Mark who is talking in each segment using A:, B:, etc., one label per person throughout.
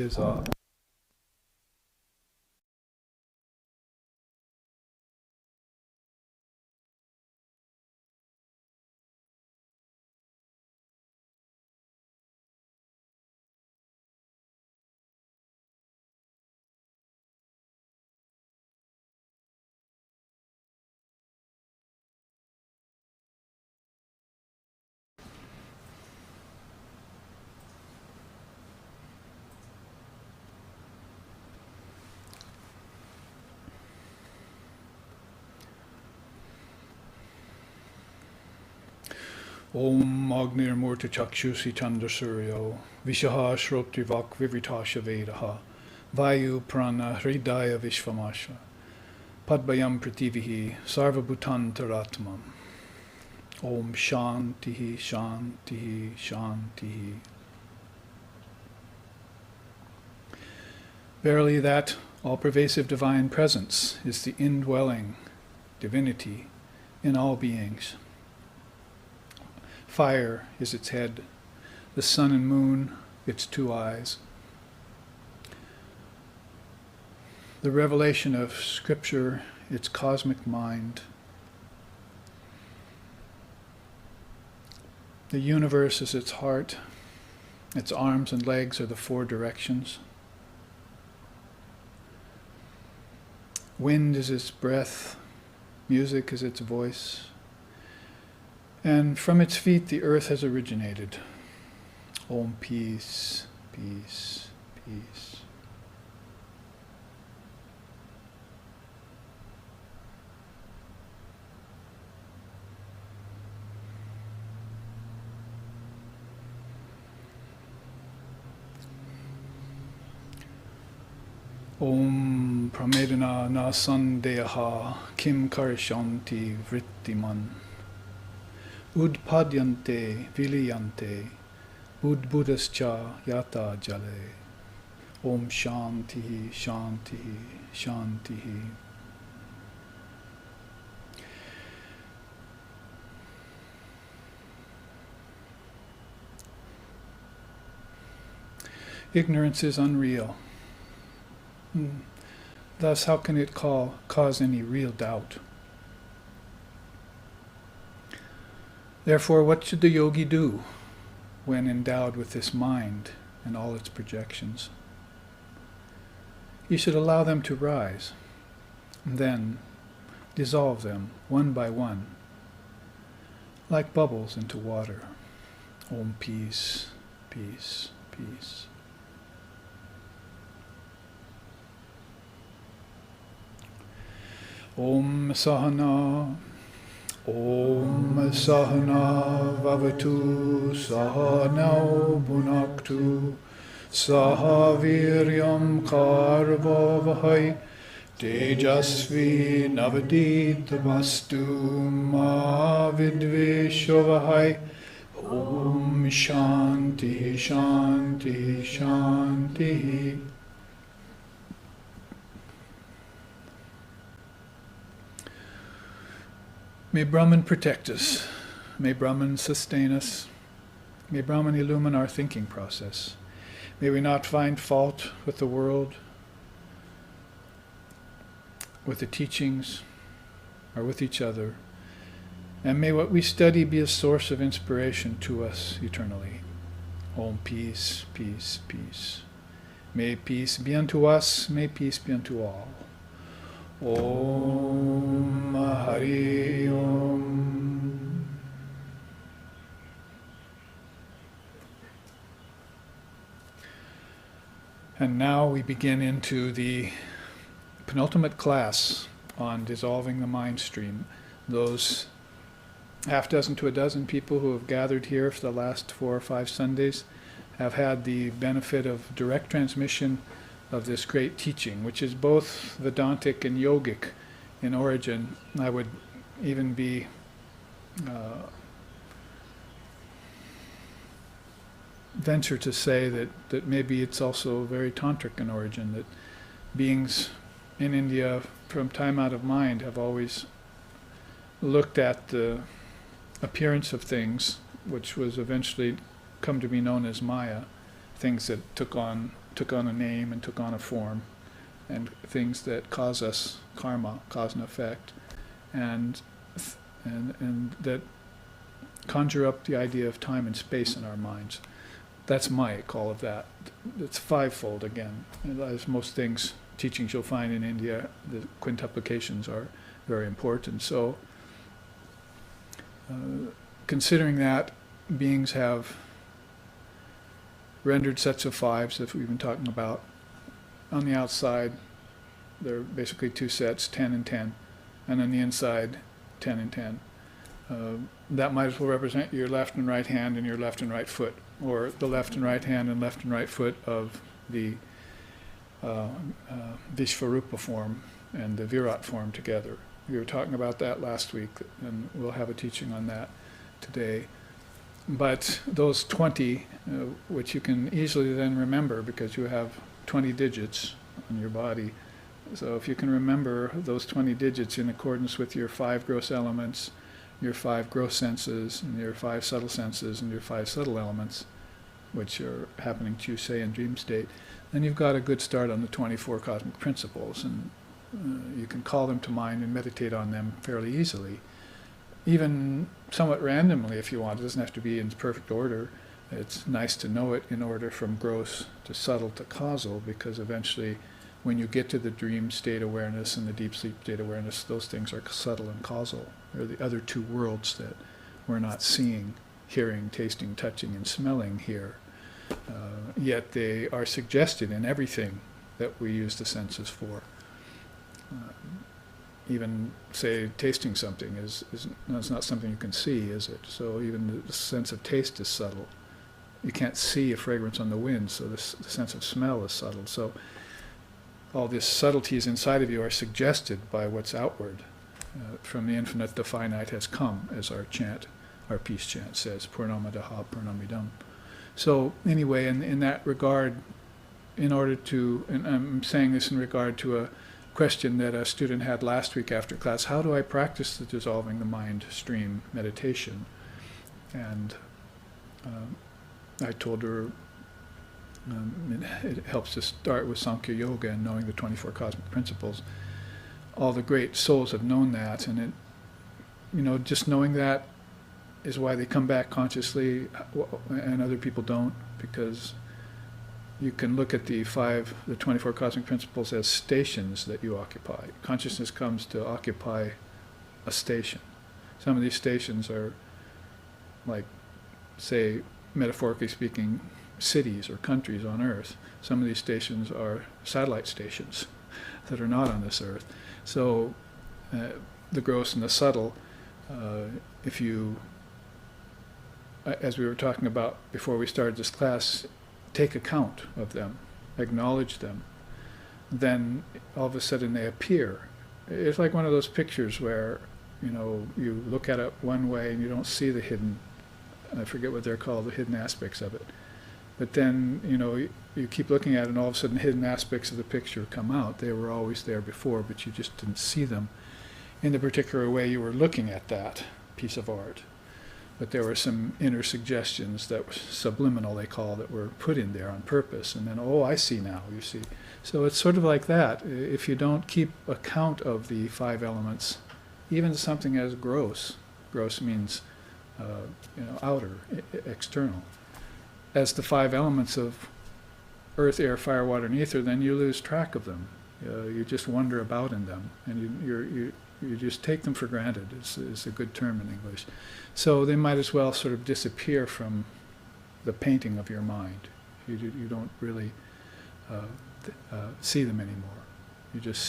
A: is Om Agnir Murta Chakshusi Chandra Suryo Vishaha Shrotri Vak Vivritasha Vedaha Vayu Prana Hridaya Vishvamasha Padbayam Prativihi Sarvabhutan Taratmam Om Shantihi Shantihi Shantihi. Verily that all-pervasive divine presence is the indwelling divinity in all beings. Fire is its head, the sun and moon its two eyes. The revelation of Scripture, its cosmic mind. The universe is its heart, its arms and legs are the four directions. Wind is its breath, music is its voice. And from its feet the earth has originated. Om peace, peace, peace. Om pramedana na sandeha kim karishanti vrittiman. Udpadyante viliyante budbudascha yata jale. Om shantihi shantihi shantihi. Ignorance is unreal. Thus, how can it cause any real doubt? Therefore, what should the yogi do when endowed with this mind and all its projections? He should allow them to rise, and then dissolve them one by one, like bubbles into water. Om peace, peace, peace. Om Sahana, Om Sahana Vavatu, Sahanau Bhunaktu, Sahaviryam Karvavahai, Tejasvi Navaditavastu Ma Vidveshavahai. Om Shanti Shanti Shanti. May Brahman protect us. May Brahman sustain us. May Brahman illumine our thinking process. May we not find fault with the world, with the teachings, or with each other. And may what we study be a source of inspiration to us eternally. Om peace, peace, peace. May peace be unto us, may peace be unto all. Om Hari Om. And now we begin into the penultimate class on dissolving the mind stream. Those half dozen to a dozen people who have gathered here for the last 4 or 5 Sundays have had the benefit of direct transmission of this great teaching, which is both Vedantic and yogic in origin. I would even be venture to say that maybe it's also very tantric in origin, that beings in India from time out of mind have always looked at the appearance of things, which was eventually come to be known as Maya, things that took on took on a name and took on a form, and things that cause us karma, cause and effect, and that conjure up the idea of time and space in our minds. That's Mike, all of that. It's fivefold again. And as most things, teachings you'll find in India, the quintuplications are very important. So, considering that beings have rendered sets of fives that we've been talking about, on the outside, they're basically two sets, 10 and 10, and on the inside, 10 and 10. That might as well represent your left and right hand and your left and right foot, or the left and right hand and left and right foot of the Vishvarupa form and the Virat form together. We were talking about that last week, and we'll have a teaching on that today. But those 20, which you can easily then remember because you have 20 digits on your body. So if you can remember those 20 digits in accordance with your 5 gross elements, your 5 gross senses, and your 5 subtle senses, and your 5 subtle elements, which are happening to you, say, in dream state, then you've got a good start on the 24 cosmic principles, and you can call them to mind and meditate on them fairly easily. Even somewhat randomly, if you want. It doesn't have to be in perfect order. It's nice to know it in order from gross to subtle to causal, because eventually when you get to the dream state awareness and the deep sleep state awareness, those things are subtle and causal. They're the other two worlds that we're not seeing, hearing, tasting, touching, and smelling here. Yet they are suggested in everything that we use the senses for. Even, say, tasting something is not something you can see, is it? So even the sense of taste is subtle. You can't see a fragrance on the wind, so the sense of smell is subtle. So all these subtleties inside of you are suggested by what's outward. From the infinite, the finite has come, as our chant, our peace chant says, Purnamadaha Purnamidam. So anyway, in that regard, in order to, and I'm saying this in regard to a question that a student had last week after class, how do I practice the dissolving the mind stream meditation? And I told her it helps to start with Sankhya Yoga and knowing the 24 cosmic principles. All the great souls have known that, and just knowing that is why they come back consciously, and other people don't, because you can look at the 24 cosmic principles as stations that you occupy. Consciousness comes to occupy a station. Some of these stations are like, say, metaphorically speaking, cities or countries on Earth. Some of these stations are satellite stations that are not on this Earth. So the gross and the subtle, if you, as we were talking about before we started this class, take account of them, acknowledge them, then all of a sudden they appear. It's like one of those pictures where, you look at it one way and you don't see the hidden, I forget what they're called, the hidden aspects of it. But then, you keep looking at it and all of a sudden hidden aspects of the picture come out. They were always there before, but you just didn't see them in the particular way you were looking at that piece of art. But there were some inner suggestions that were subliminal, they call, that were put in there on purpose. And then, oh, I see now, you see. So it's sort of like that. If you don't keep account of the 5 elements, even something as gross means, outer, external, as the 5 elements of earth, air, fire, water, and ether, then you lose track of them. You just wander about in them, and you just take them for granted. Is a good term in English. So they might as well sort of disappear from the painting of your mind. You don't really see them anymore. You just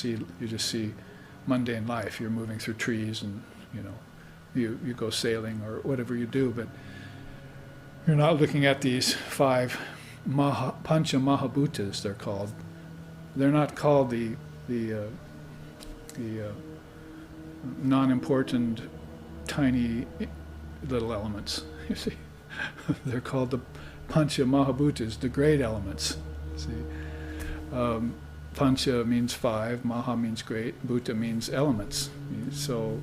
A: see mundane life. You're moving through trees, and you go sailing or whatever you do, but you're not looking at these 5 pancha mahabhutas. They're called. They're not called the non-important, tiny little elements. You see, they're called the pancha mahabhutas, the great elements. See, pancha means 5, maha means great, bhuta means elements. So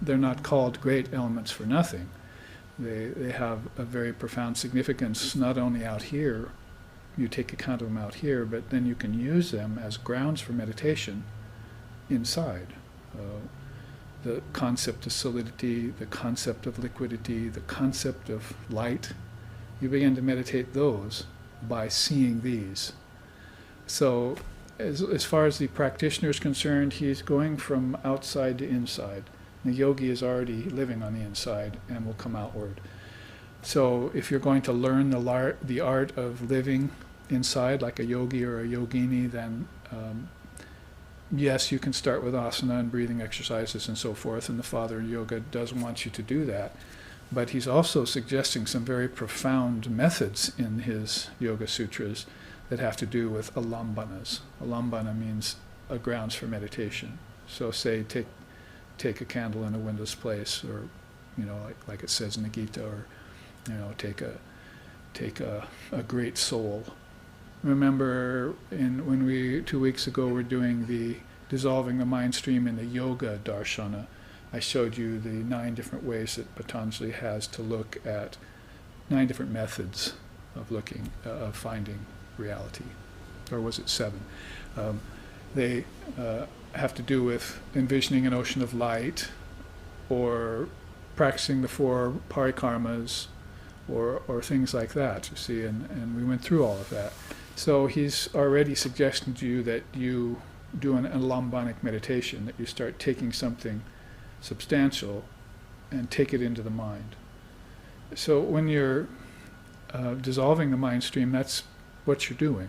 A: they're not called great elements for nothing. They have a very profound significance, not only out here you take account of them out here, but then you can use them as grounds for meditation inside. The concept of solidity, the concept of liquidity, the concept of light, you begin to meditate those by seeing these. So as far as the practitioner is concerned, he's going from outside to inside. The yogi is already living on the inside and will come outward. So if you're going to learn the art of living inside, like a yogi or a yogini, then yes, you can start with asana and breathing exercises and so forth, and the father in yoga does want you to do that. But he's also suggesting some very profound methods in his Yoga Sutras that have to do with alambanas. Alambana means a grounds for meditation. So say take a candle in a windowless place, or like it says in the Gita, or take a great soul. Remember when we 2 weeks ago were doing the dissolving the mind stream in the yoga darshana, I showed you the 9 different ways that Patanjali has to look at 9 different methods of finding reality. Or was it 7? They have to do with envisioning an ocean of light, or practicing the 4 parikarmas, or things like that, you see, and we went through all of that. So he's already suggesting to you that you do an alambanic meditation, that you start taking something substantial and take it into the mind. So when you're dissolving the mind stream, that's what you're doing.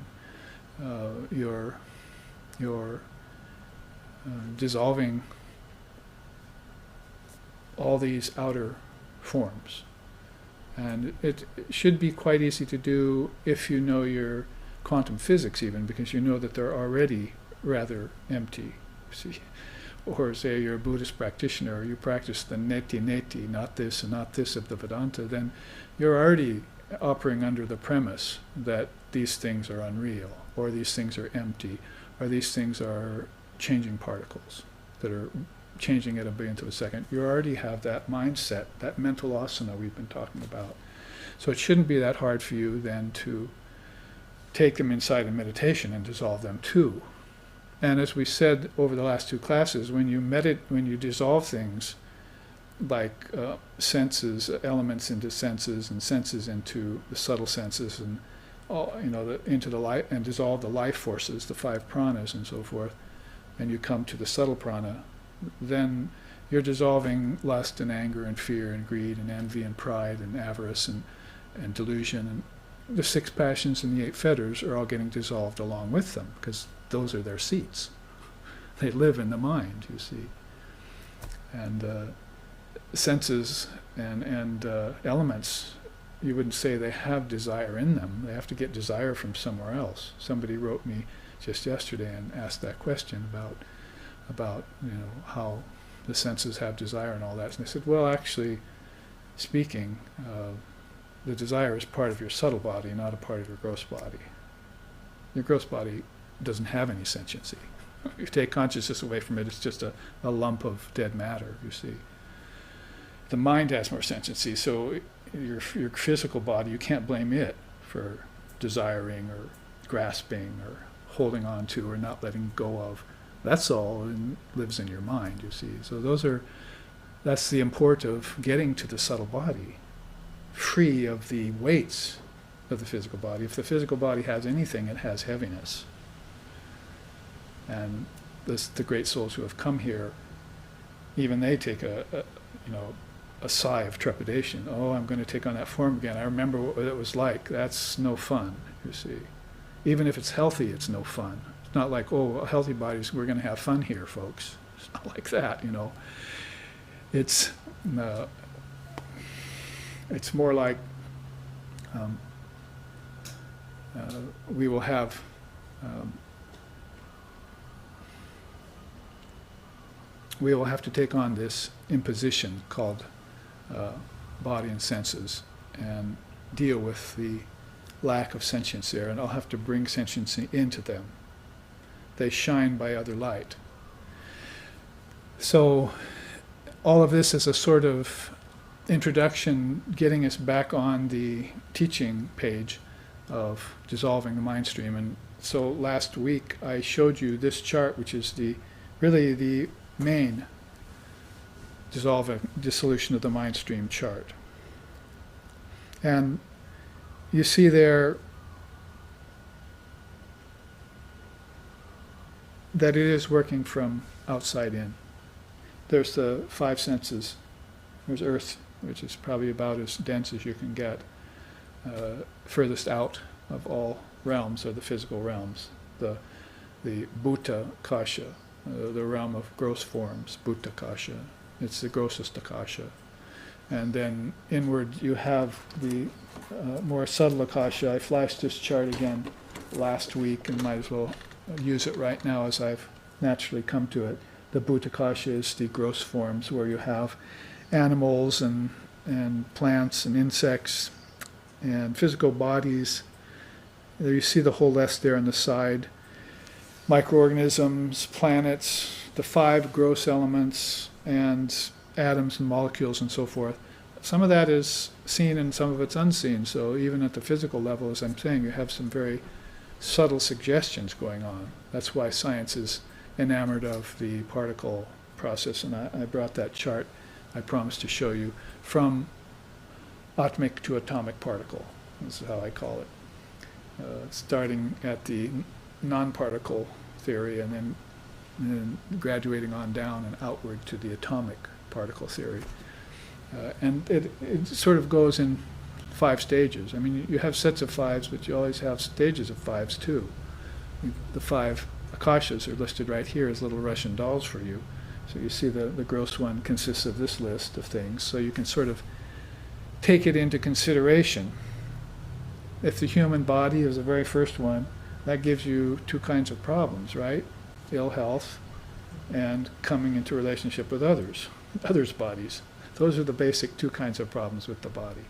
A: You're dissolving all these outer forms. And it should be quite easy to do if you know your quantum physics even, because you know that they're already rather empty. See? Or say you're a Buddhist practitioner, or you practice the neti, not this and not this of the Vedanta, then you're already operating under the premise that these things are unreal, or these things are empty, or these things are changing particles that are changing at a billionth of a second. You already have that mindset, that mental asana we've been talking about. So it shouldn't be that hard for you then to take them inside in meditation and dissolve them too. And as we said over the last 2 classes, when you dissolve things like senses, elements into senses, and senses into the subtle senses, and into the light, and dissolve the life forces, the 5 pranas and so forth, and you come to the subtle prana, then you're dissolving lust and anger and fear and greed and envy and pride and avarice and delusion, and the 6 passions and the 8 fetters are all getting dissolved along with them, because those are their seats. They live in the mind, you see. And senses and elements, you wouldn't say they have desire in them. They have to get desire from somewhere else. Somebody wrote me just yesterday and asked that question about how the senses have desire and all that. And I said, well, actually speaking, the desire is part of your subtle body, not a part of your gross body. Your gross body doesn't have any sentiency. If you take consciousness away from it, it's just a lump of dead matter, you see. The mind has more sentiency, so your physical body, you can't blame it for desiring or grasping or holding on to or not letting go of. That's all lives in your mind, you see. So that's the import of getting to the subtle body, free of the weights of the physical body. If the physical body has anything, it has heaviness. And the great souls who have come here, even they take a sigh of trepidation. Oh, I'm going to take on that form again. I remember what it was like. That's no fun, you see. Even if it's healthy, it's no fun. It's not like, oh, healthy bodies, we're going to have fun here, folks. It's not like that, It's more like we will have to take on this imposition called body and senses and deal with the lack of sentience there, and I'll have to bring sentiency into them. They shine by other light. So all of this is a sort of introduction, getting us back on the teaching page of dissolving the mind stream. And so last week I showed you this chart, which is really the main dissolution of the mind stream chart. And you see there that it is working from outside in. There's the five senses. There's earth, which is probably about as dense as you can get. Furthest out of all realms are the physical realms. The Bhuta Kasha, the realm of gross forms, Bhuta Kasha. It's the grossest Akasha. And then inward you have the more subtle Akasha. I flashed this chart again last week and might as well use it right now as I've naturally come to it. The Bhuta Kasha is the gross forms where you have animals and plants and insects and physical bodies. There you see the whole S there on the side. Microorganisms, planets, the five gross elements, and atoms and molecules and so forth. Some of that is seen and some of it's unseen. So even at the physical level, as I'm saying, you have some very subtle suggestions going on. That's why science is enamored of the particle process. And I brought that chart I promised to show you from atomic to atomic particle. This is how I call it. Starting at the non-particle theory and then graduating on down and outward to the atomic particle theory. And it sort of goes in 5 stages. I mean, you have sets of 5s, but you always have stages of 5s too. The 5 akashas are listed right here as little Russian dolls for you. So you see the gross one consists of this list of things, so you can sort of take it into consideration. If the human body is the very first one, that gives you 2 kinds of problems, right? Ill health and coming into relationship with others' bodies. Those are the basic 2 kinds of problems with the body.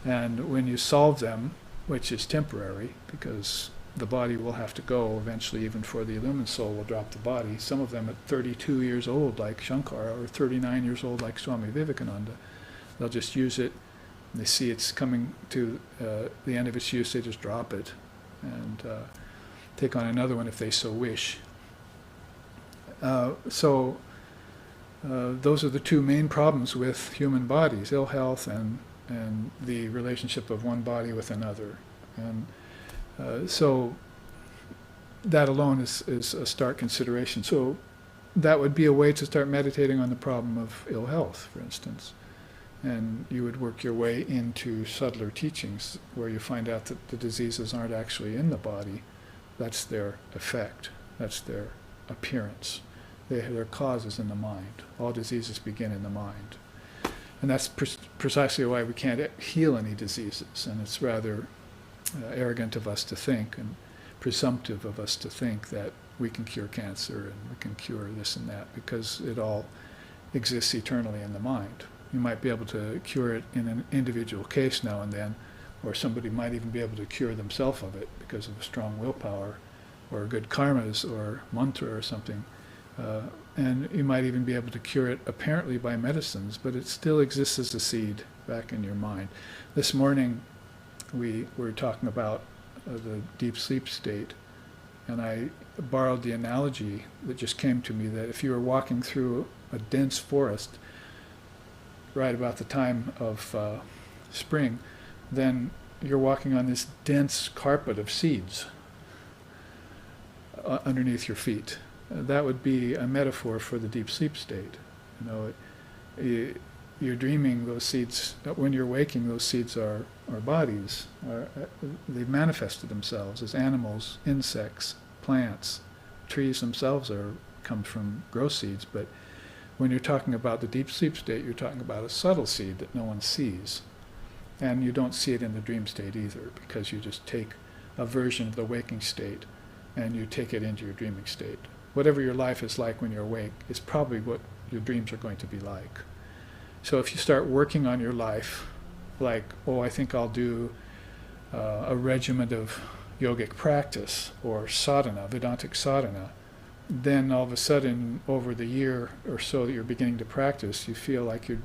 A: And when you solve them, which is temporary, because the body will have to go eventually, even for the illumined soul will drop the body. Some of them at 32 years old, like Shankara, or 39 years old, like Swami Vivekananda. They'll just use it. They see it's coming to the end of its use, they just drop it and take on another one if they so wish. So those are the 2 main problems with human bodies, ill health and the relationship of one body with another. And so that alone is a stark consideration. So that would be a way to start meditating on the problem of ill health, for instance. And you would work your way into subtler teachings where you find out that the diseases aren't actually in the body. That's their effect. That's their appearance. Their cause is in the mind. All diseases begin in the mind. And that's precisely why we can't heal any diseases. And it's rather arrogant of us to think and presumptive of us to think that we can cure cancer and we can cure this and that, because it all exists eternally in the mind. You might be able to cure it in an individual case now and then, or somebody might even be able to cure themselves of it because of a strong willpower or good karmas or mantra or something. And you might even be able to cure it apparently by medicines, but it still exists as a seed back in your mind. This morning we were talking about the deep sleep state, and I borrowed the analogy that just came to me that if you were walking through a dense forest right about the time of spring, then you're walking on this dense carpet of seeds underneath your feet. That would be a metaphor for the deep sleep state. You know, you're dreaming those seeds. When you're waking, those seeds are bodies. They've manifested themselves as animals, insects, plants. Trees themselves come from gross seeds, but when you're talking about the deep sleep state, you're talking about a subtle seed that no one sees. And you don't see it in the dream state either, because you just take a version of the waking state and you take it into your dreaming state. Whatever your life is like when you're awake is probably what your dreams are going to be like. So if you start working on your life, like, I think I'll do a regimen of yogic practice or sadhana, Vedantic sadhana, then all of a sudden, over the year or so that you're beginning to practice, you feel like your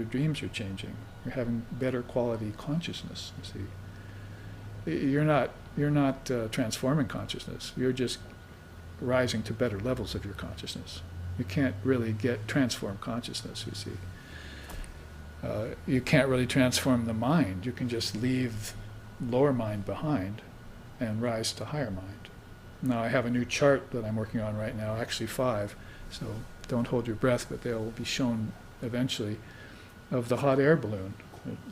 A: dreams are changing. You're having better quality consciousness, you see. you're not transforming consciousness. You're just rising to better levels of your consciousness. You can't really transform consciousness, you see. You can't really transform the mind. You can just leave lower mind behind and rise to higher mind. Now I have a new chart that I'm working on right now, actually 5, so don't hold your breath, but they'll be shown eventually, of the hot air balloon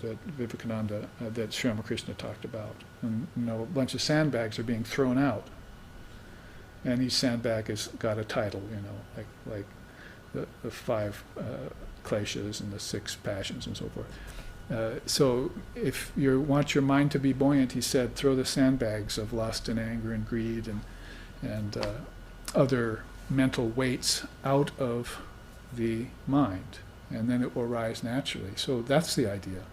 A: that Vivekananda, that Sri Ramakrishna talked about. And a bunch of sandbags are being thrown out. And each sandbag has got a title, like the 5 kleshas and the 6 passions and so forth. So if you want your mind to be buoyant, he said, throw the sandbags of lust and anger and greed and other mental weights out of the mind, and then it will rise naturally. So that's the idea.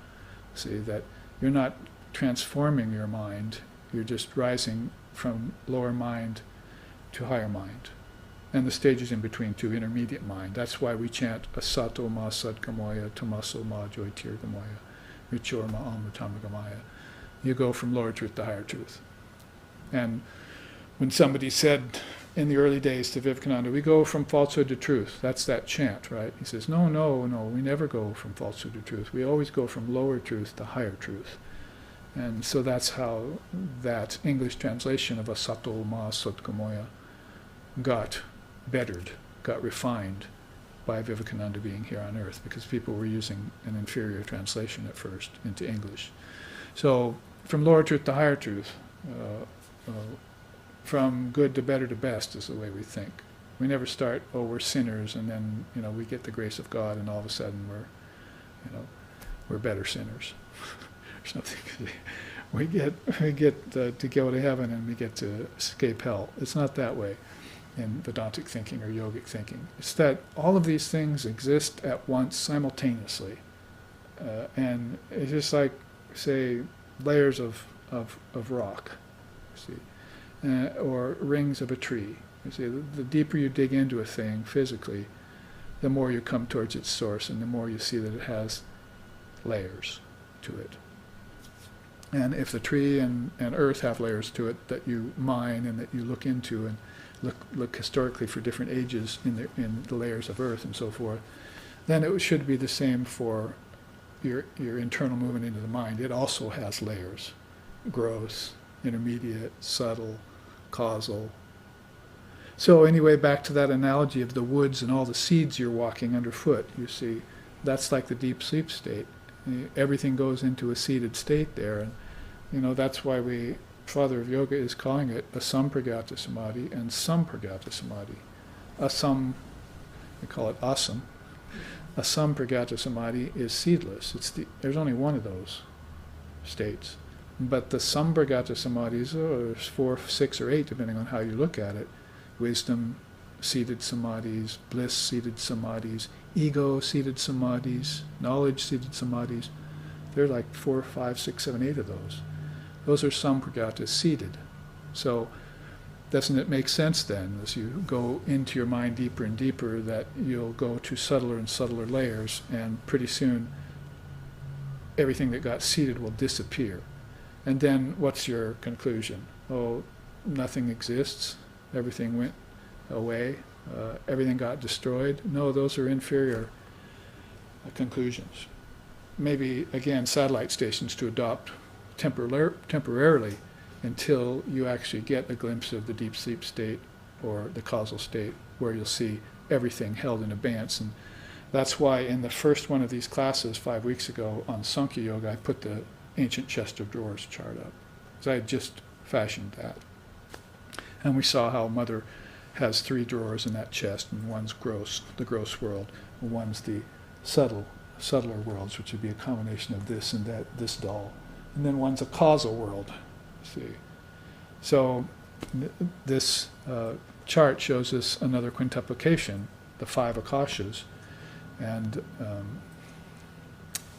A: See, that you're not transforming your mind, you're just rising from lower mind to higher mind. And the stages in between to intermediate mind. That's why we chant asato ma sadgamaya tamaso ma jyotirgamaya vichorma amritamagamaya. You go from lower truth to higher truth. And when somebody said in the early days to Vivekananda, we go from falsehood to truth, that's that chant, right? He says, no, we never go from falsehood to truth. We always go from lower truth to higher truth. And so that's how that English translation of asato ma sadgamaya got bettered, got refined by Vivekananda being here on earth, because people were using an inferior translation at first into English. So from lower truth to higher truth, from good to better to best is the way we think. We never start, we're sinners, and then we get the grace of God, and all of a sudden we're better sinners or something. We get to go to heaven, and we get to escape hell. It's not that way in Vedantic thinking or yogic thinking. It's that all of these things exist at once simultaneously. And it's just like, say, layers of rock, see, or rings of a tree. You see, the deeper you dig into a thing physically, the more you come towards its source, and the more you see that it has layers to it. And if the tree and earth have layers to it that you mine and that you look into and look historically for different ages in the layers of earth and so forth, then it should be the same for your internal movement into the mind. It also has layers: gross, intermediate, subtle, causal. So anyway, back to that analogy of the woods and all the seeds you're walking underfoot, you see, that's like the deep sleep state. Everything goes into a seated state there, and that's why Father of Yoga is calling it asampragata samadhi and sampragata samadhi. Asam, we call it asam. Asampragata samadhi is seedless. There's only one of those states. But the sampragata samadhis, there's 4, 6, or 8, depending on how you look at it. Wisdom seated samadhis, bliss seated samadhis, ego seated samadhis, knowledge seated samadhis. There are like 4, 5, 6, 7, 8 of those. Those are sampragatas seated. So doesn't it make sense then, as you go into your mind deeper and deeper, that you'll go to subtler and subtler layers, and pretty soon everything that got seated will disappear. And then what's your conclusion? Oh, nothing exists, everything went away, everything got destroyed? No, those are inferior conclusions. Maybe, again, satellite stations to adopt temporarily until you actually get a glimpse of the deep sleep state or the causal state, where you'll see everything held in abeyance. And that's why in the first one of these classes 5 weeks ago on Sankhya Yoga, I put the ancient chest of drawers chart up, because I had just fashioned that. And we saw how Mother has 3 drawers in that chest, and one's gross, the gross world, and one's the subtler worlds, which would be a combination of this and that, this doll. And then one's a causal world, see. So this chart shows us another quintuplication, the 5 akashas. And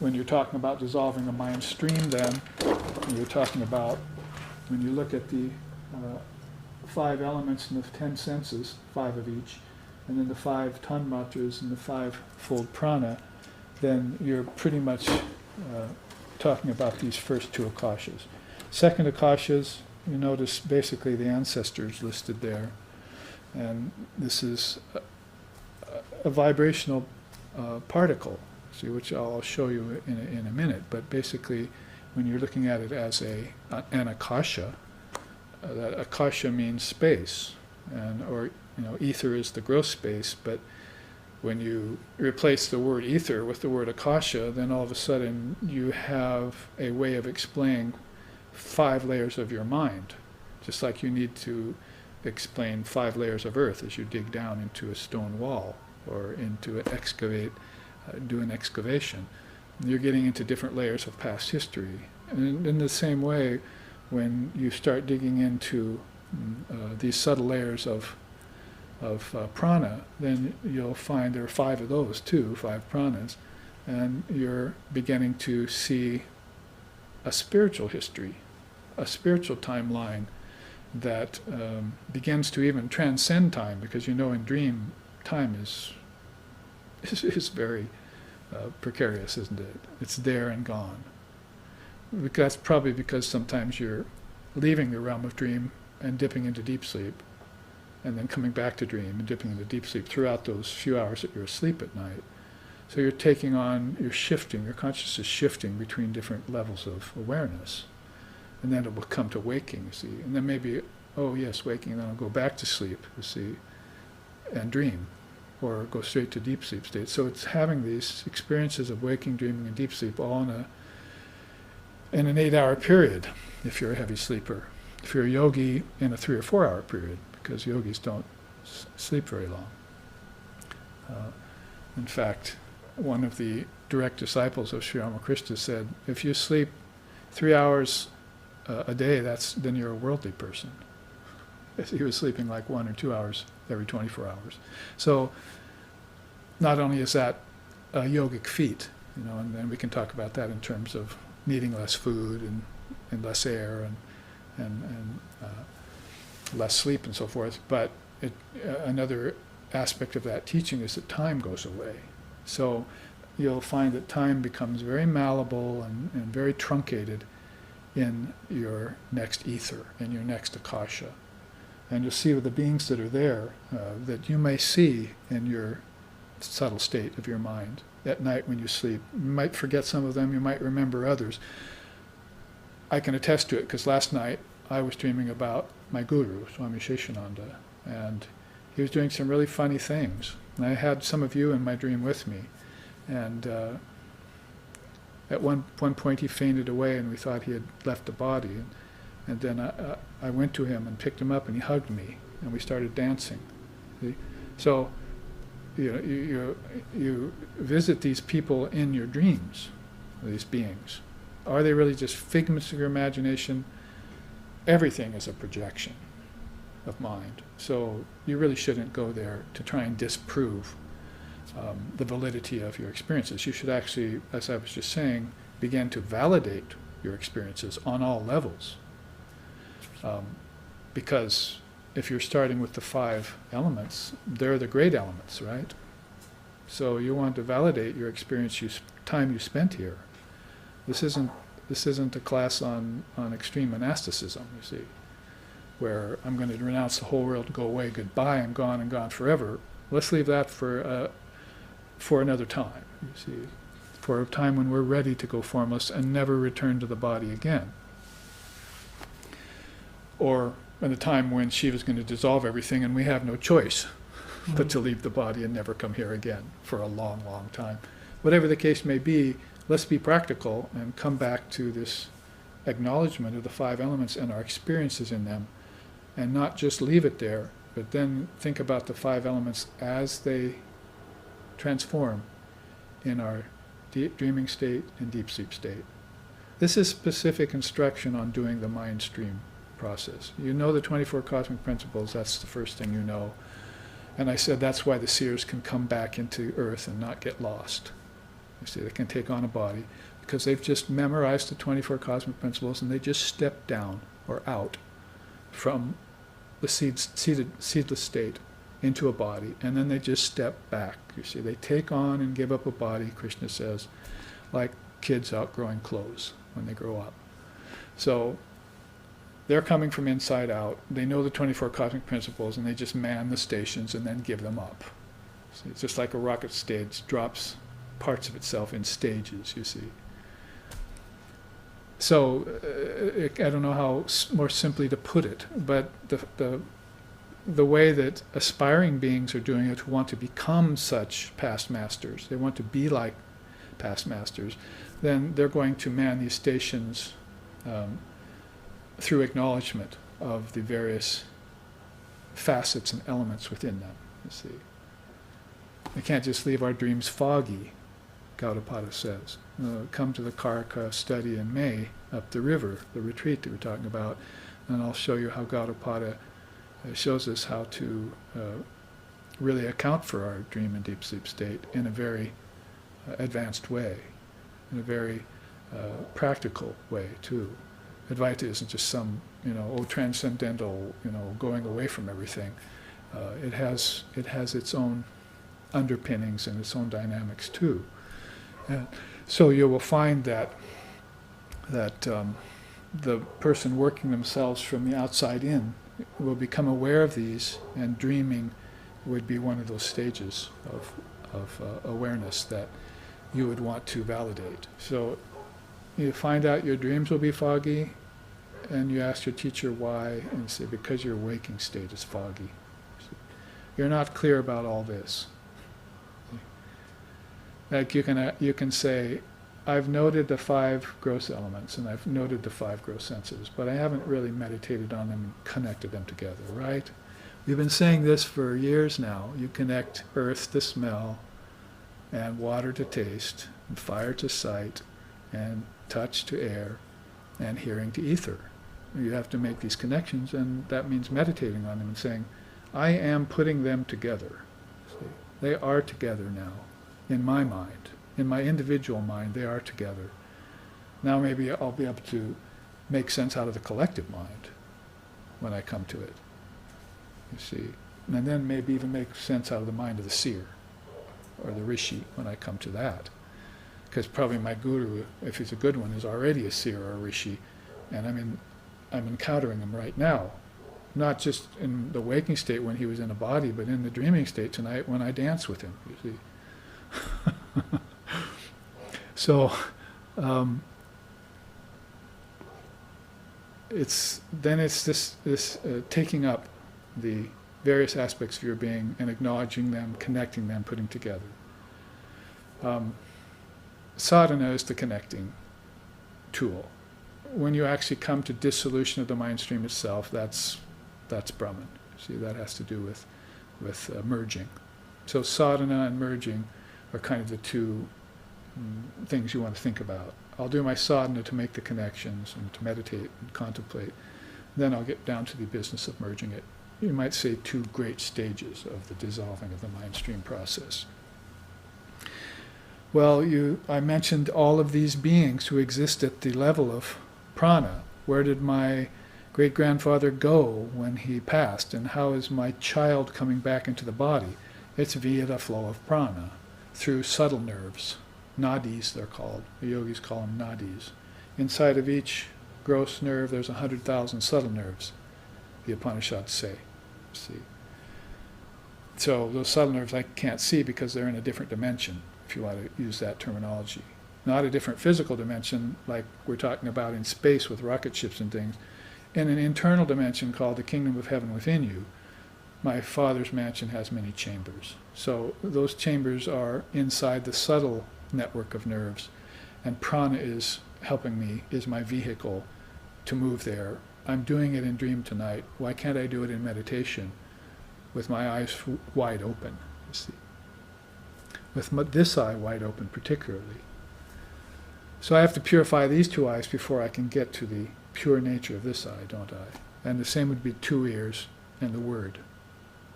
A: when you're talking about dissolving a mind stream, then you're talking about, when you look at the 5 elements and the 10 senses, 5 of each, and then the 5 tanmatras and the 5-fold prana, then you're pretty much talking about these first 2 akashas. Second akashas, you notice basically the ancestors listed there. And this is a vibrational particle, see, which I'll show you in a minute. But basically, when you're looking at it as an akasha, that akasha means space, or ether is the gross space. But when you replace the word ether with the word akasha, then all of a sudden you have a way of explaining 5 layers of your mind, just like you need to explain 5 layers of earth as you dig down into a stone wall or do an excavation. You're getting into different layers of past history. And in the same way, when you start digging into these subtle layers of prana, then you'll find there are 5 of those too, 5 pranas, and you're beginning to see a spiritual history, a spiritual timeline that begins to even transcend time, because in dream, time is very precarious, isn't it? It's there and gone. That's probably because sometimes you're leaving the realm of dream and dipping into deep sleep, and then coming back to dream and dipping into deep sleep throughout those few hours that you're asleep at night. So you're shifting, your consciousness is shifting between different levels of awareness. And then it will come to waking, you see. And then maybe, oh yes, waking, and then I'll go back to sleep, you see, and dream, or go straight to deep sleep state. So it's having these experiences of waking, dreaming, and deep sleep all in an 8-hour period, if you're a heavy sleeper. If you're a yogi, in a 3 or 4 hour period, because yogis don't sleep very long. In fact, one of the direct disciples of Sri Ramakrishna said, if you sleep 3 hours a day, then you're a worldly person. He was sleeping like 1 or 2 hours every 24 hours. So not only is that a yogic feat, and then we can talk about that in terms of needing less food and less air and less sleep and so forth, but another aspect of that teaching is that time goes away. So you'll find that time becomes very malleable and very truncated in your next ether, in your next akasha. And you'll see with the beings that are there that you may see in your subtle state of your mind at night when you sleep. You might forget some of them, you might remember others. I can attest to it because last night I was dreaming about my guru, Swami Sheshananda, and he was doing some really funny things. And I had some of you in my dream with me. And at one point he fainted away and we thought he had left the body. And then I went to him and picked him up and he hugged me and we started dancing. See? So you visit these people in your dreams, these beings. Are they really just figments of your imagination? Everything is a projection of mind. So you really shouldn't go there to try and disprove the validity of your experiences. You should actually, as I was just saying, begin to validate your experiences on all levels. Because if you're starting with the 5 elements, they're the great elements, right? So you want to validate your experience, time you spent here. This isn't a class on extreme monasticism, you see, where I'm going to renounce the whole world, go away, goodbye, I'm gone and gone forever. Let's leave that for another time, you see, for a time when we're ready to go formless and never return to the body again. Or at a time when Shiva's going to dissolve everything and we have no choice but to leave the body and never come here again for a long, long time. Whatever the case may be, let's be practical and come back to this acknowledgement of the 5 elements and our experiences in them, and not just leave it there, but then think about the 5 elements as they transform in our deep dreaming state and deep sleep state. This is specific instruction on doing the Mindstream process. You know the 24 cosmic principles, that's the first thing you know. And I said that's why the seers can come back into earth and not get lost. You see, they can take on a body because they've just memorized the 24 cosmic principles and they just step down or out from the seedless state into a body, and then they just step back. You see, they take on and give up a body, Krishna says, like kids outgrowing clothes when they grow up. So they're coming from inside out. They know the 24 cosmic principles, and they just man the stations and then give them up. So it's just like a rocket stage drops parts of itself in stages, you see. So I don't know how more simply to put it, but the way that aspiring beings are doing it, who want to become such past masters, they want to be like past masters, then they're going to man these stations through acknowledgement of the various facets and elements within them, you see. We can't just leave our dreams foggy, Gaudapada says. Come to the Karaka study in May, up the river, the retreat that we're talking about, and I'll show you how Gaudapada shows us how to really account for our dream and deep sleep state in a very advanced way, in a very practical way too. Advaita isn't just some, transcendental, going away from everything. It has its own underpinnings and its own dynamics too. And so you will find that the person working themselves from the outside in will become aware of these, and dreaming would be one of those stages of awareness that you would want to validate. So you find out your dreams will be foggy, and you ask your teacher why, and you say, because your waking state is foggy. You're not clear about all this. Like you can say, I've noted the 5 gross elements, and I've noted the 5 gross senses, but I haven't really meditated on them and connected them together, right? We've been saying this for years now. You connect earth to smell, and water to taste, and fire to sight, and touch to air, and hearing to ether. You have to make these connections, and that means meditating on them and saying, I am putting them together. See? They are together now, in my mind. In my individual mind, they are together. Now maybe I'll be able to make sense out of the collective mind when I come to it, you see. And then maybe even make sense out of the mind of the seer or the rishi when I come to that. Because probably my guru, if he's a good one, is already a seer or a rishi, and I'm encountering him right now. Not just in the waking state when he was in a body, but in the dreaming state tonight when I dance with him, you see. So it's this taking up the various aspects of your being and acknowledging them, connecting them, putting together. Sadhana is the connecting tool. When you actually come to dissolution of the mind stream itself, that's Brahman. See, that has to do with merging. So sadhana and merging are kind of the two things you want to think about. I'll do my sadhana to make the connections and to meditate and contemplate. Then I'll get down to the business of merging it. You might say 2 great stages of the dissolving of the mind stream process. Well, I mentioned all of these beings who exist at the level of prana. Where did my great-grandfather go when he passed? And how is my child coming back into the body? It's via the flow of prana, through subtle nerves. Nadis, they're called. The yogis call them nadis. Inside of each gross nerve, there's 100,000 subtle nerves, the Upanishads say. See? So those subtle nerves I can't see because they're in a different dimension, if you want to use that terminology. Not a different physical dimension like we're talking about in space with rocket ships and things. In an internal dimension called the kingdom of heaven within you, my father's mansion has many chambers. So those chambers are inside the subtle network of nerves, and prana is helping me, is my vehicle to move there. I'm doing it in dream tonight. Why can't I do it in meditation with my eyes wide open, you see? With this eye wide open particularly. So I have to purify these 2 eyes before I can get to the pure nature of this eye, don't I? And the same would be 2 ears and the word.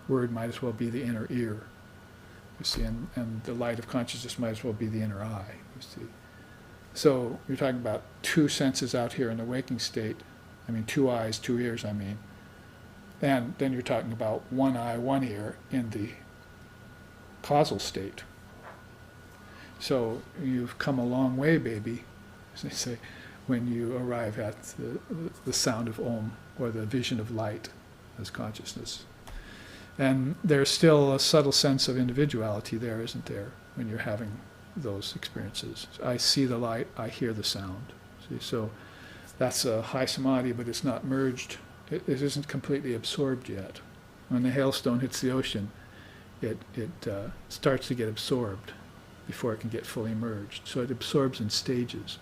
A: Word might as well be the inner ear, you see, and the light of consciousness might as well be the inner eye, you see. So you're talking about 2 senses out here in the waking state. 2 eyes, 2 ears, and then you're talking about 1 eye, 1 ear in the causal state. So you've come a long way, baby, as they say, when you arrive at the sound of Om or the vision of light as consciousness. And there's still a subtle sense of individuality there, isn't there, when you're having those experiences. I see the light, I hear the sound. See, so that's a high samadhi, but it's not merged. It isn't completely absorbed yet. When the hailstone hits the ocean, it starts to get absorbed before it can get fully merged. So it absorbs in stages.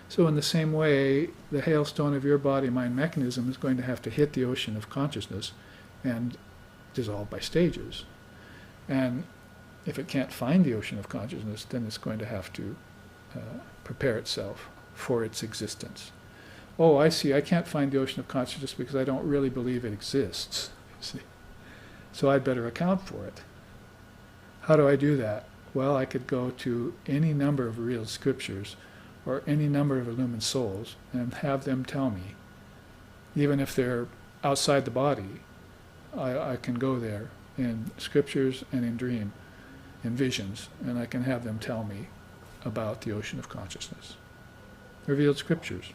A: So in the same way, the hailstone of your body-mind mechanism is going to have to hit the ocean of consciousness and dissolve by stages. And if it can't find the ocean of consciousness, then it's going to have to prepare itself for its existence. Oh, I see, I can't find the ocean of consciousness because I don't really believe it exists. See? So I'd better account for it. How do I do that? Well, I could go to any number of real scriptures or any number of illumined souls and have them tell me, even if they're outside the body, I can go there in scriptures and in dream, in visions, and I can have them tell me about the ocean of consciousness. Revealed scriptures.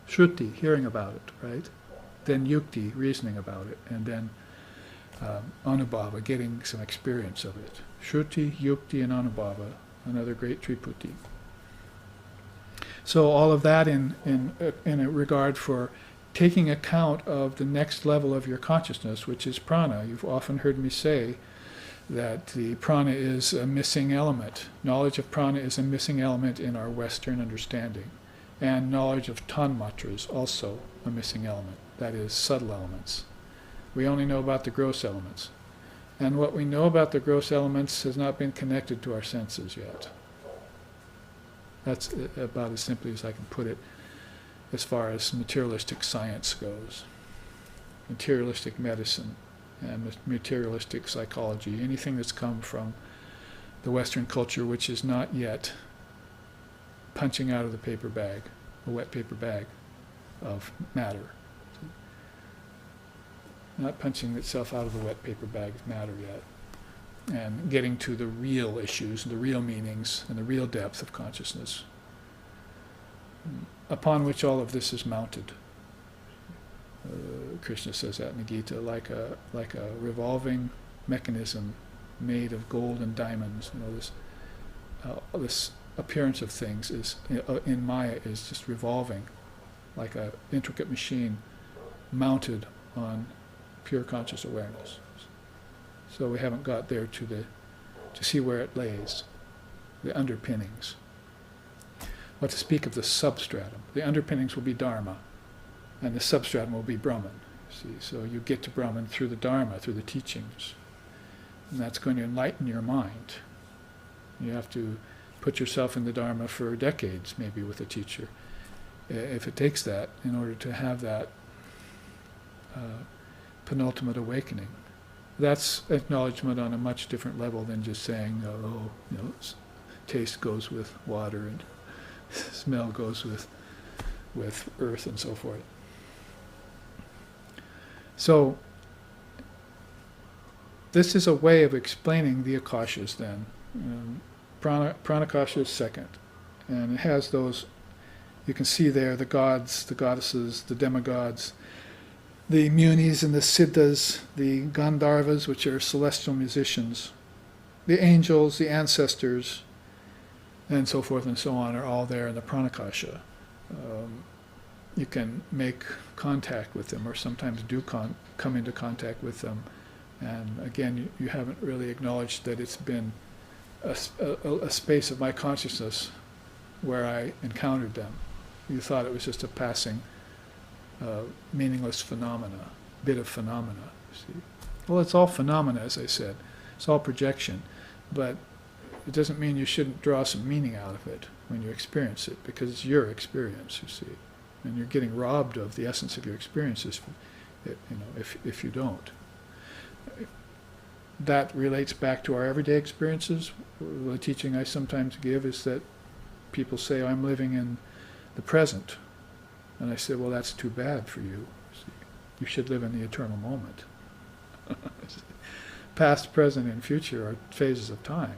A: Shruti, hearing about it, right? Then yukti, reasoning about it, and then anubhava, getting some experience of it. Shruti, yukti, and anubhava, another great triputi. So all of that in a regard for taking account of the next level of your consciousness, which is prana. You've often heard me say that the prana is a missing element. Knowledge of prana is a missing element in our Western understanding. And knowledge of tanmatra is also a missing element, that is, subtle elements. We only know about the gross elements. And what we know about the gross elements has not been connected to our senses yet. That's about as simply as I can put it as far as materialistic science goes. Materialistic medicine and materialistic psychology, anything that's come from the Western culture which is not yet punching out of the paper bag, a wet paper bag of matter. Not punching itself out of the wet paper bag of matter yet. And getting to the real issues, the real meanings, and the real depth of consciousness, upon which all of this is mounted. Krishna says that in the Gita, like a revolving mechanism made of gold and diamonds. This appearance of things is in Maya is just revolving, like an intricate machine mounted on pure conscious awareness. So we haven't got there to see where it lays, the underpinnings. What to speak of the substratum? The underpinnings will be Dharma, and the substratum will be Brahman. See, so you get to Brahman through the Dharma, through the teachings, and that's going to enlighten your mind. You have to put yourself in the Dharma for decades, maybe with a teacher, if it takes that, in order to have that penultimate awakening. That's acknowledgement on a much different level than just saying, taste goes with water and smell goes with earth and so forth. So this is a way of explaining the akashas then. Pranakasha is second, and it has those, you can see there, the gods, the goddesses, the demigods, the munis and the siddhas, the gandharvas, which are celestial musicians, the angels, the ancestors, and so forth and so on, are all there in the pranakasha. You can make contact with them, or sometimes do come into contact with them. And again, you haven't really acknowledged that it's been a space of my consciousness where I encountered them. You thought it was just a passing, meaningless bit of phenomena. See? Well, it's all phenomena, as I said. It's all projection. But it doesn't mean you shouldn't draw some meaning out of it when you experience it, because it's your experience, you see. And you're getting robbed of the essence of your experiences if you don't. That relates back to our everyday experiences. The teaching I sometimes give is that people say, I'm living in the present. And I say, well, that's too bad for you. See, you should live in the eternal moment. Past, present, and future are phases of time.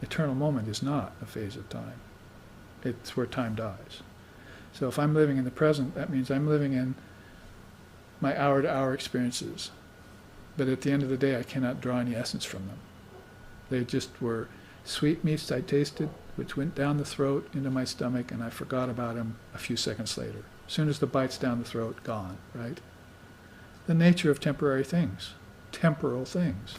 A: Eternal moment is not a phase of time. It's where time dies. So if I'm living in the present, that means I'm living in my hour-to-hour experiences. But at the end of the day, I cannot draw any essence from them. They just were sweetmeats I tasted, which went down the throat into my stomach, and I forgot about them a few seconds later. As soon as the bite's down the throat, gone, right? The nature of temporary things, temporal things.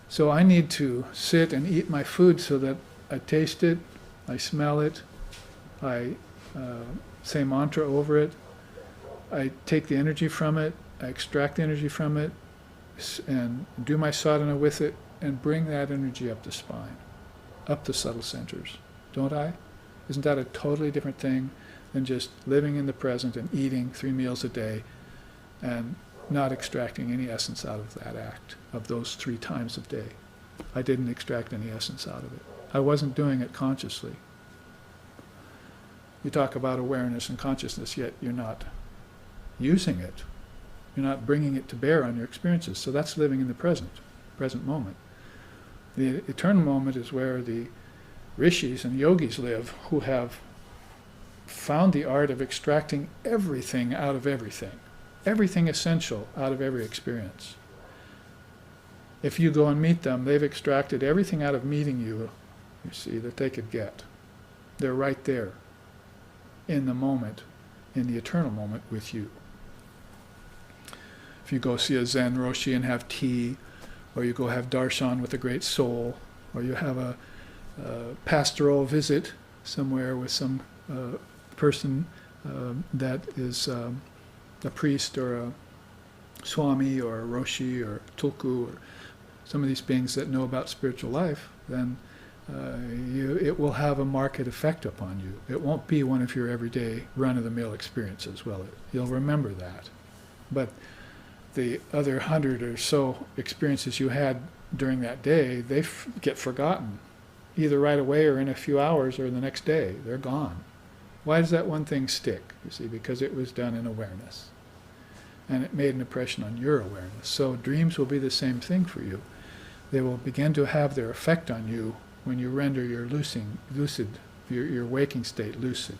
A: So I need to sit and eat my food so that I taste it, I smell it, I say mantra over it, I take the energy from it, I extract the energy from it, and do my sadhana with it, and bring that energy up the spine, up the subtle centers. Don't I? Isn't that a totally different thing than just living in the present and eating 3 meals a day and not extracting any essence out of that act, of those 3 times a day? I didn't extract any essence out of it. I wasn't doing it consciously. You talk about awareness and consciousness, yet you're not using it. You're not bringing it to bear on your experiences. So that's living in the present moment. The eternal moment is where the rishis and yogis live, who have found the art of extracting everything out of everything essential out of every experience. If you go and meet them, they've extracted everything out of meeting you, you see, that they could get. They're right there, in the moment, in the eternal moment with you. If you go see a Zen Roshi and have tea, or you go have darshan with a great soul, or you have a pastoral visit somewhere with some person that is a priest or a swami or a roshi or tulku, or some of these beings that know about spiritual life, then it will have a marked effect upon you. It won't be one of your everyday run-of-the-mill experiences, will it? You'll remember that. But the other 100 or so experiences you had during that day, they get forgotten, either right away or in a few hours or the next day. They're gone. Why does that one thing stick? You see, because it was done in awareness. And it made an impression on your awareness. So dreams will be the same thing for you. They will begin to have their effect on you when you render your your waking state lucid.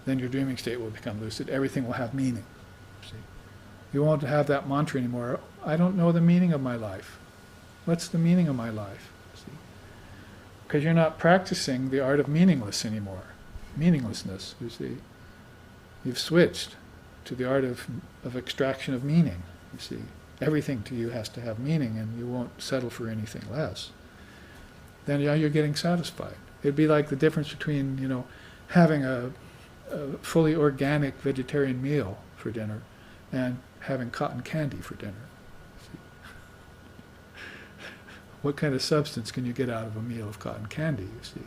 A: Then your dreaming state will become lucid. Everything will have meaning. See? You won't have that mantra anymore. I don't know the meaning of my life. What's the meaning of my life? Because you're not practicing the art of meaningless anymore. Meaninglessness, you see. You've switched to the art of extraction of meaning, you see. Everything to you has to have meaning, and you won't settle for anything less. Then you're getting satisfied. It'd be like the difference between, having a fully organic vegetarian meal for dinner and having cotton candy for dinner. See? What kind of substance can you get out of a meal of cotton candy, you see?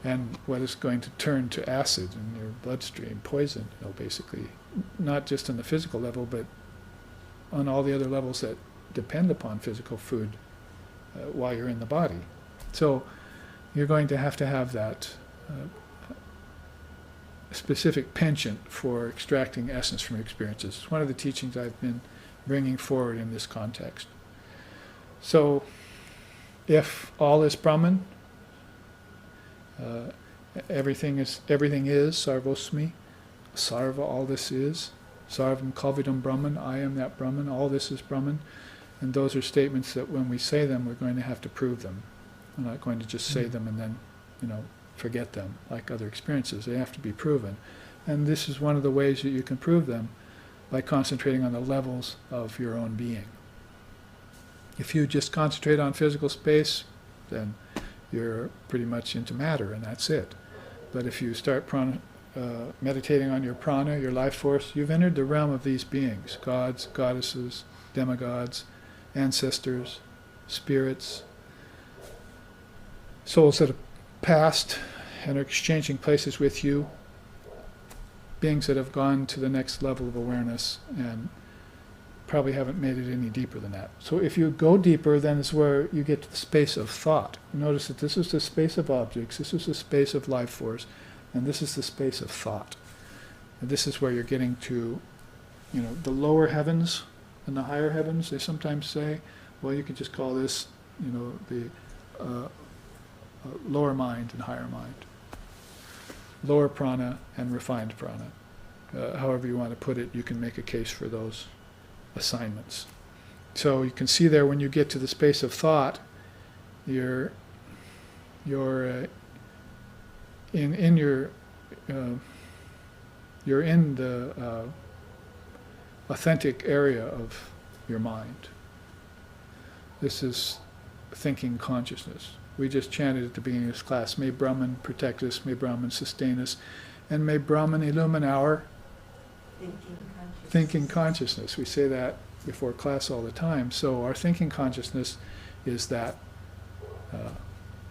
A: And what is going to turn to acid in your bloodstream, poison, basically, not just on the physical level, but on all the other levels that depend upon physical food while you're in the body. So you're going to have that specific penchant for extracting essence from your experiences. It's one of the teachings I've been bringing forward in this context. So if all is Brahman, everything is sarvosmi, sarva, all this is, sarvam kalvidam Brahman, I am that Brahman, all this is Brahman. And those are statements that when we say them, we're going to have to prove them. We're not going to just say them and then, forget them like other experiences. They have to be proven. And this is one of the ways that you can prove them, by concentrating on the levels of your own being. If you just concentrate on physical space, then you're pretty much into matter, and that's it. But if you start meditating on your prana, your life force, you've entered the realm of these beings, gods, goddesses, demigods, ancestors, spirits, souls that have passed and are exchanging places with you, beings that have gone to the next level of awareness and probably haven't made it any deeper than that. So if you go deeper, then it's where you get to the space of thought. Notice that this is the space of objects, this is the space of life force, and this is the space of thought. And this is where you're getting to, the lower heavens and the higher heavens. They sometimes say, well, you could just call this, the lower mind and higher mind. Lower prana and refined prana. however you want to put it, you can make a case for those assignments. So you can see there when you get to the space of thought, you're in the authentic area of your mind. This is thinking consciousness. We just chanted at the beginning of this class, may Brahman protect us, may Brahman sustain us, and may Brahman illumine our thinking consciousness. We say that before class all the time. So our thinking consciousness is that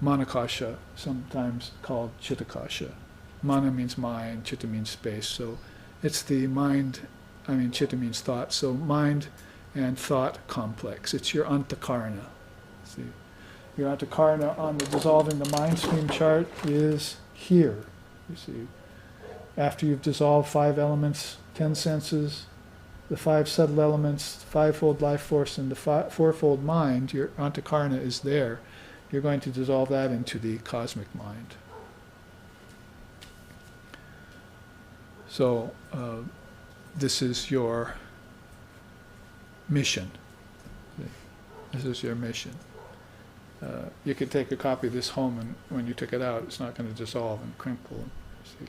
A: manakasha, sometimes called chittakasha. Mana means mind, chitta means space. So it's the mind, chitta means thought. So mind and thought complex. It's your antakarana. See, your antakarana on the dissolving the mind stream chart is here. You see, after you've dissolved 5 elements, 10 senses, the 5 subtle elements, 5-fold life force, and the 4-fold mind, your antakarana is there. You're going to dissolve that into the cosmic mind. So this is your mission. This is your mission. You could take a copy of this home, and when you took it out, it's not going to dissolve and crinkle. See,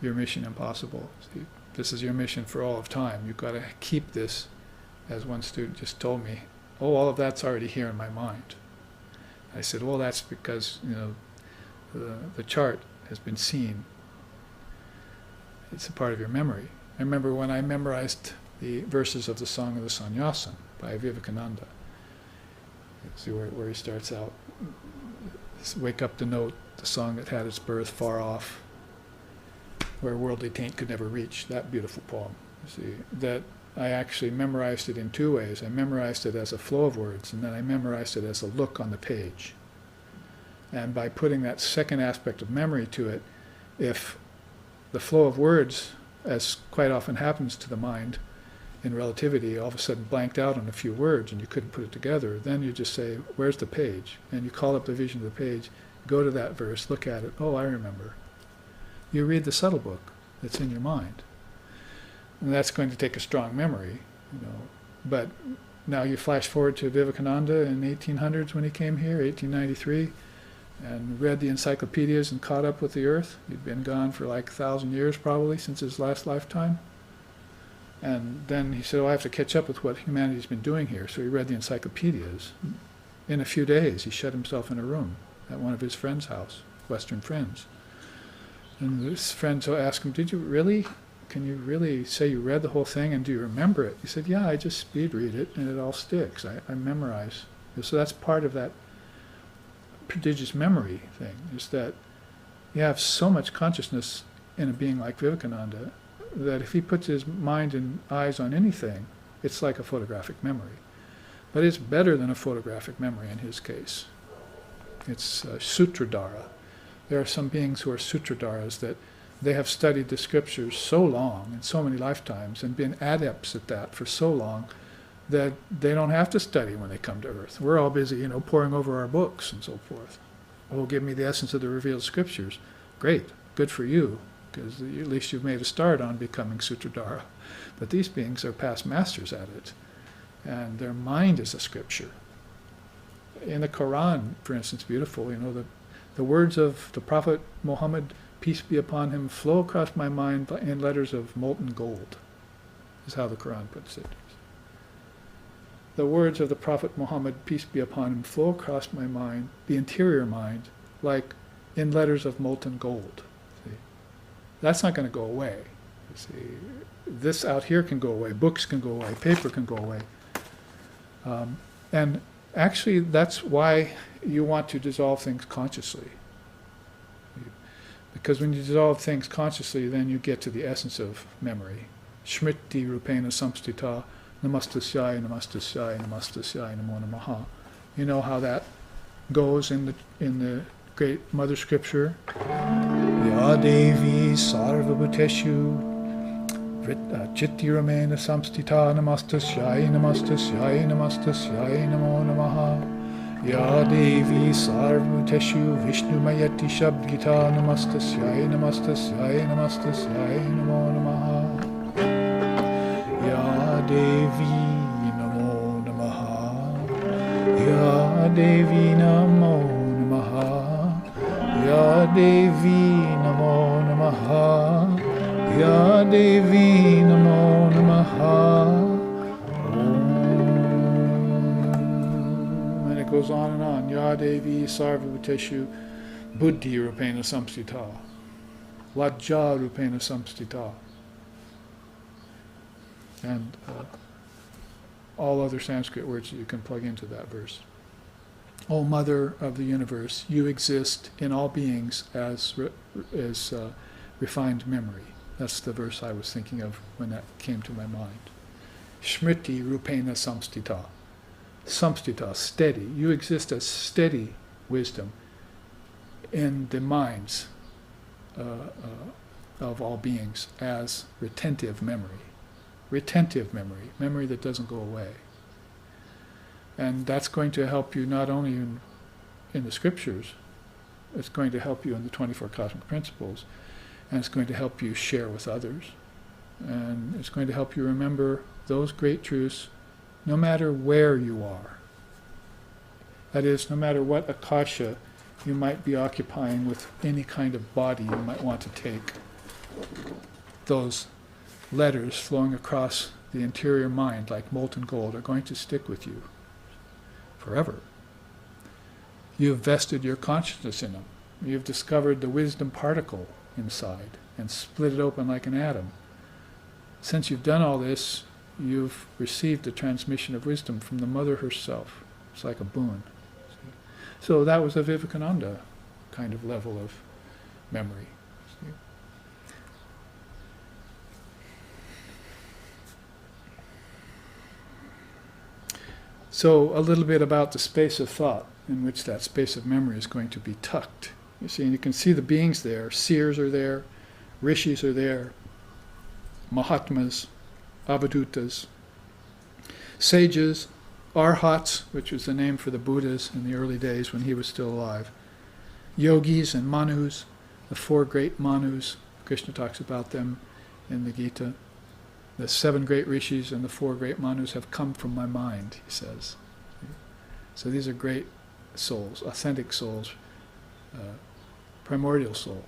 A: your mission impossible. See, this is your mission for all of time. You've got to keep this, as one student just told me. Oh, all of that's already here in my mind. I said, well, that's because the chart has been seen. It's a part of your memory. I remember when I memorized the verses of the Song of the Sannyasin by Vivekananda. See where he starts out. Wake up to note the song that had its birth far off, where worldly taint could never reach. That beautiful poem. See, that I actually memorized it in 2 ways. I memorized it as a flow of words, and then I memorized it as a look on the page. And by putting that second aspect of memory to it, if the flow of words, as quite often happens to the mind in relativity, all of a sudden blanked out on a few words and you couldn't put it together, then you just say, where's the page? And you call up the vision of the page, go to that verse, look at it, oh, I remember. You read the subtle book that's in your mind. And that's going to take a strong memory, But now you flash forward to Vivekananda in 1800s when he came here, 1893, and read the encyclopedias and caught up with the earth. He'd been gone for like 1,000 years probably since his last lifetime. And then he said, I have to catch up with what humanity's been doing here. So he read the encyclopedias. In a few days, he shut himself in a room at one of his friends' house, Western friends. And this friend asked him, can you really say you read the whole thing and do you remember it? He said, yeah, I just speed read it and it all sticks. I memorize. So that's part of that prodigious memory thing, is that you have so much consciousness in a being like Vivekananda that if he puts his mind and eyes on anything, it's like a photographic memory. But it's better than a photographic memory in his case. It's sutradhara. There are some beings who are sutradaras that they have studied the scriptures so long, in so many lifetimes, and been adepts at that for so long that they don't have to study when they come to earth. We're all busy, poring over our books and so forth. Oh, give me the essence of the revealed scriptures. Great, good for you, because at least you've made a start on becoming sutradhara. But these beings are past masters at it, and their mind is a scripture. In the Quran, for instance, beautiful, the words of the Prophet Muhammad, peace be upon him, flow across my mind in letters of molten gold, is how the Quran puts it. The words of the Prophet Muhammad, peace be upon him, flow across my mind, the interior mind, like in letters of molten gold. See? That's not going to go away. You see, this out here can go away, books can go away, paper can go away. And actually, that's why you want to dissolve things consciously. Because when you dissolve things consciously, then you get to the essence of memory. Smriti rupena samstita, namastasya, namastasya, namastasya, namo namaha. You know how that goes in the great mother scripture. Ya Devi sarvabhuteshu chitti ramena samstita, namastasya, namastasya, namastasya, namo namaha. Ya Devi Sarvabhuteshu Vishnumayati Shabdgita Namastasyai Namastasyai Namastasyai Namo Namaha. Ya Devi Namo Namaha. Ya Devi Namo Namaha. Ya Devi Namo Namaha. Ya Devi Namo Namaha. And it goes on and on. Ya Devi Sarvabhuteshu Buddhi Rupena Samstita. Lajja Rupena Samstita. And all other Sanskrit words that you can plug into that verse. O Mother of the Universe, you exist in all beings as refined memory. That's the verse I was thinking of when that came to my mind. Smriti Rupena Samstita. Samstita, steady. You exist as steady wisdom in the minds of all beings as retentive memory. Retentive memory, memory that doesn't go away. And that's going to help you not only in the scriptures, it's going to help you in the 24 cosmic principles, and it's going to help you share with others, and it's going to help you remember those great truths no matter where you are. That is, no matter what akasha you might be occupying with any kind of body you might want to take, those letters flowing across the interior mind like molten gold are going to stick with you forever. You've vested your consciousness in them. You've discovered the wisdom particle inside and split it open like an atom. Since you've done all this, you've received the transmission of wisdom from the Mother herself. It's like a boon. So that was a Vivekananda kind of level of memory. So a little bit about the space of thought in which that space of memory is going to be tucked. You see, and you can see the beings there. Seers are there, rishis are there, Mahatmas, Avadhutas, sages, Arhats, which was the name for the Buddhas in the early days when he was still alive, yogis and manus, the four great manus. Krishna talks about them in the Gita. The 7 great rishis and the 4 great manus have come from my mind, he says. So these are great souls, authentic souls, primordial soul,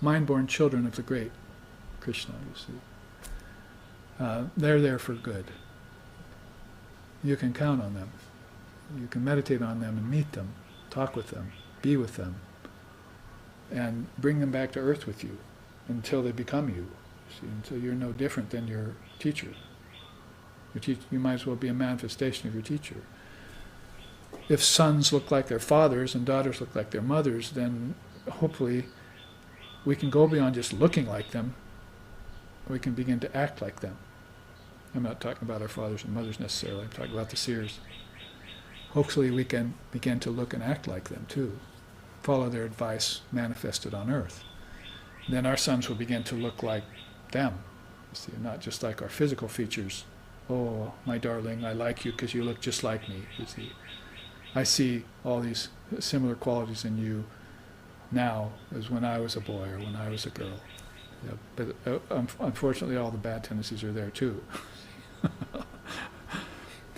A: mind-born children of the great Krishna, you see. They're there for good. You can count on them. You can meditate on them and meet them, talk with them, be with them, and bring them back to earth with you until they become you. See, until you're no different than your teacher. You might as well be a manifestation of your teacher. If sons look like their fathers and daughters look like their mothers, then hopefully we can go beyond just looking like them. We can begin to act like them. I'm not talking about our fathers and mothers necessarily. I'm talking about the seers. Hopefully we can begin to look and act like them too. Follow their advice manifested on earth. Then our sons will begin to look like them. You see, not just like our physical features. Oh, my darling, I like you because you look just like me. You see, I see all these similar qualities in you now as when I was a boy or when I was a girl. Yeah, but unfortunately, all the bad tendencies are there too.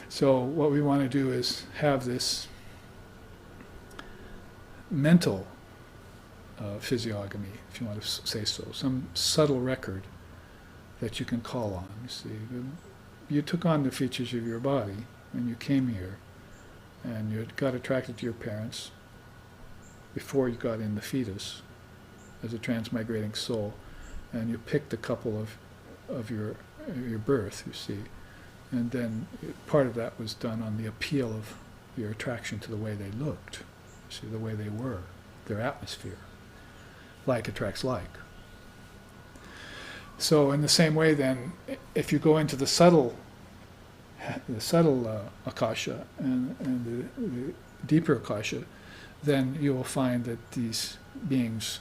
A: So what we want to do is have this mental physiognomy, if you want to say so, some subtle record that you can call on. You see, you took on the features of your body when you came here, and you got attracted to your parents before you got in the fetus as a transmigrating soul, and you picked a couple of your birth, you see, and then part of that was done on the appeal of your attraction to the way they looked, you see, the way they were, their atmosphere. Like attracts like. So in the same way then, if you go into the subtle akasha and the deeper akasha, then you will find that these beings,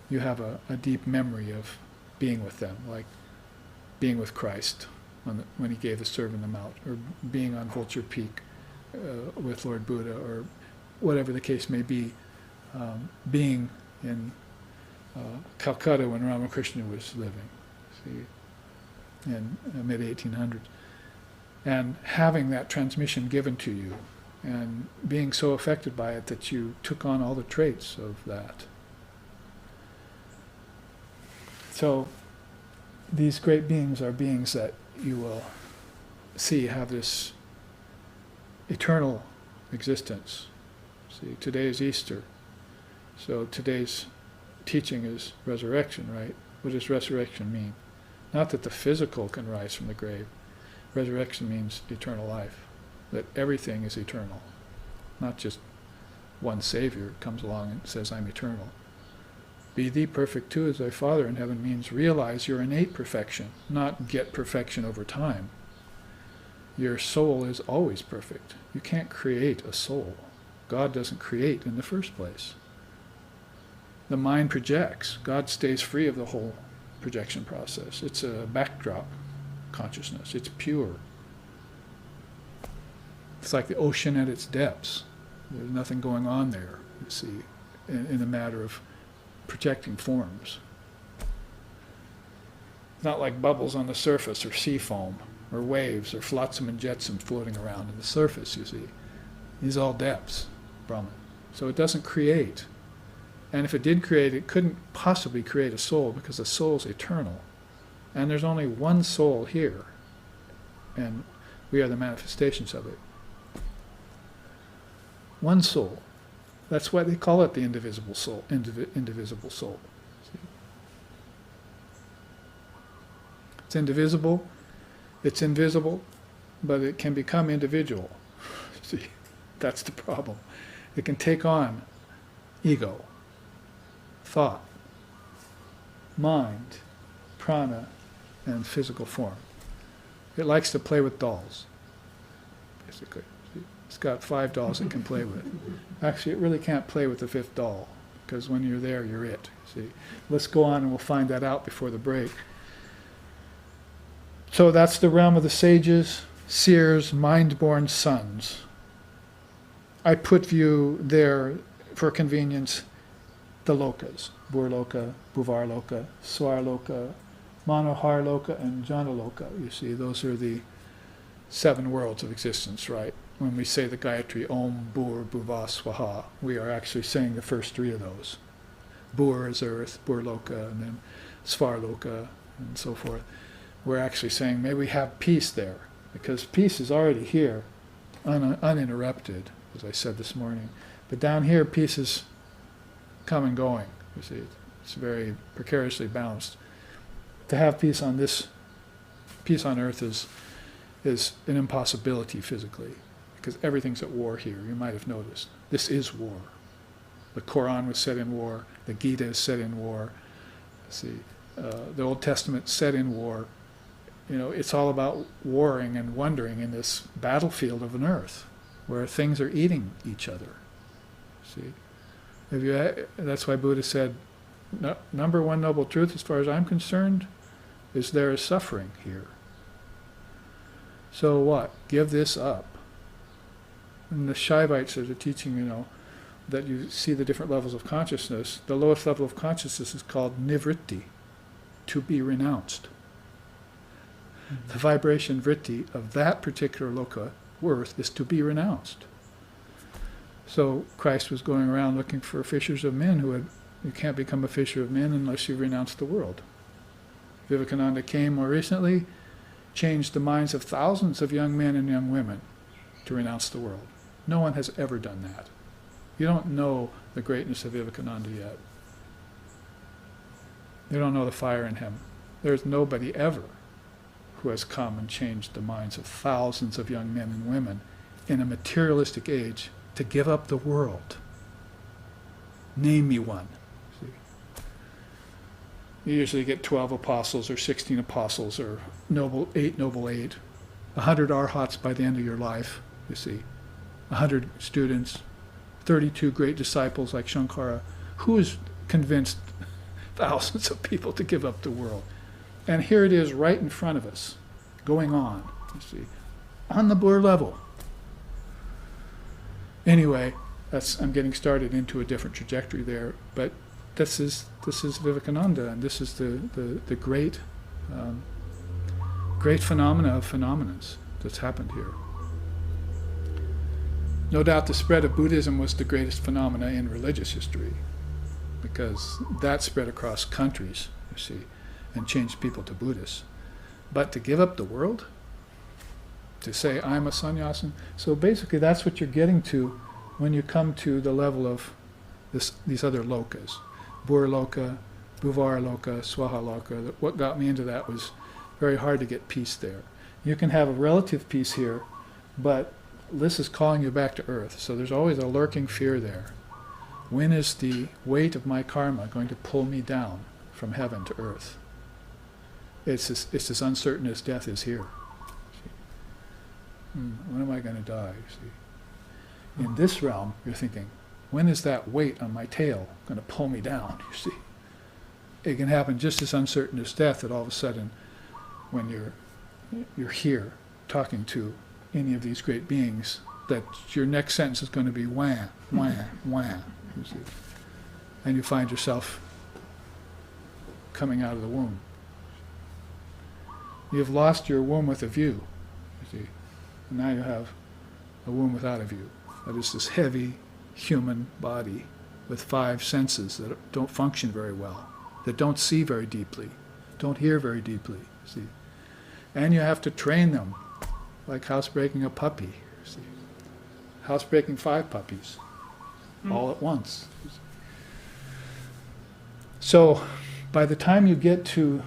A: you have a deep memory of being with them, like being with Christ, when he gave the servant the mount, or being on Vulture Peak with Lord Buddha, or whatever the case may be, being in Calcutta when Ramakrishna was living, see, in the mid-1800s, and having that transmission given to you, and being so affected by it that you took on all the traits of that. So these great beings are beings that you will see have this eternal existence. See, today is Easter, so today's teaching is resurrection, right? What does resurrection mean? Not that the physical can rise from the grave. Resurrection means eternal life, that everything is eternal, not just one Savior comes along and says, I'm eternal. Be thee perfect too as thy Father in heaven means realize your innate perfection, not get perfection over time. Your soul is always perfect. You can't create a soul. God doesn't create in the first place. The mind projects. God stays free of the whole projection process. It's a backdrop consciousness. It's pure. It's like the ocean at its depths. There's nothing going on there, you see, in the matter of projecting forms. It's not like bubbles on the surface, or sea foam, or waves, or flotsam and jetsam floating around in the surface, you see. These are all depths, Brahman. So it doesn't create. And if it did create, it couldn't possibly create a soul, because the soul is eternal. And there's only one soul here, and we are the manifestations of it. One soul. That's why they call it the indivisible soul. Indivisible soul. See? It's indivisible, it's invisible, but it can become individual. See, that's the problem. It can take on ego, thought, mind, prana, and physical form. It likes to play with dolls, basically. It's got 5 dolls it can play with. Actually, it really can't play with the 5th doll, because when you're there, you're it. See, let's go on and we'll find that out before the break. So that's the realm of the sages, seers, mind-born sons. I put you there for convenience, the lokas, Burloka, Buvarloka, Swarloka, Manoharloka, and Janaloka. You see, those are the 7 worlds of existence, right? When we say the Gayatri, Om, Bur, Bhuva, Swaha, we are actually saying the first 3 of those. Bur is earth, Burloka, and then Svarloka, and so forth. We're actually saying, may we have peace there, because peace is already here, uninterrupted, as I said this morning. But down here, peace is come and going. You see, it's very precariously balanced. To have peace on earth is an impossibility physically, because everything's at war here. You might have noticed. This is war. The Quran was set in war. The Gita is set in war. See, the Old Testament set in war. You know, it's all about warring and wandering in this battlefield of an earth, where things are eating each other. See, that's why Buddha said, number one noble truth, as far as I'm concerned, is there is suffering here. So what? Give this up. And the Shaivites are teaching, you know, that you see the different levels of consciousness. The lowest level of consciousness is called nivritti, to be renounced. Mm-hmm. The vibration vritti of that particular loka, worth, is to be renounced. So Christ was going around looking for fishers of men you can't become a fisher of men unless you renounce the world. Vivekananda came more recently, changed the minds of thousands of young men and young women to renounce the world. No one has ever done that. You don't know the greatness of Vivekananda yet. You don't know the fire in him. There's nobody ever who has come and changed the minds of thousands of young men and women in a materialistic age to give up the world. Name me one. See? You usually get 12 apostles or 16 apostles or eight noble eight, 100 arhats by the end of your life, you see, 100 students, 32 great disciples like Shankara. Who has convinced thousands of people to give up the world? And here it is right in front of us. going on, you see, on the Boer level. Anyway, I'm getting started into a different trajectory there, but this is Vivekananda, and this is the great phenomena of phenomenons that's happened here. No doubt the spread of Buddhism was the greatest phenomena in religious history, because that spread across countries, you see, and changed people to Buddhists. But to give up the world, to say, I'm a sannyasin, so basically that's what you're getting to when you come to the level of these other lokas. Boer loka, Buvar loka, Swaha loka. What got me into that was very hard to get peace there. You can have a relative peace here, but this is calling you back to earth, so there's always a lurking fear there. When is the weight of my karma going to pull me down from heaven to earth? It's as uncertain as death is here. When am I going to die? See, in this realm, you're thinking, when is that weight on my tail going to pull me down? You see, it can happen just as uncertain as death. That all of a sudden, when you're here talking to any of these great beings, that your next sentence is going to be wham, wham, wham. You see, and you find yourself coming out of the womb. You've lost your womb with a view, you see. And now you have a womb without a view. That is this heavy human body with 5 senses that don't function very well, that don't see very deeply, don't hear very deeply, see. And you have to train them, like housebreaking a puppy, see. Housebreaking 5 puppies, all at once. So by the time you get to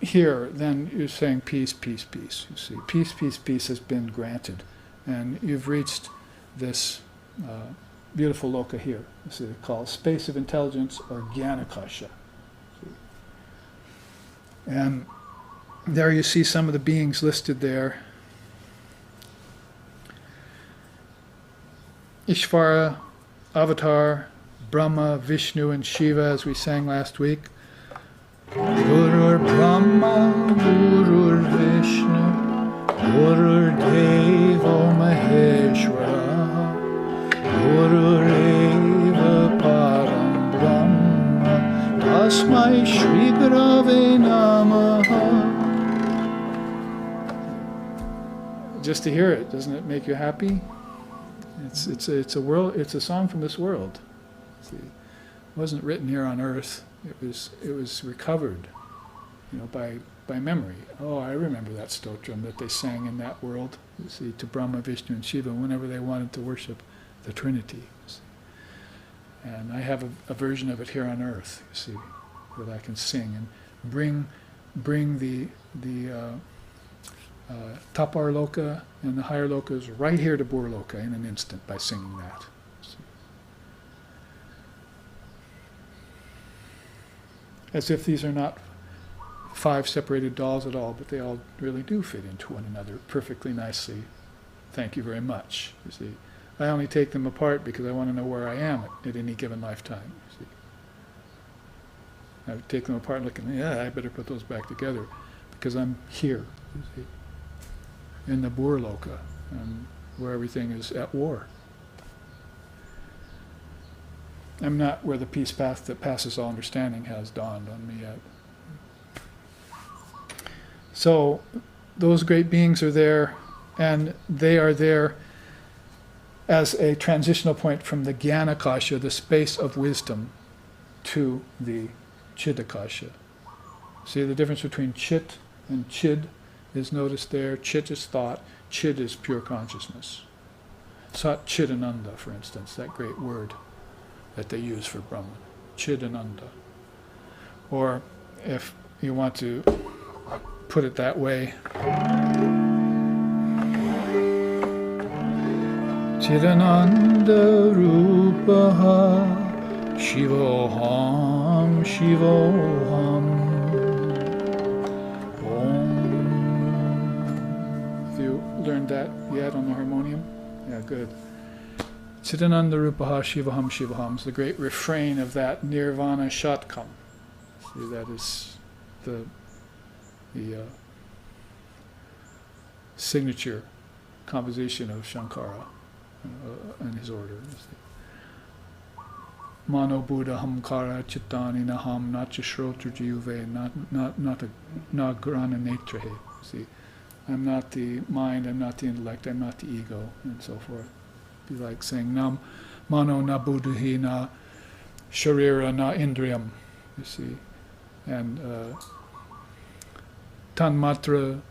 A: here, then you're saying peace, peace, peace. You see, peace, peace, peace has been granted, and you've reached this beautiful loka here. You see, it's called space of intelligence, or Gyanakasha. And there you see some of the beings listed there. Ishvara, Avatar, Brahma, Vishnu, and Shiva, as we sang last week. Gurur Brahma, Gurur Vishnu, Gurur Devo Maheshwara, Gurur Eva Param Brahma, Tasmai Shri Gurave Namaha. Just to hear it, doesn't it make you happy? It's a world. It's a song from this world. See, it wasn't written here on earth. It was recovered, by memory. Oh, I remember that stotram that they sang in that world. You see, to Brahma, Vishnu, and Shiva whenever they wanted to worship the Trinity. You see. And I have a version of it here on earth. You see, that I can sing and bring the Tapar Loka and the higher lokas right here to Boer Loka in an instant by singing that. As if these are not 5 separated dolls at all, but they all really do fit into one another perfectly nicely. Thank you very much. You see, I only take them apart because I want to know where I am at any given lifetime. You see, I take them apart looking, I better put those back together because I'm here, you see, in the Boer Loka, and where everything is at war. I'm not where the peace path that passes all understanding has dawned on me yet. So those great beings are there, and they are there as a transitional point from the Gyanakasha, the space of wisdom, to the Chidakasha. See the difference between Chit and Chid is noticed there. Chit is thought, Chid is pure consciousness. Sat Chidananda, for instance, that great word that they use for Brahman, Chidananda. Or if you want to put it that way, Chidananda Rupaha Shivoham Shivoham Om. Have you learned that yet on the harmonium? Yeah, good. Chidananda Rupaha Shivaham Shivaham is the great refrain of that Nirvana Shatkam. See, that is the signature composition of Shankara and his order. Mano Buddha Hamkara Chittani Naham Nacha Shrotra Jiyuve Na Grana Netrahe. See, I'm not the mind, I'm not the intellect, I'm not the ego, and so forth. Be like saying Nam Mano Na Buddhi Na Sharira Na Indriyam, you see. And Tanmatra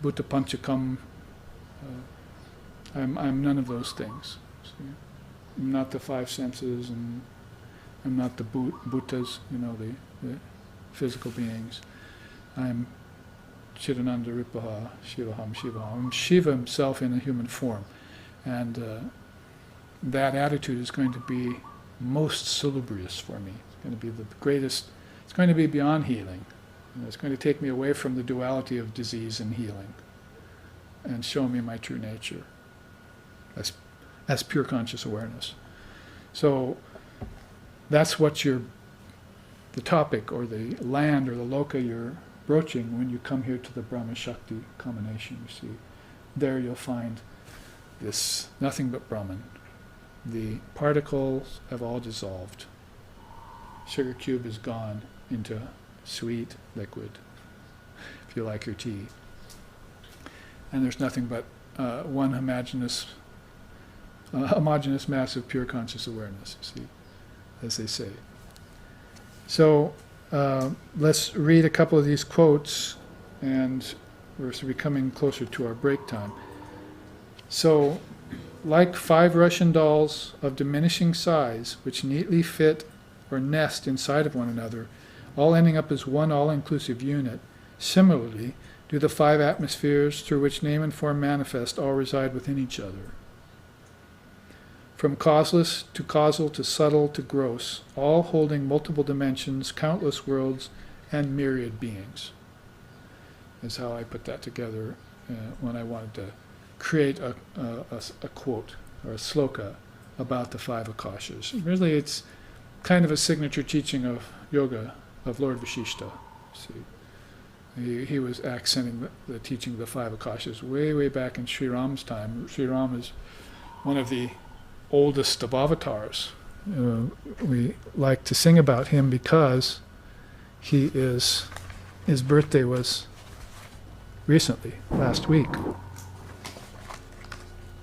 A: Bhuta Panchakam, I'm none of those things. See? I'm not the five senses, and I'm not the bhutas, the physical beings. I'm Chidananda Ripaha, Shivaham Shivaham. I'm Shiva himself in a human form. And that attitude is going to be most salubrious for me. It's going to be the greatest, it's going to be beyond healing. It's going to take me away from the duality of disease and healing and show me my true nature as pure conscious awareness. So that's what the topic or the land or the loka you're broaching when you come here to the Brahma Shakti combination, you see. There you'll find this nothing but Brahman. The particles have all dissolved. Sugar cube is gone into sweet liquid, if you like your tea. And there's nothing but one homogeneous mass of pure conscious awareness, you see, as they say. So let's read a couple of these quotes, and we're becoming closer to our break time. So, like 5 Russian dolls of diminishing size, which neatly fit or nest inside of one another, all ending up as one all-inclusive unit, similarly do the 5 atmospheres through which name and form manifest all reside within each other. From causeless to causal to subtle to gross, all holding multiple dimensions, countless worlds, and myriad beings. Is how I put that together when I wanted to create a quote or a sloka about the 5 akashas. Really, it's kind of a signature teaching of yoga of Lord Vashishta. See, he was accenting the teaching of the 5 akashas way back in Sri Ram's time. Sri Ram is one of the oldest of avatars. We like to sing about him because his birthday was recently, last week.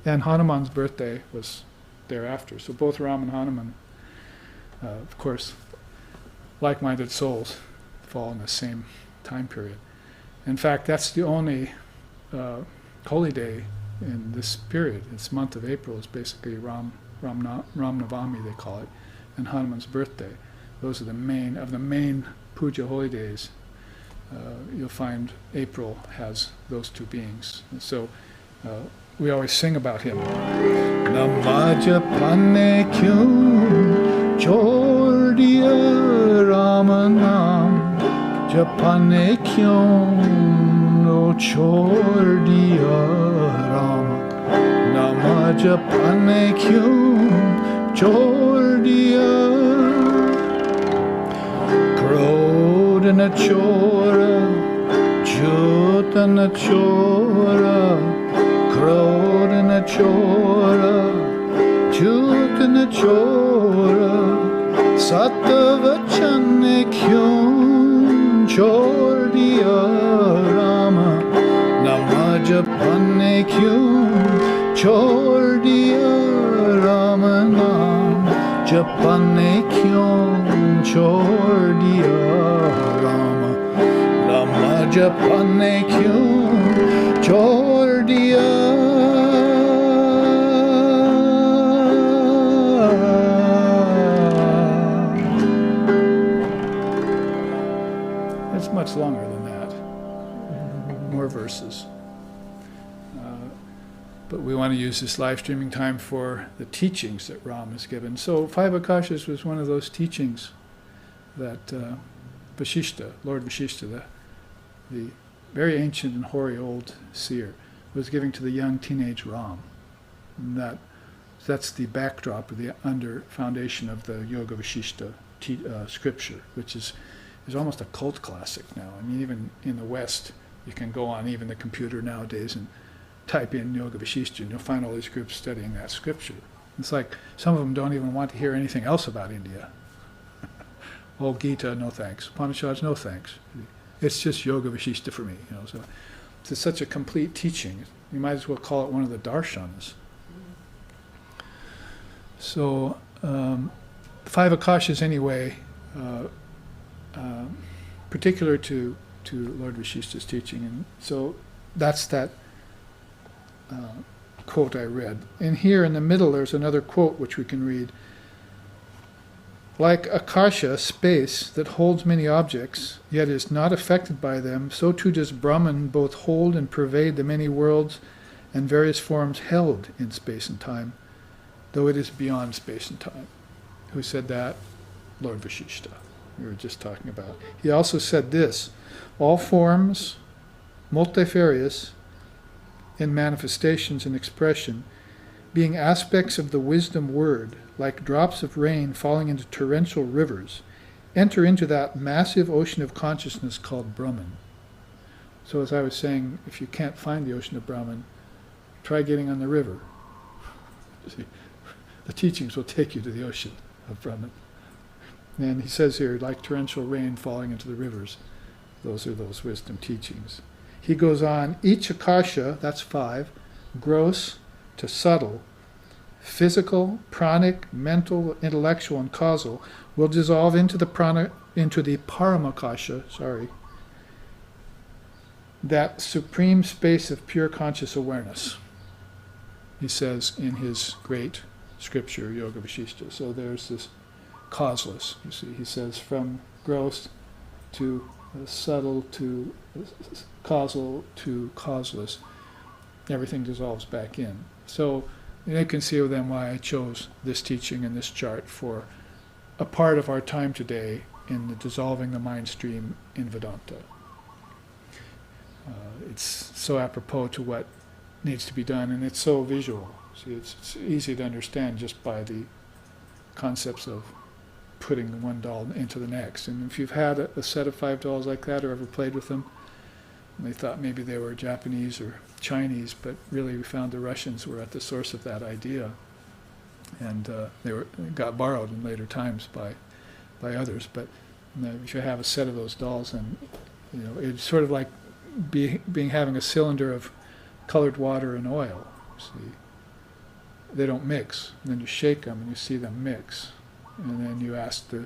A: And Hanuman's birthday was thereafter. So both Ram and Hanuman, of course, like-minded souls, fall in the same time period. In fact, that's the only holy day in this period. This month of April is basically Ram Navami, they call it, and Hanuman's birthday. Those are the main puja holy days. You'll find April has those 2 beings. And so we always sing about him. Namaja pane kyun chor diya Rama naam japane kyun no chor diya Rama Namaja pane kyun chor diya Krodana chora Jyotana chora Krodana chora, Jyotana chora, Sattavachane kyun chor diya Rama, Namajapane kyun chor diya Rama, Namajapane kyun chor diya Rama, Namajapane kyun chor diya. Much longer than that, more verses. But we want to use this live streaming time for the teachings that Ram has given. So 5 Akashas was one of those teachings that Vashishta, Lord Vashishta, the very ancient and hoary old seer, was giving to the young teenage Ram. And that's the backdrop of the under foundation of the Yoga Vashishta scripture, which is is almost a cult classic now. I mean, even in the West, you can go on even the computer nowadays and type in Yoga Vasishtha, and you'll find all these groups studying that scripture. It's like some of them don't even want to hear anything else about India. Oh, Gita, no thanks. Upanishads, no thanks. It's just Yoga Vasishtha for me. So it's such a complete teaching. You might as well call it one of the darshanas. So, 5 akashas anyway, particular to Lord Vasishtha's teaching. And so that's that quote I read. And here in the middle there's another quote which we can read. Like akasha, space, that holds many objects, yet is not affected by them, so too does Brahman both hold and pervade the many worlds and various forms held in space and time, though it is beyond space and time. Who said that? Lord Vasishtha, we were just talking about. He also said this, all forms, multifarious in manifestations and expression, being aspects of the wisdom word, like drops of rain falling into torrential rivers, enter into that massive ocean of consciousness called Brahman. So as I was saying, if you can't find the ocean of Brahman, try getting on the river. See, the teachings will take you to the ocean of Brahman. And he says here, like torrential rain falling into the rivers, those are those wisdom teachings. He goes on, each akasha, that's 5, gross to subtle, physical, pranic, mental, intellectual, and causal, will dissolve into the paramakasha, that supreme space of pure conscious awareness, he says in his great scripture, Yoga Vasishtha. So there's this causeless, you see, he says from gross to subtle to causal to causeless, everything dissolves back in. So you can see then why I chose this teaching and this chart for a part of our time today in the dissolving the mind stream in Vedanta. It's so apropos to what needs to be done, and it's so visual. See, it's easy to understand just by the concepts of putting one doll into the next. And if you've had a set of 5 dolls like that or ever played with them, and they thought maybe they were Japanese or Chinese, but really we found the Russians were at the source of that idea, and they got borrowed in later times by others. But if you have a set of those dolls, and it's sort of like having a cylinder of colored water and oil. See, they don't mix. And then you shake them and you see them mix, and then you ask the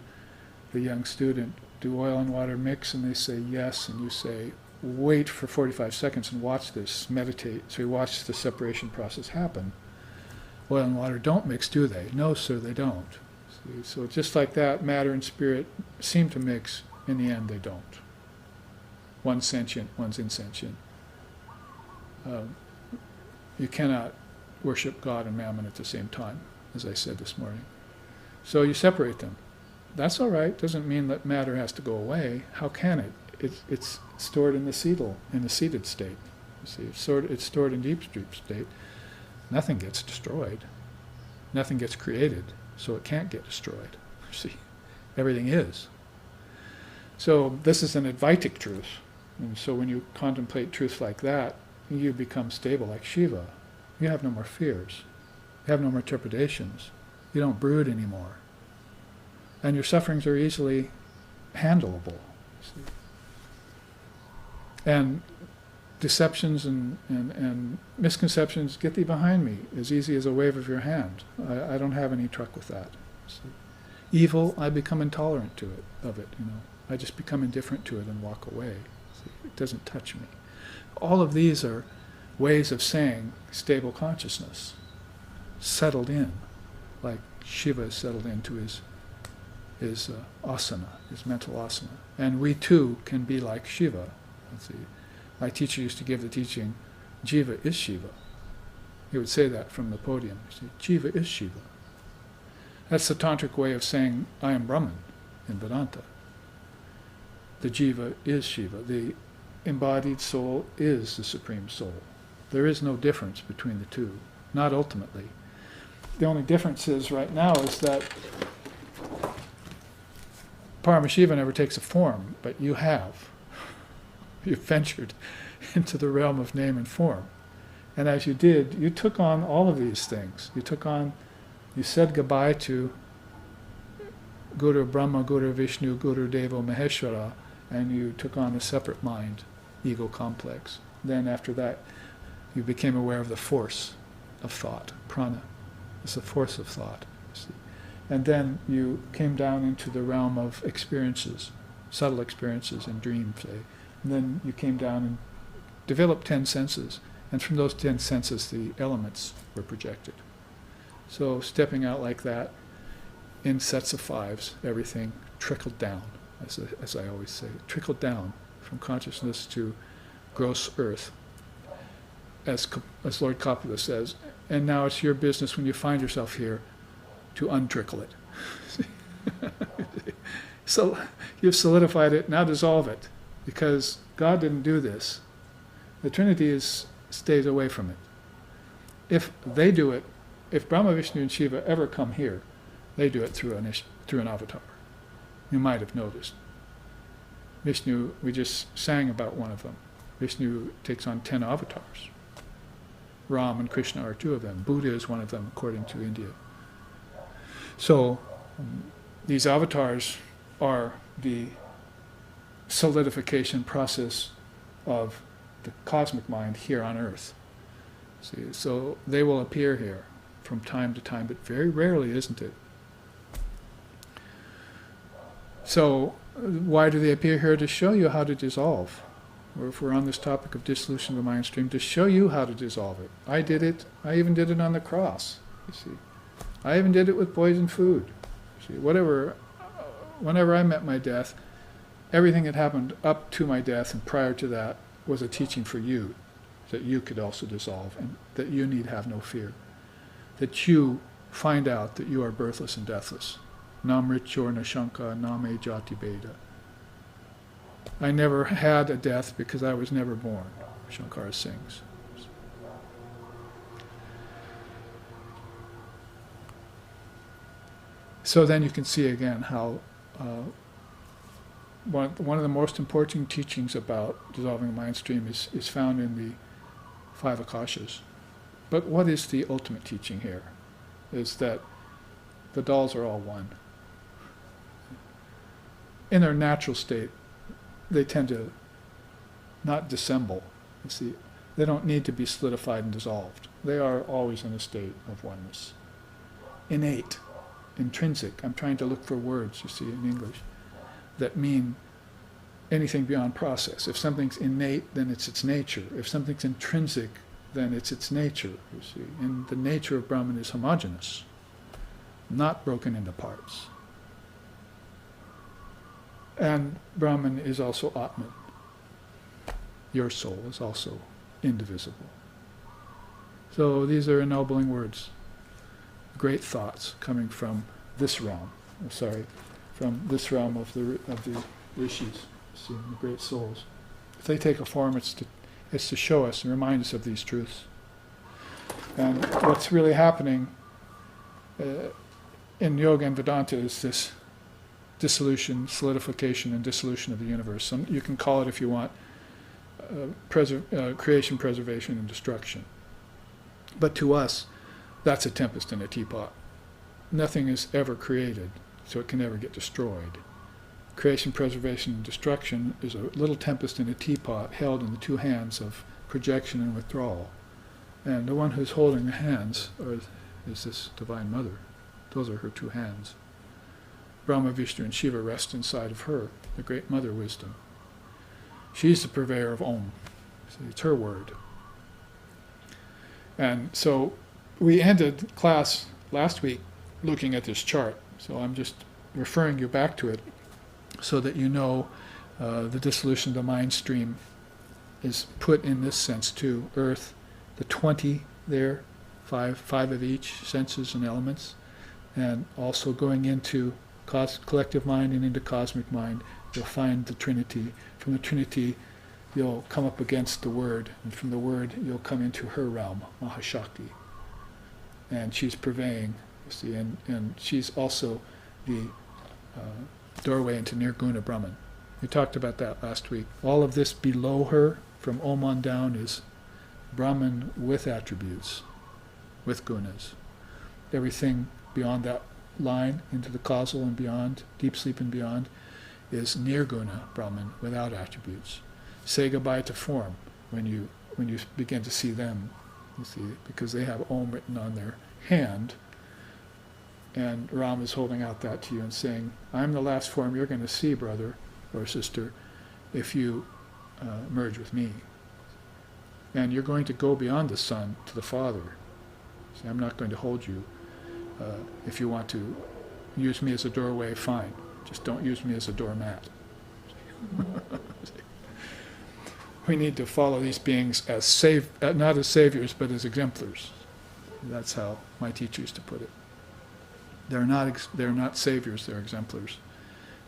A: young student, "Do oil and water mix?" And they say yes, and you say, "Wait for 45 seconds and watch this, meditate." So you watch the separation process happen. Oil and water don't mix, do they? No, sir, they don't. See? So just like that, matter and spirit seem to mix. In the end, they don't. One's sentient, one's insentient. You cannot worship God and Mammon at the same time, as I said this morning. So you separate them. That's all right. Doesn't mean that matter has to go away. How can it? It's stored in the seated state. You see, it's stored in deep sleep state. Nothing gets destroyed. Nothing gets created, so it can't get destroyed. You see, everything is. So this is an Advaitic truth. And so when you contemplate truth like that, you become stable like Shiva. You have no more fears. You have no more trepidations. You don't brood anymore. And your sufferings are easily handleable. See? And deceptions and misconceptions, get thee behind me, as easy as a wave of your hand. I don't have any truck with that. See? Evil, I become intolerant of it. I just become indifferent to it and walk away. See? It doesn't touch me. All of these are ways of saying stable consciousness, settled in, like Shiva is settled into his asana, his mental asana. And we too can be like Shiva. Let's see. My teacher used to give the teaching, Jiva is Shiva. He would say that from the podium. He'd say, Jiva is Shiva. That's the tantric way of saying, I am Brahman in Vedanta. The Jiva is Shiva. The embodied soul is the Supreme Soul. There is no difference between the two, not ultimately. The only difference is right now is that Paramashiva never takes a form, but you have. You've ventured into the realm of name and form. And as you did, you took on all of these things. You said goodbye to Guru Brahma, Guru Vishnu, Guru Deva, Maheshwara, and you took on a separate mind, ego complex. Then after that, you became aware of the force of thought, prana. It's the force of thought. See? And then you came down into the realm of experiences, subtle experiences and dreams, say. And then you came down and developed 10 senses. And from those 10 senses, the elements were projected. So stepping out like that, in sets of fives, everything trickled down, as I always say, trickled down from consciousness to gross earth, as Lord Kapila says. And now it's your business when you find yourself here to untrickle it. So you've solidified it, now dissolve it, because God didn't do this. The Trinity stays away from it. If they do it, if Brahma, Vishnu, and Shiva ever come here, they do it through an avatar. You might have noticed. Vishnu, we just sang about one of them. Vishnu takes on 10 avatars. Ram and Krishna are 2 of them. Buddha is one of them, according to India. So these avatars are the solidification process of the cosmic mind here on earth. See, so they will appear here from time to time, but very rarely, isn't it? So why do they appear here? To show you how to dissolve. Or if we're on this topic of dissolution of the mind stream, to show you how to dissolve it. I did it. I even did it on the cross. You see, I even did it with poison food. You see, whenever I met my death, everything that happened up to my death and prior to that was a teaching for you, that you could also dissolve, and that you need have no fear. That you find out that you are birthless and deathless. Nam Richo Nashanka Name Jati Beda. I never had a death because I was never born, Shankara sings. So then you can see again how one of the most important teachings about dissolving the mind stream is found in the 5 Akashas. But what is the ultimate teaching here? Is that the dolls are all one. In their natural state, they tend to not dissemble. You see, they don't need to be solidified and dissolved. They are always in a state of oneness. Innate, intrinsic. I'm trying to look for words, you see, in English, that mean anything beyond process. If something's innate, then it's its nature. If something's intrinsic, then it's its nature, you see. And the nature of Brahman is homogeneous, not broken into parts. And Brahman is also Atman. Your soul is also indivisible. So these are ennobling words, great thoughts coming from this realm. From this realm of the rishis, see, the great souls. If they take a form, it's to show us and remind us of these truths. And what's really happening in Yoga and Vedanta is this dissolution, solidification, and dissolution of the universe. You can call it, if you want, creation, preservation, and destruction. But to us, that's a tempest in a teapot. Nothing is ever created, so it can never get destroyed. Creation, preservation, and destruction is a little tempest in a teapot held in the 2 hands of projection and withdrawal. And the one who's holding the hands is this Divine Mother. Those are her 2 hands. Brahma, Vishnu, and Shiva rest inside of her, the great Mother Wisdom. She's the purveyor of Om. So it's her word. And so we ended class last week looking at this chart. So I'm just referring you back to it so that you know the dissolution of the mind stream is put in this sense too. Earth, the 20 there, five of each, senses and elements, and also going into collective mind and into cosmic mind, you'll find the Trinity. From the Trinity, you'll come up against the Word, and from the Word, you'll come into her realm, Mahashakti. And she's purveying, you see, and she's also the doorway into Nirguna Brahman. We talked about that last week. All of this below her, from Om on down, is Brahman with attributes, with gunas. Everything beyond that line, into the causal and beyond, deep sleep and beyond, is Nirguna Brahman, without attributes. Say goodbye to form when you begin to see them, you see, because they have Om written on their hand, and Ram is holding out that to you and saying, I'm the last form you're going to see, brother or sister, if you merge with me. And you're going to go beyond the Son to the Father. See, I'm not going to hold you. If you want to use me as a doorway, fine. Just don't use me as a doormat. We need to follow these beings as not as saviors, but as exemplars. That's how my teacher used to put it. They're not saviors, they're exemplars.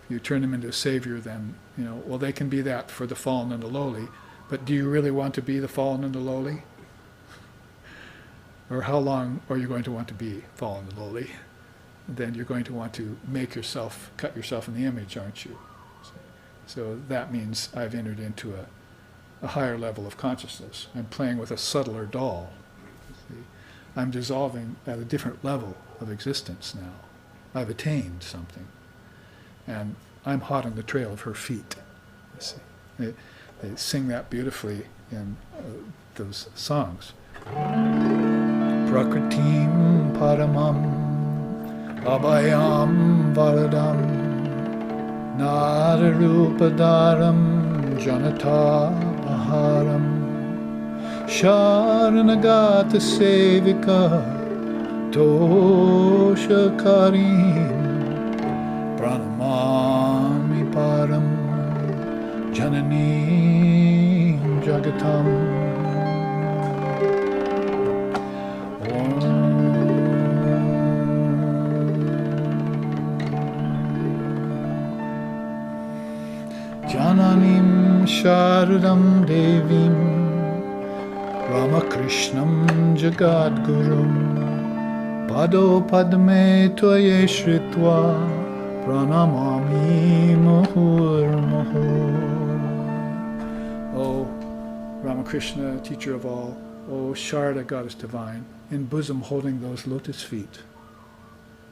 A: If you turn them into a savior, then, well, they can be that for the fallen and the lowly, but do you really want to be the fallen and the lowly? Or how long are you going to want to be fallen and lowly? Then you're going to want to cut yourself in the image, aren't you? So that means I've entered into a higher level of consciousness. I'm playing with a subtler doll. See? I'm dissolving at a different level of existence now. I've attained something. And I'm hot on the trail of her feet. You see? They sing that beautifully in those songs. Prakritim paramam abhayam varadam nararupadaram janata baharam sharanagata sevika toshakarim pranamami param janani jagatam. Jananim Sharadam Devim Ramakrishnam Jagadgurum Pado Padme Tvaye Shritva Pranamami Muhur. O Ramakrishna, teacher of all, O Sharada, goddess divine, in bosom holding those lotus feet,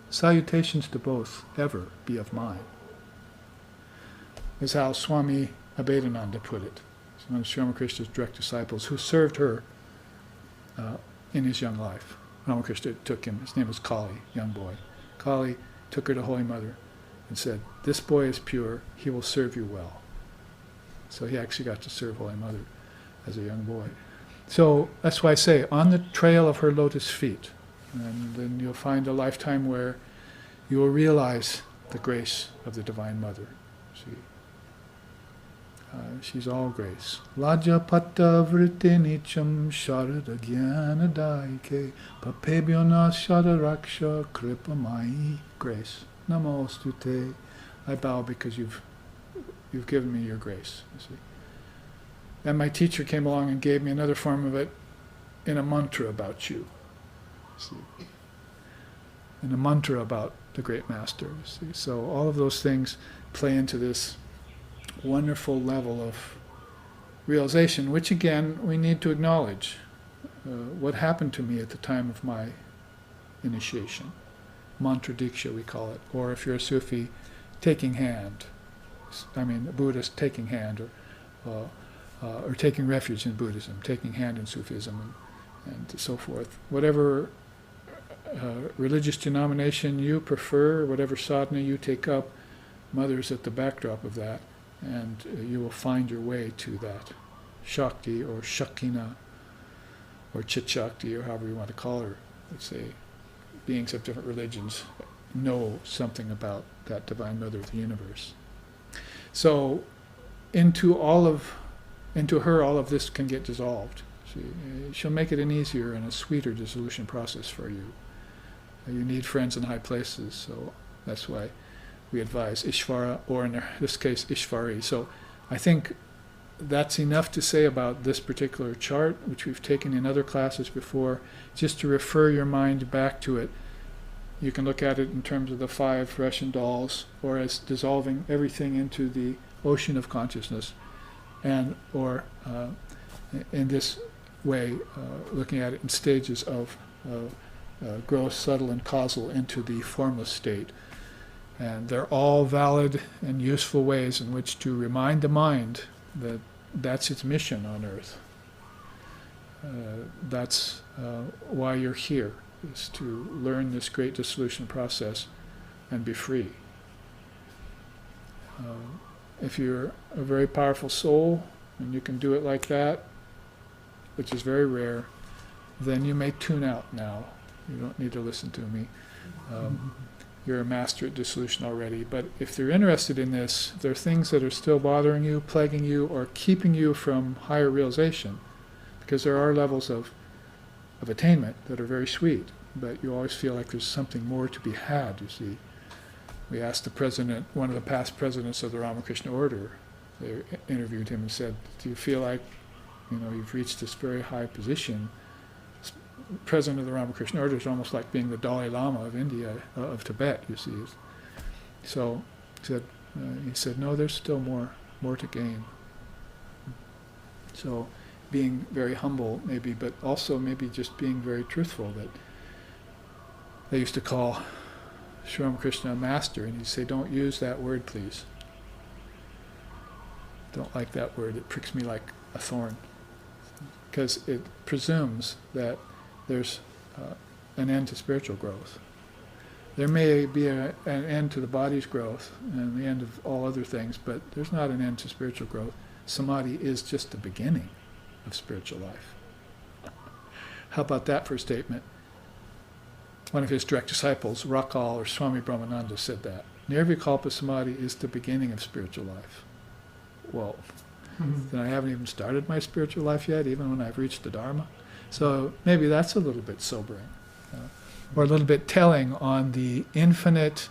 A: salutations to both ever be of mine. Is how Swami Abhedananda put it. He's one of Sri Ramakrishna's direct disciples who served her in his young life. Ramakrishna took him, his name was Kali, young boy. Kali took her to Holy Mother and said, this boy is pure, he will serve you well. So he actually got to serve Holy Mother as a young boy. So that's why I say, on the trail of her lotus feet, and then you'll find a lifetime where you will realize the grace of the Divine Mother. See? She's all grace. Laja patta vrittinicham sharada jnana daike papebhyona shadaraksha kripamai. Grace. Namostute. I bow because you've given me your grace. You see. Then my teacher came along and gave me another form of it in a mantra about you. See. In a mantra about the great master. See. So all of those things play into this wonderful level of realization, which again we need to acknowledge. What happened to me at the time of my initiation, mantra diksha we call it, or if you're a Sufi, taking hand. A Buddhist taking hand, or taking refuge in Buddhism, taking hand in Sufism, and so forth. Whatever religious denomination you prefer, whatever sadhana you take up, Mother's at the backdrop of that. And you will find your way to that Shakti or Shakina or Chit Shakti or however you want to call her. Let's say beings of different religions know something about that Divine Mother of the universe. So into her all of this can get dissolved. She'll make it an easier and a sweeter dissolution process for you. You need friends in high places, so that's why we advise Ishvara, or in this case, Ishvari. So I think that's enough to say about this particular chart, which we've taken in other classes before, just to refer your mind back to it. You can look at it in terms of the 5 Russian dolls, or as dissolving everything into the ocean of consciousness, and or in this way, looking at it in stages of gross, subtle, and causal into the formless state. And they're all valid and useful ways in which to remind the mind that that's its mission on earth. That's why you're here, is to learn this great dissolution process and be free. If you're a very powerful soul and you can do it like that, which is very rare, then you may tune out now. You don't need to listen to me. You're a master at dissolution already. But if you're interested in this, if there are things that are still bothering you, plaguing you, or keeping you from higher realization, because there are levels of attainment that are very sweet, but you always feel like there's something more to be had, you see. We asked the president, one of the past presidents of the Ramakrishna order, they interviewed him and said, do you feel like, you've reached this very high position? President of the Ramakrishna order is almost like being the Dalai Lama of India, of Tibet, you see. So he said, no, there's still more to gain. So being very humble maybe, but also maybe just being very truthful, that they used to call Sri Ramakrishna a master, and he'd say, don't use that word, please. Don't like that word, it pricks me like a thorn. Because it presumes that there's an end to spiritual growth. There may be an end to the body's growth and the end of all other things, but there's not an end to spiritual growth. Samadhi is just the beginning of spiritual life. How about that for a statement? One of his direct disciples, Rakal or Swami Brahmananda, said that. Nirvikalpa Samadhi is the beginning of spiritual life. Well, then I haven't even started my spiritual life yet, even when I've reached the Dharma. So maybe that's a little bit sobering, or a little bit telling on the infinite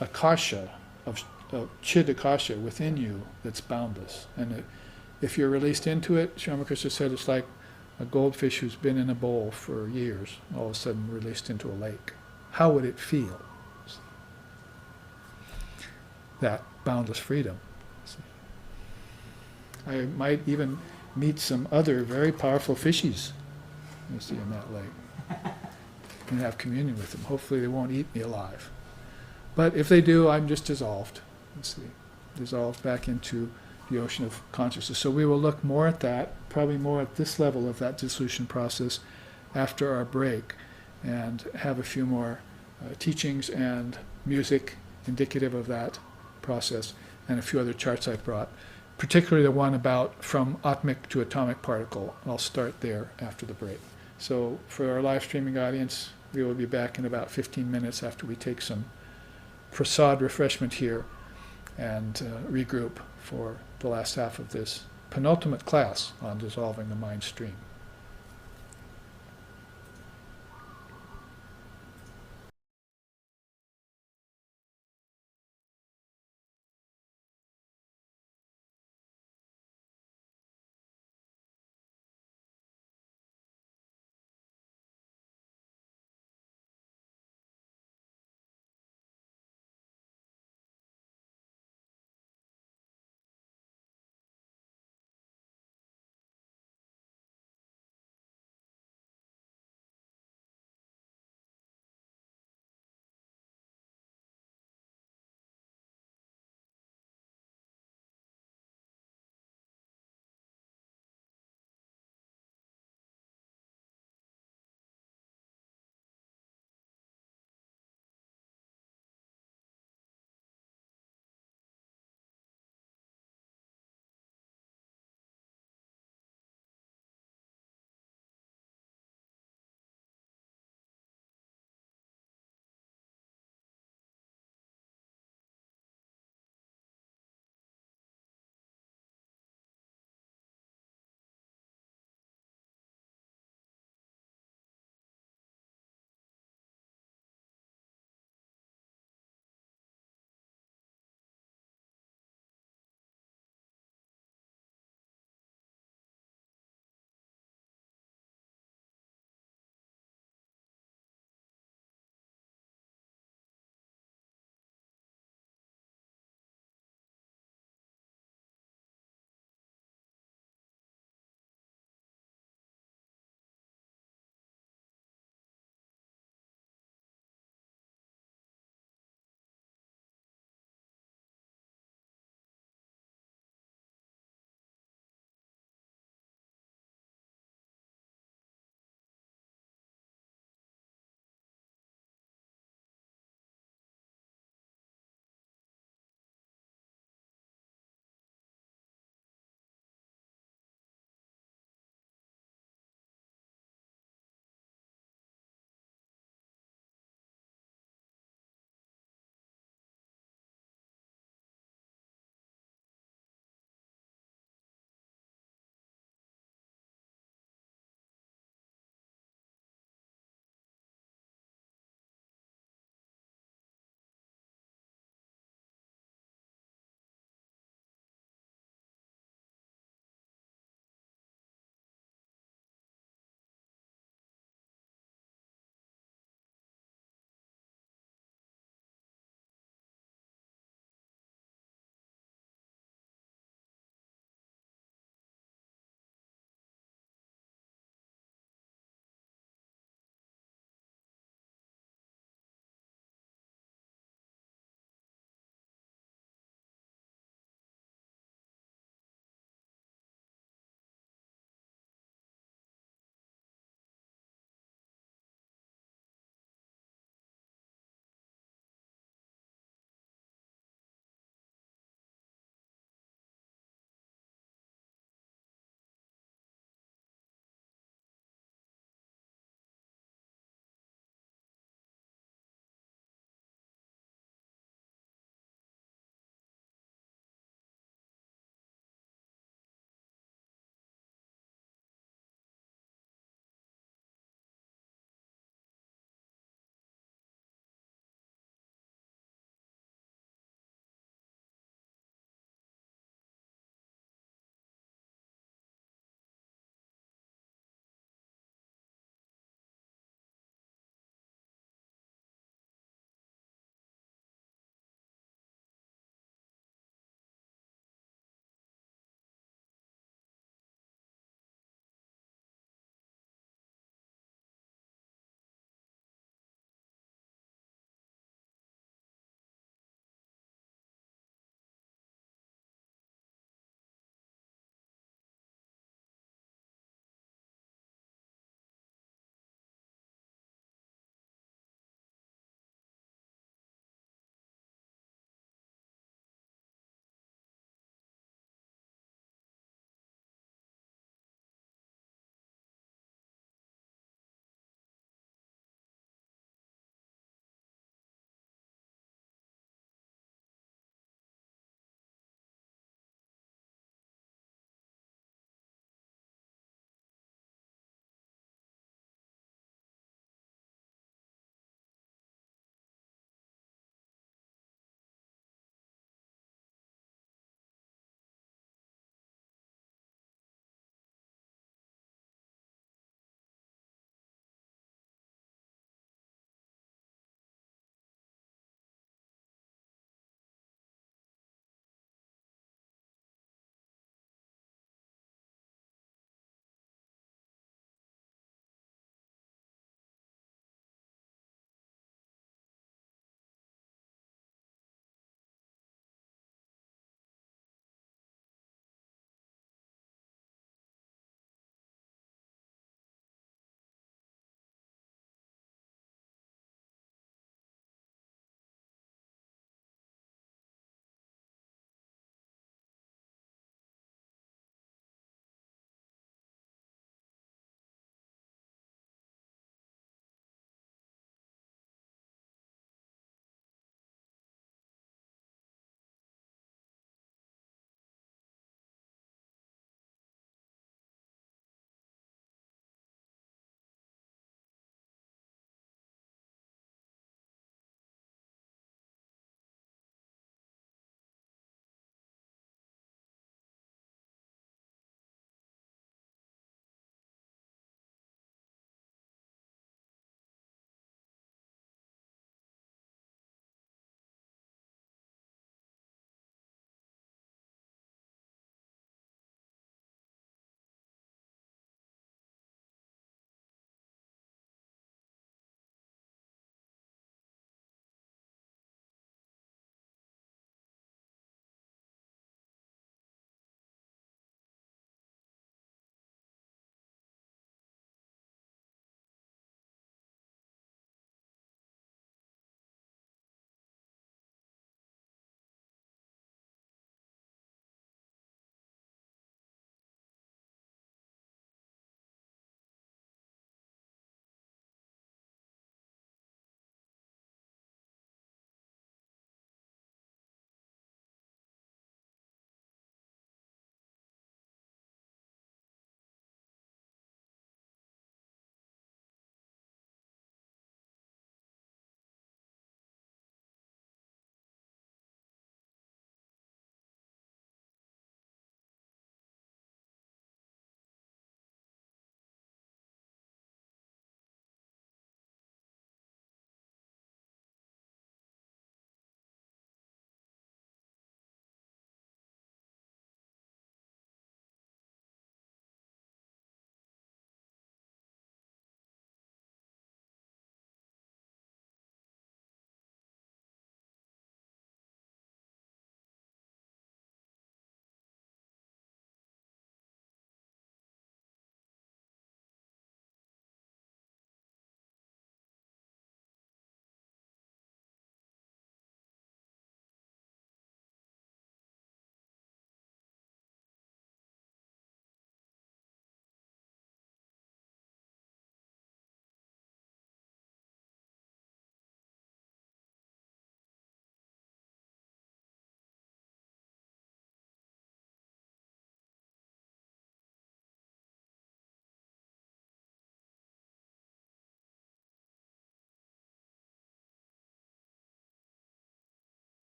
A: akasha of chid akasha within you that's boundless. And if you're released into it, Sri Ramakrishna said it's like a goldfish who's been in a bowl for years, all of a sudden released into a lake. How would it feel? That boundless freedom. I might even meet some other very powerful fishies, you see, in that lake, and have communion with them. Hopefully they won't eat me alive. But if they do, I'm just dissolved, you see, dissolved back into the ocean of consciousness. So we will look more at that, probably more at this level of that dissolution process after our break, and have a few more teachings and music indicative of that process, and a few other charts I brought, particularly the one about from atomic to atomic particle. I'll start there after the break. So for our live streaming audience, we will be back in about 15 minutes after we take some prasad refreshment here and regroup for the last half of this penultimate class on dissolving the mind stream.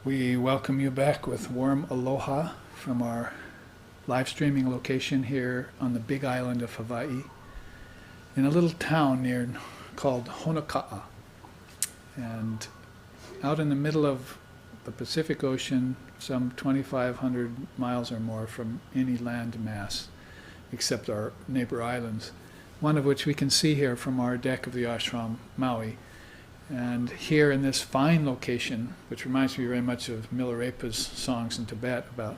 A: We welcome you back with warm aloha from our live streaming location here on the big island of Hawaii in a little town near called Honoka'a. And out in the middle of the Pacific Ocean, some 2,500 miles or more from any land mass except our neighbor islands, one of which we can see here from our deck of the ashram, Maui. And here in this fine location, which reminds me very much of Milarepa's songs in Tibet about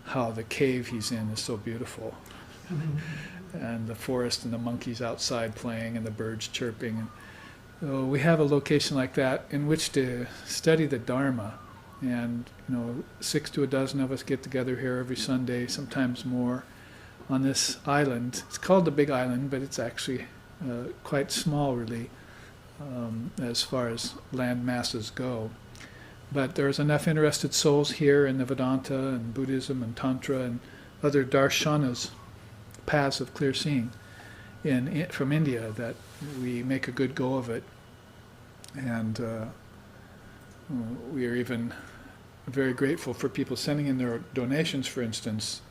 A: how the cave he's in is so beautiful. And the forest and the monkeys outside playing and the birds chirping. And so we have a location like that in which to study the Dharma. And 6 to a dozen of us get together here every Sunday, sometimes more, on this island. It's called the Big Island, but it's actually quite small, really. As far as land masses go. But there's enough interested souls here in the Vedanta and Buddhism and Tantra and other darshanas, paths of clear seeing, from India, that we make a good go of it. And we are even very grateful for people sending in their donations, for instance,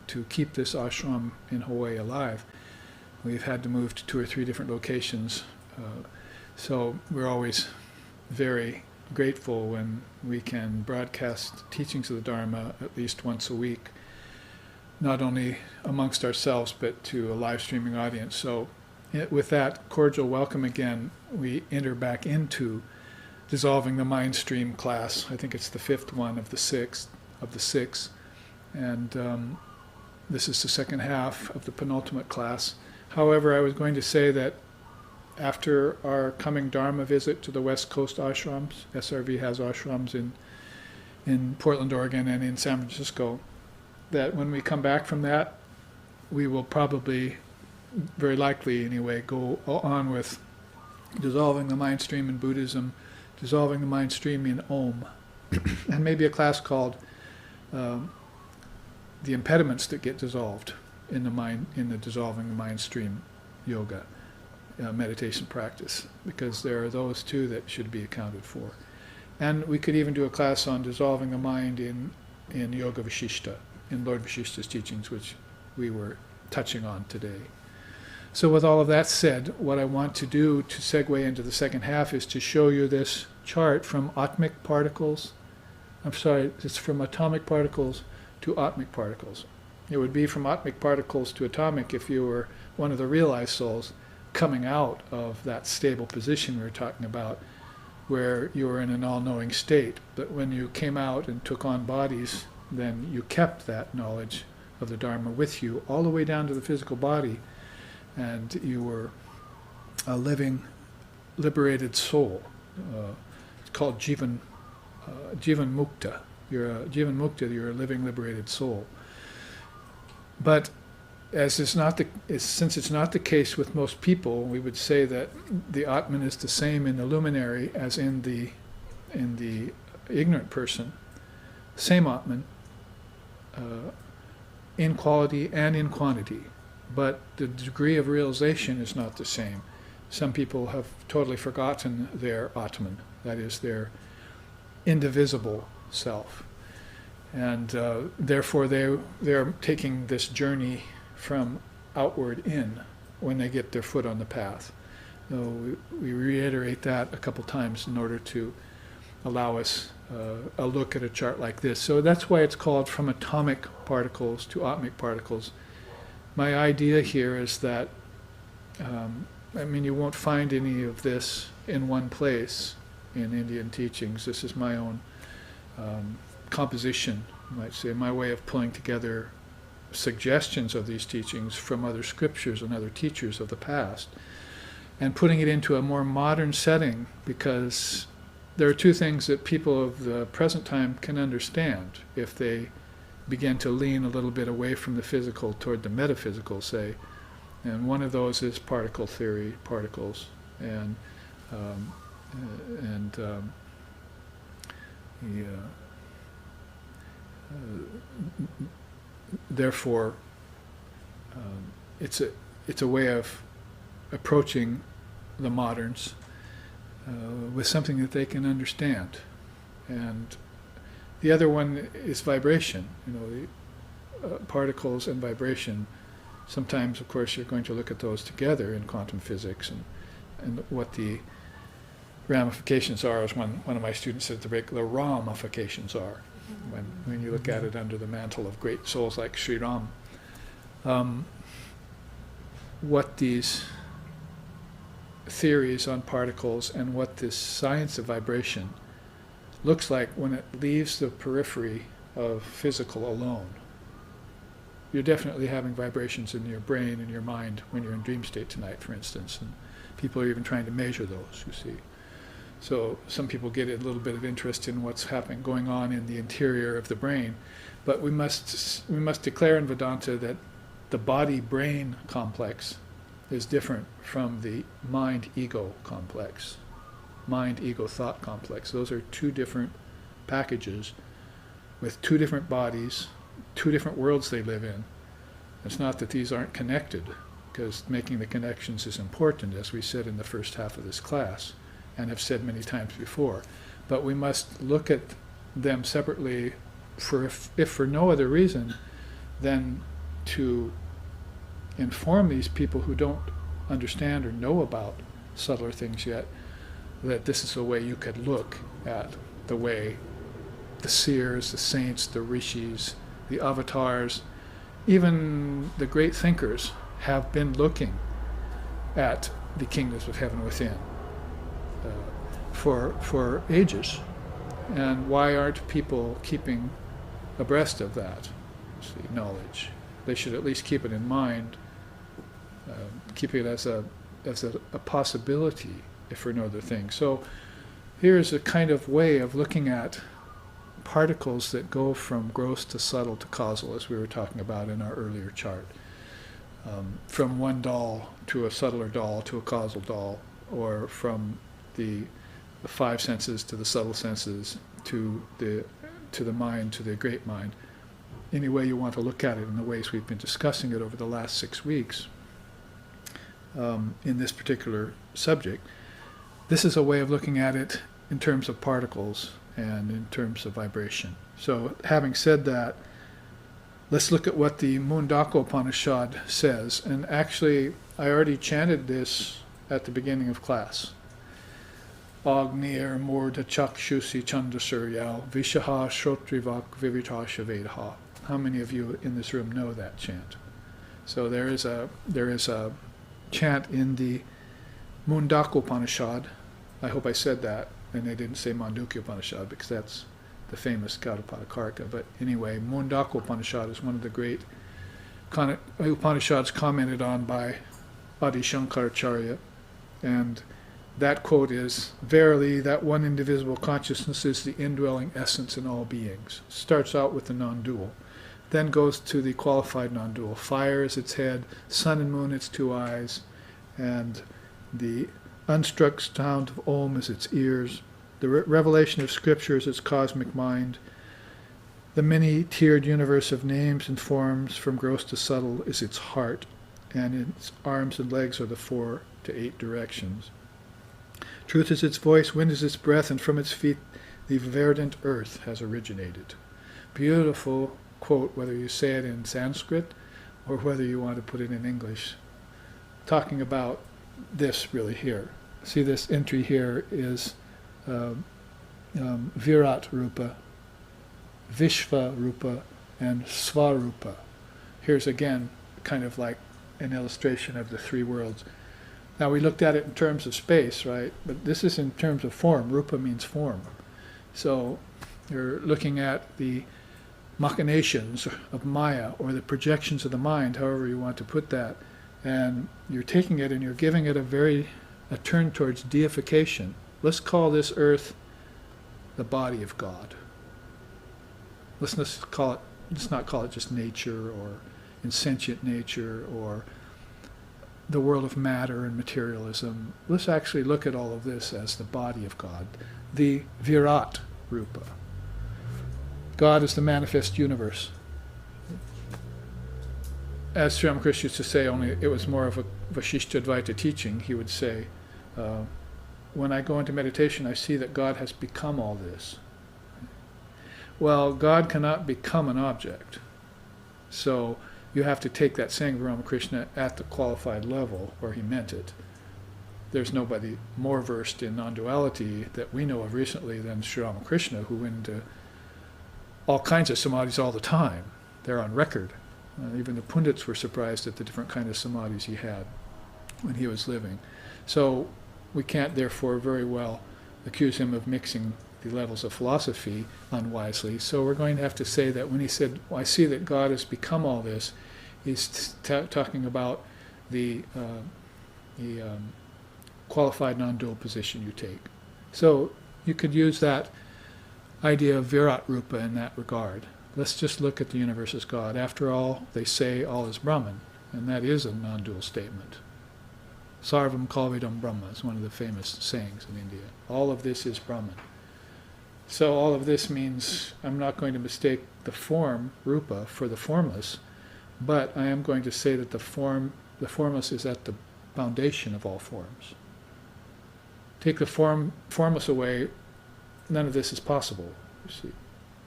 A: to keep this ashram in Hawaii alive. We've had to move to 2 or 3 different locations. So we're always very grateful when we can broadcast teachings of the Dharma at least once a week, not only amongst ourselves, but to a live streaming audience. So with that cordial welcome again, we enter back into Dissolving the Mindstream class. I think it's the 5th one of the 6. And this is the second half of the penultimate class. However, I was going to say that after our coming Dharma visit to the West Coast ashrams, SRV has ashrams in Portland, Oregon, and in San Francisco, that when we come back from that, we will probably, very likely anyway, go on with Dissolving the Mindstream in Buddhism, Dissolving the Mindstream in Om, and maybe a class called The Impediments That Get Dissolved in the Dissolving the Mindstream Yoga. Meditation practice, because there are those too that should be accounted for. And we could even do a class on dissolving the mind in Yoga Vishishta, in Lord Vishishta's teachings, which we were touching on today. So with all of that said, what I want to do to segue into the second half is to show you this chart from atomic particles. It's from atomic particles to atmic particles. It would be from atmic particles to atomic if you were one of the realized souls coming out of that stable position we were talking about, where you were in an all-knowing state. But when you came out and took on bodies, then you kept that knowledge of the Dharma with you all the way down to the physical body, and you were a living, liberated soul. It's called Jivan Mukta. You're a Jivan Mukta, you're a living, liberated soul. But since it's not the case with most people, we would say that the Atman is the same in the luminary as in the ignorant person. Same Atman, in quality and in quantity, but the degree of realization is not the same. Some people have totally forgotten their Atman, that is their indivisible self, and therefore they're taking this journey from outward in when they get their foot on the path. So we reiterate that a couple times in order to allow us a look at a chart like this. So that's why it's called From Atomic Particles to Atmic Particles. My idea here is that, you won't find any of this in one place in Indian teachings. This is my own composition, you might say, my way of pulling together suggestions of these teachings from other scriptures and other teachers of the past, and putting it into a more modern setting, because there are 2 things that people of the present time can understand if they begin to lean a little bit away from the physical toward the metaphysical, say, and one of those is particle theory, particles, and therefore, it's a way of approaching the moderns with something that they can understand. And The other one is vibration. The particles and vibration. Sometimes, of course, you're going to look at those together in quantum physics, and what the ramifications are, as one of my students said at the break, the ramifications are, when you look at it under the mantle of great souls like Sri Ram. What these theories on particles and what this science of vibration looks like when it leaves the periphery of physical alone. You're definitely having vibrations in your brain and your mind when you're in dream state tonight, for instance, and people are even trying to measure those, you see. So some people get a little bit of interest in what's happening, going on in the interior of the brain, but we must declare in Vedanta that the body-brain complex is different from the mind-ego complex, mind-ego-thought complex. Those are two different packages with two different bodies, two different worlds they live in. It's not that these aren't connected, because making the connections is important, as we said in the first half of this class, and have said many times before. But we must look at them separately, if for no other reason than to inform these people who don't understand or know about subtler things yet, that this is the way you could look at the way the seers, the saints, the rishis, the avatars, even the great thinkers have been looking at the kingdoms of heaven within for ages. And why aren't people keeping abreast of that knowledge? They should at least keep it in mind, keep it as a possibility, if for no other thing. So here's a kind of way of looking at particles that go from gross to subtle to causal, as we were talking about in our earlier chart. From one doll to a subtler doll to a causal doll, or from the five senses to the subtle senses to the mind, to the great mind. Any way you want to look at it in the ways we've been discussing it over the last 6 weeks in this particular subject. This is a way of looking at it in terms of particles and in terms of vibration. So having said that, let's look at what the Mundaka Upanishad says. And actually, I already chanted this at the beginning of class. Agnir Murda Chakshusi Chandrasuryao Vishaha Shrotrivak Vivitasha Vedaha. How many of you in this room know that chant? So there is a chant in the Mundaka Upanishad. I hope I said that, and I didn't say Mandukya Upanishad, because that's the famous Gaudapada. But anyway, Mundaka Upanishad is one of the great Upanishads commented on by Adi Shankaracharya, and that quote is, "Verily, that one indivisible consciousness is the indwelling essence in all beings." Starts out with the non-dual, then goes to the qualified non-dual. Fire is its head, sun and moon its two eyes, and the unstruck sound of Om is its ears. The revelation of Scripture is its cosmic mind. The many-tiered universe of names and forms from gross to subtle is its heart, and its arms and legs are the 4 to 8 directions. Truth is its voice, wind is its breath, and from its feet the verdant earth has originated. Beautiful quote, whether you say it in Sanskrit or whether you want to put it in English. Talking about this really here. See, this entry here is Virat Rupa, Vishva Rupa, and Svarupa. Here's again kind of like an illustration of the three worlds. Now we looked at it in terms of space, right? But this is in terms of form. Rupa means form. So you're looking at the machinations of Maya, or the projections of the mind, however you want to put that, and you're taking it and you're giving it a turn towards deification. Let's call this earth the body of God. Let's not call it just nature or insentient nature or the world of matter and materialism. Let's actually look at all of this as the body of God, the Virat Rupa. God is the manifest universe. As Sri Ramakrishna used to say, only it was more of a Vasishtha Advaita teaching, he would say, when I go into meditation, I see that God has become all this. well, God cannot become an object. So you have to take that saying of Ramakrishna at the qualified level where he meant it. There's nobody more versed in non-duality that we know of recently than Sri Ramakrishna, who went into all kinds of samadhis all the time. They're on record. Even the pundits were surprised at the different kind of samadhis he had when he was living. So we can't therefore very well accuse him of mixing the levels of philosophy unwisely. So we're going to have to say that when he said, well, I see that God has become all this, he's talking about the qualified non-dual position you take. So you could use that idea of Virat Rupa in that regard. Let's just look at the universe as God. After all, they say all is Brahman, and that is a non-dual statement. Sarvam Kalvidam Brahma is one of the famous sayings in India. All of this is Brahman. So all of this means I'm not going to mistake the form, Rupa, for the formless, but I am going to say that the formless is at the foundation of all forms. Take the formless away, none of this is possible, you see.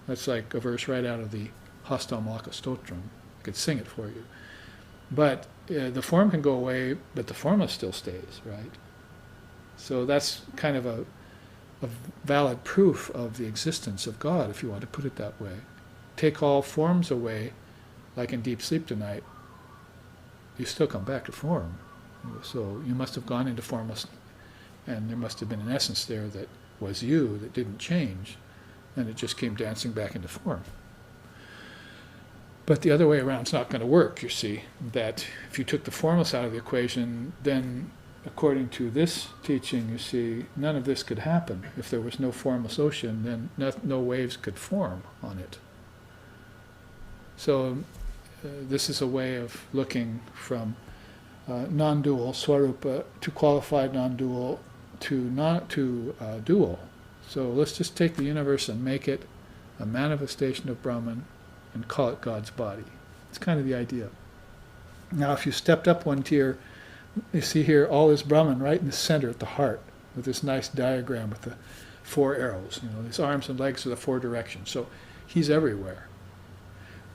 A: That's like a verse right out of the Hastamaka Stotram. I could sing it for you. But the form can go away, but the formless still stays, right? So that's kind of a valid proof of the existence of God, if you want to put it that way. Take all forms away, like in deep sleep tonight, you still come back to form. So you must have gone into formless, and there must have been an essence there that was you, that didn't change, and it just came dancing back into form. But the other way around is not going to work, you see, that if you took the formless out of the equation, then according to this teaching, you see, none of this could happen. If there was no formless ocean, then no waves could form on it. So this is a way of looking from non-dual, swarupa, to qualified non-dual, to dual. So let's just take the universe and make it a manifestation of Brahman and call it God's body. It's kind of the idea. Now if you stepped up one tier, you see here all is Brahman right in the center at the heart with this nice diagram with the 4 arrows. You know, his arms and legs are the 4 directions. So he's everywhere.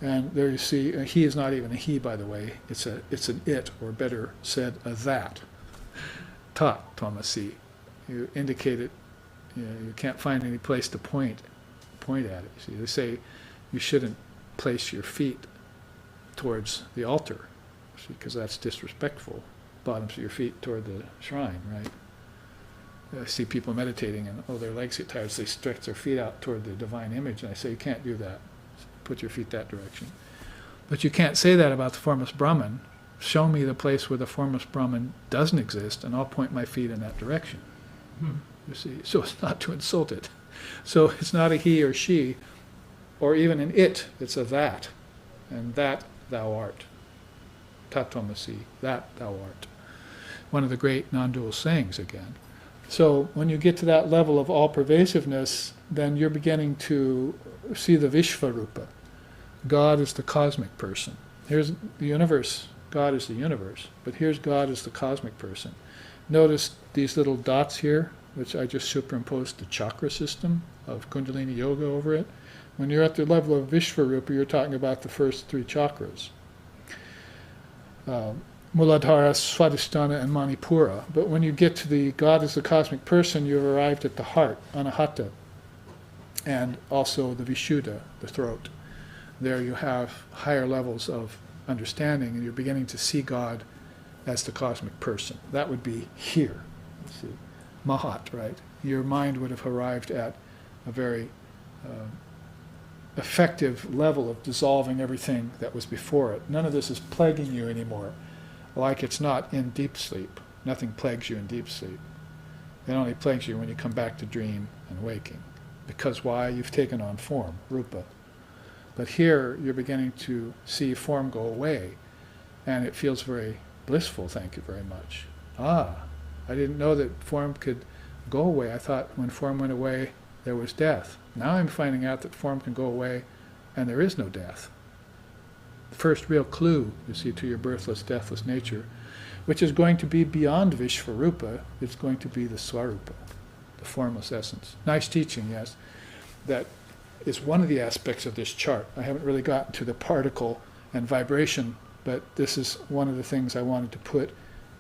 A: And there you see, he is not even a he, by the way. It's an it, or better said, a that. Tat tamasi. You indicate it. You can't find any place to point at it. See, they say you shouldn't place your feet towards the altar, because that's disrespectful. Bottoms of your feet toward the shrine, right? I see people meditating and their legs get tired, so they stretch their feet out toward the divine image, and I say you can't do that. Put your feet that direction. But you can't say that about the formless Brahman. Show me the place where the formless Brahman doesn't exist, and I'll point my feet in that direction. You see, so it's not to insult it. So it's not a he or she, or even an it. It's a that, and that thou art. Tatvamasi, that thou art. One of the great non-dual sayings again. So when you get to that level of all-pervasiveness, then you're beginning to see the Vishvarupa. God is the cosmic person. Here's the universe. God is the universe. But here's God as the cosmic person. Notice these little dots here, which I just superimposed the chakra system of Kundalini Yoga over it. When you're at the level of Vishvarupa, you're talking about the first 3 chakras. Muladhara, Swadhisthana, and Manipura. But when you get to the God as the cosmic person, you've arrived at the heart, Anahata, and also the Vishuddha, the throat. There you have higher levels of understanding, and you're beginning to see God as the cosmic person. That would be here. See, Mahat, right? Your mind would have arrived at a very effective level of dissolving everything that was before it. None of this is plaguing you anymore, like it's not in deep sleep. Nothing plagues you in deep sleep. It only plagues you when you come back to dream and waking. Because why? You've taken on form, rupa. But here you're beginning to see form go away, and it feels very blissful, thank you very much. I didn't know that form could go away. I thought when form went away, there was death. Now I'm finding out that form can go away, and there is no death. The first real clue, you see, to your birthless, deathless nature, which is going to be beyond Vishvarupa, it's going to be the Swarupa, the formless essence. Nice teaching, yes, that is one of the aspects of this chart. I haven't really gotten to the particle and vibration, but this is one of the things I wanted to put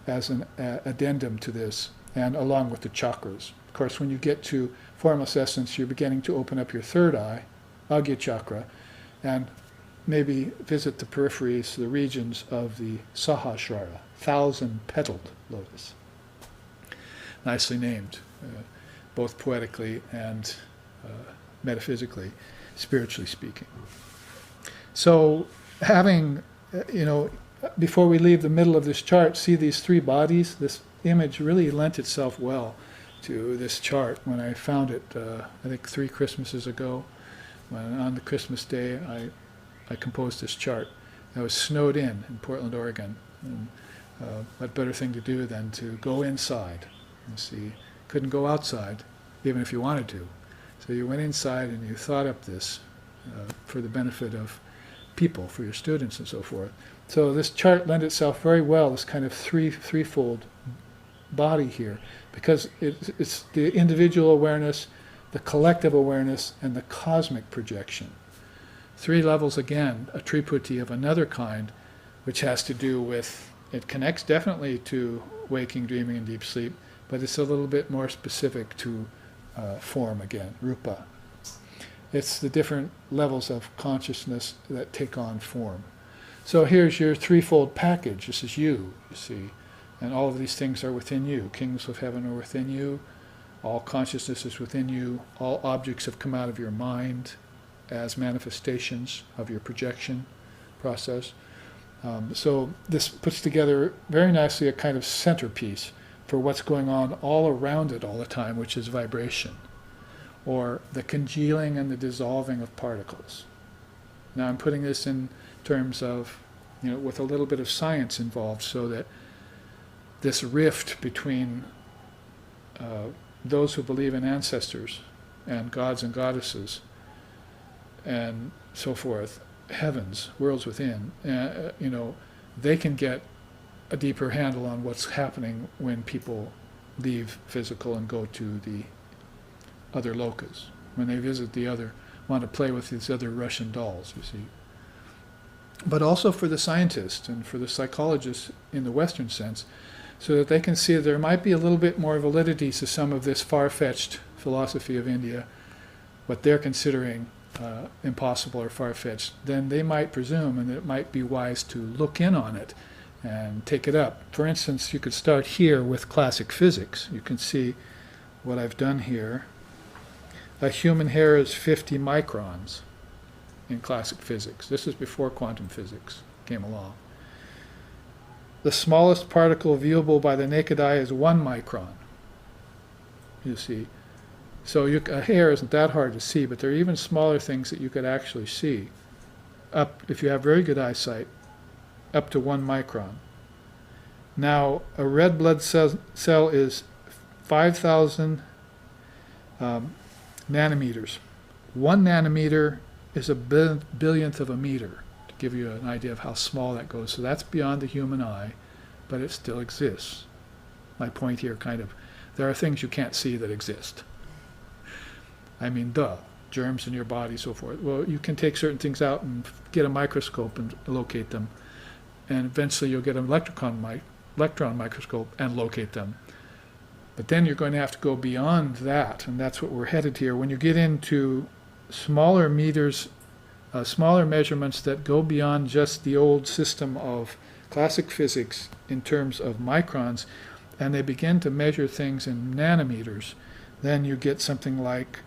A: as an addendum to this, and along with the chakras. Of course, when you get to formless essence, you're beginning to open up your third eye, Agya chakra, and maybe visit the peripheries, the regions of the Sahasrara, 1,000-petaled lotus. Nicely named, both poetically and metaphysically, spiritually speaking. So having, before we leave the middle of this chart, see these three bodies? This image really lent itself well to this chart when I found it, I think 3 Christmases ago, when on the Christmas day I composed this chart. I was snowed in Portland, Oregon. And what better thing to do than to go inside and see. Couldn't go outside, even if you wanted to. So you went inside and you thought up this for the benefit of people, for your students and so forth. So this chart lent itself very well, this kind of threefold body here, because it's the individual awareness, the collective awareness, and the cosmic projection. 3 levels again, a triputi of another kind, which has to do with, it connects definitely to waking, dreaming, and deep sleep, but it's a little bit more specific to form again, rupa. It's the different levels of consciousness that take on form. So here's your threefold package. This is you see. And all of these things are within you. Kings of heaven are within you. All consciousness is within you. All objects have come out of your mind as manifestations of your projection process. So this puts together very nicely a kind of centerpiece for what's going on all around it all the time, which is vibration, or the congealing and the dissolving of particles. Now I'm putting this in terms of, with a little bit of science involved, so that this rift between those who believe in ancestors and gods and goddesses and so forth, heavens, worlds within, they can get a deeper handle on what's happening when people leave physical and go to the other lokas. When they visit the other, want to play with these other Russian dolls, you see. But also for the scientists and for the psychologists in the Western sense, so that they can see that there might be a little bit more validity to some of this far-fetched philosophy of India, what they're considering impossible or far-fetched, then they might presume, and it might be wise to look in on it and take it up. For instance, you could start here with classic physics. You can see what I've done here. A human hair is 50 microns in classic physics. This is before quantum physics came along. The smallest particle viewable by the naked eye is 1 micron. You see. So a hair isn't that hard to see, but there are even smaller things that you could actually see. Up, if you have very good eyesight, up to 1 micron. Now, a red blood cell is 5,000 nanometers. 1 nanometer is a billionth of a meter, to give you an idea of how small that goes. So that's beyond the human eye, but it still exists. My point here there are things you can't see that exist. I mean, germs in your body, so forth. Well, you can take certain things out and get a microscope and locate them. And eventually you'll get an electron microscope and locate them. But then you're going to have to go beyond that, and that's what we're headed here. When you get into smaller meters, smaller measurements that go beyond just the old system of classic physics in terms of microns, and they begin to measure things in nanometers, then you get something like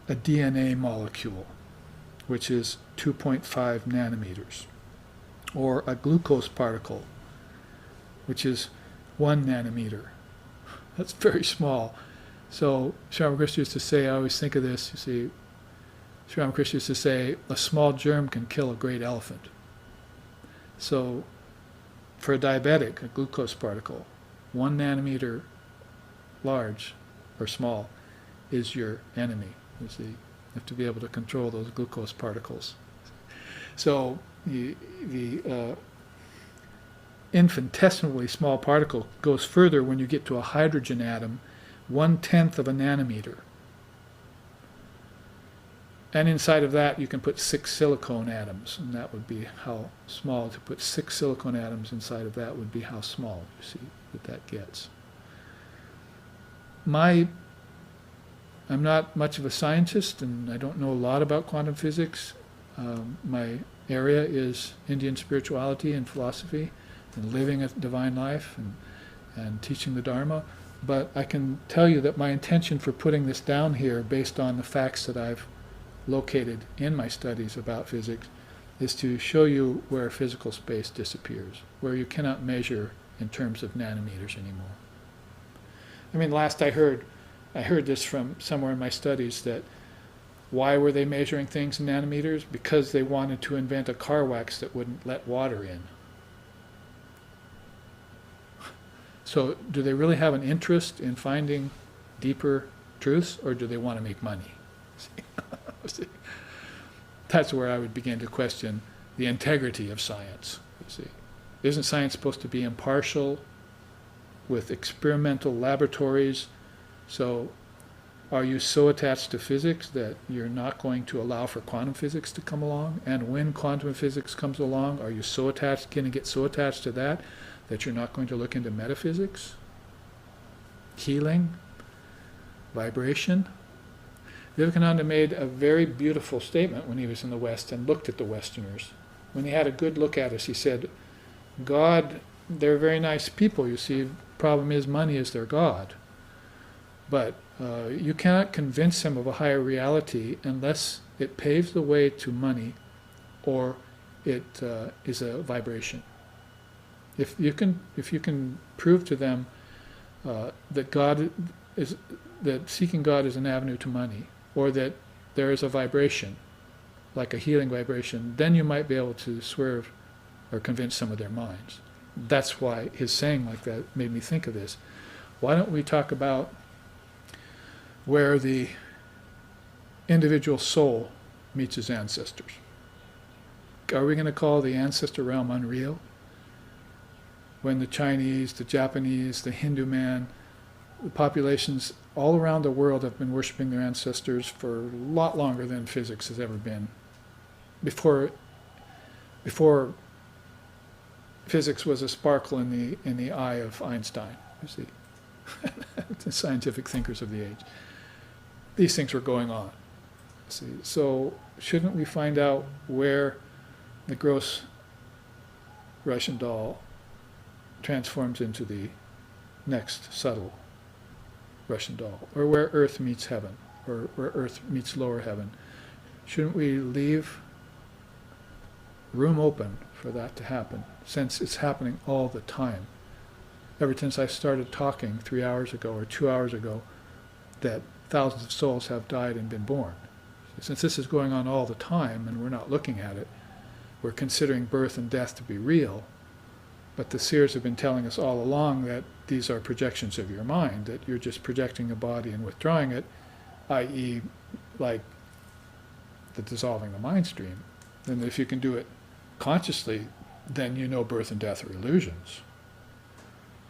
A: a DNA molecule, which is 2.5 nanometers, or a glucose particle, which is 1 nanometer. That's very small. So Sri Ramakrishna used to say, I always think of this, you see, Sri Ramakrishna used to say, a small germ can kill a great elephant. So for a diabetic, a glucose particle, 1 nanometer large or small is your enemy. You see, you have to be able to control those glucose particles. So the infinitesimally small particle goes further when you get to a hydrogen atom, 1/10 of a nanometer. And inside of that, you can put 6 silicone atoms, and that would be how small. To put 6 silicone atoms inside of that would be how small, you see, that gets. I'm not much of a scientist, and I don't know a lot about quantum physics. My area is Indian spirituality and philosophy, and living a divine life, and teaching the Dharma. But I can tell you that my intention for putting this down here, based on the facts that I've located in my studies about physics, is to show you where physical space disappears, where you cannot measure in terms of nanometers anymore. I mean, last I heard this from somewhere in my studies, that why were they measuring things in nanometers? Because they wanted to invent a car wax that wouldn't let water in. So do they really have an interest in finding deeper truths, or do they want to make money? See? That's where I would begin to question the integrity of science. You see, isn't science supposed to be impartial, with experimental laboratories? So are you so attached to physics that you're not going to allow for quantum physics to come along? And when quantum physics comes along, are you so attached, going to get so attached to that you're not going to look into metaphysics, healing, vibration? Vivekananda made a very beautiful statement when he was in the West and looked at the Westerners. When he had a good look at us, he said, God, they're very nice people, you see. Problem is, money is their God. But you cannot convince them of a higher reality unless it paves the way to money, or it is a vibration. If you can prove to them that seeking God is an avenue to money, or that there is a vibration, like a healing vibration, then you might be able to swerve or convince some of their minds. That's why his saying like that made me think of this. Why don't we talk about where the individual soul meets his ancestors? Are we going to call the ancestor realm unreal? When the Chinese, the Japanese, the Hindu man, the populations all around the world have been worshiping their ancestors for a lot longer than physics has ever been. Before physics was a sparkle in the eye of Einstein, you see, the scientific thinkers of the age. These things were going on. See, so shouldn't we find out where the gross Russian doll transforms into the next subtle Russian doll, or where Earth meets heaven, or where Earth meets lower heaven? Shouldn't we leave room open for that to happen, since it's happening all the time? Ever since I started talking 3 hours ago or 2 hours ago, that thousands of souls have died and been born. Since this is going on all the time and we're not looking at it, we're considering birth and death to be real. But the seers have been telling us all along that these are projections of your mind, that you're just projecting a body and withdrawing it, i.e. like the dissolving the mind stream. And if you can do it consciously, then you know birth and death are illusions,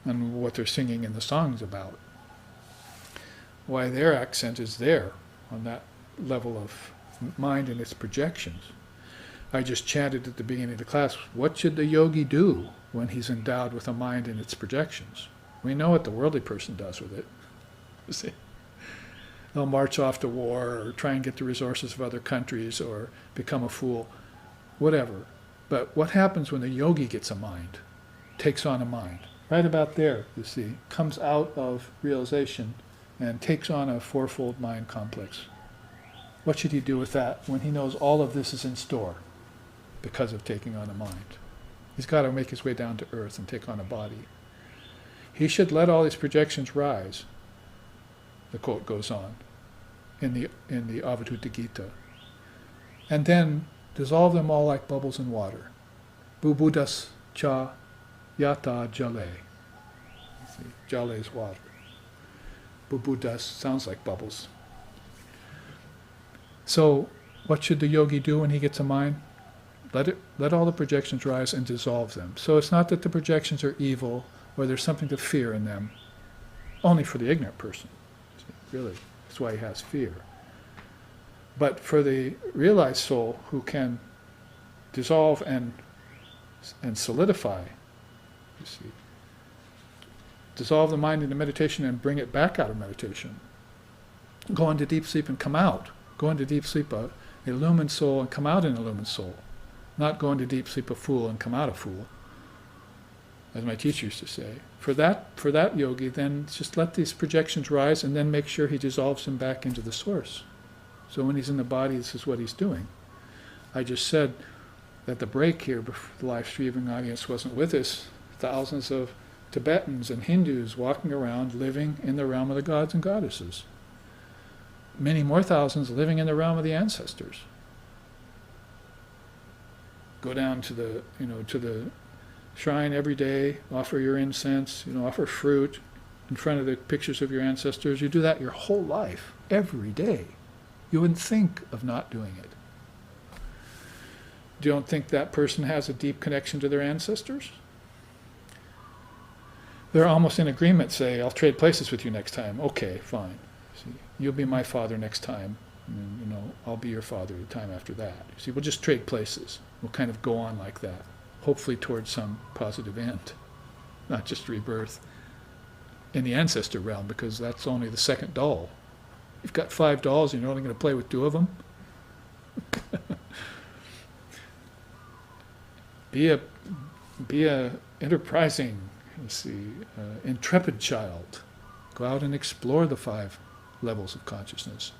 A: and what they're singing in the songs about. Why their accent is there on that level of mind and its projections. I just chanted at the beginning of the class, what should the yogi do when he's endowed with a mind and its projections? We know what the worldly person does with it. See? They'll march off to war, or try and get the resources of other countries, or become a fool, whatever. But what happens when the yogi gets a mind, takes on a mind? Right about there, you see, comes out of realization and takes on a fourfold mind complex. What should he do with that when he knows all of this is in store because of taking on a mind? He's got to make his way down to earth and take on a body. He should let all his projections rise, the quote goes on, in the Advaita Gita, and then dissolve them all like bubbles in water. Bubudas cha yata jale. Jale is water. Bubudas sounds like bubbles. So what should the yogi do when he gets a mind? Let all the projections rise and dissolve them. So it's not that the projections are evil or there's something to fear in them, only for the ignorant person. Really, that's why he has fear. But for the realized soul who can dissolve and solidify, you see, dissolve the mind into meditation and bring it back out of meditation, go into deep sleep and come out, go into deep sleep a illumined soul and come out an illumined soul, not go into deep sleep a fool and come out a fool, as my teacher used to say. For that yogi, then just let these projections rise and then make sure he dissolves them back into the source. So when he's in the body, this is what he's doing. I just said that the break here, before the live streaming audience wasn't with us, thousands of Tibetans and Hindus walking around living in the realm of the gods and goddesses. Many more thousands living in the realm of the ancestors. Go down to the shrine every day, offer your incense, offer fruit in front of the pictures of your ancestors. You do that your whole life, every day. You wouldn't think of not doing it. You don't think that person has a deep connection to their ancestors? They're almost in agreement, say, I'll trade places with you next time. Okay, fine. See, you'll be my father next time, and I'll be your father the time after that. You see, we'll just trade places. We'll kind of go on like that, hopefully towards some positive end, not just rebirth in the ancestor realm, because that's only the second doll. You've got 5 dolls and you're only going to play with 2 of them? Be a enterprising, intrepid child. Go out and explore the 5 levels of consciousness.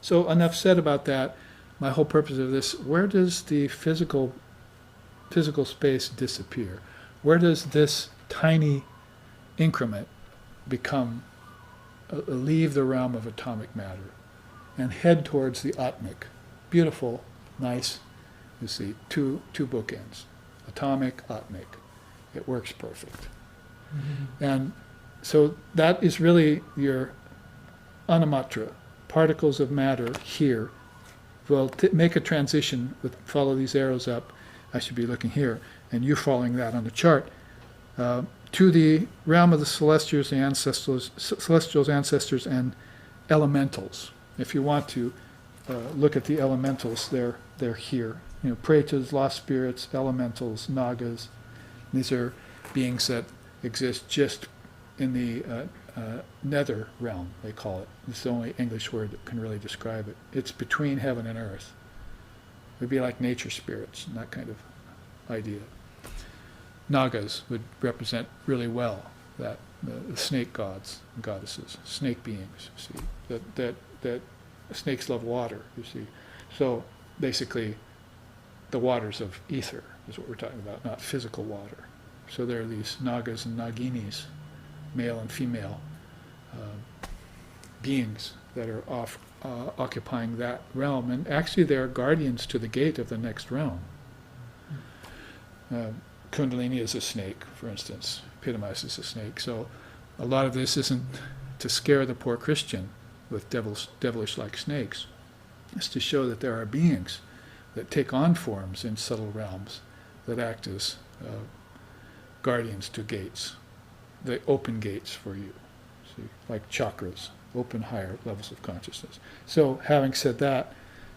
A: So enough said about that. My whole purpose of this, where does the physical space disappear? Where does this tiny increment leave the realm of atomic matter and head towards the Atmic? Beautiful, nice, you see, two bookends. Atomic, Atmic. It works perfect. Mm-hmm. And so that is really your anamatra, particles of matter here. Well, make a transition, follow these arrows up. I should be looking here, and you following that on the chart, to the realm of the celestials, ancestors, and elementals. If you want to look at the elementals, they're here. Pretas, lost spirits, elementals, nagas. These are beings that exist just in the nether realm, they call it. It's the only English word that can really describe it. It's between heaven and earth. It would be like nature spirits, and that kind of idea. Nagas would represent really well that the snake gods and goddesses, snake beings, you see, that snakes love water, you see. So basically, the waters of ether is what we're talking about, not physical water. So there are these nagas and naginis, male and female beings that are occupying that realm, and actually they are guardians to the gate of the next realm. Kundalini is a snake, for instance, epitomizes a snake. So a lot of this isn't to scare the poor Christian with devilish-like snakes. It's to show that there are beings that take on forms in subtle realms that act as guardians to gates. They open gates for you, see, like chakras, open higher levels of consciousness. So having said that,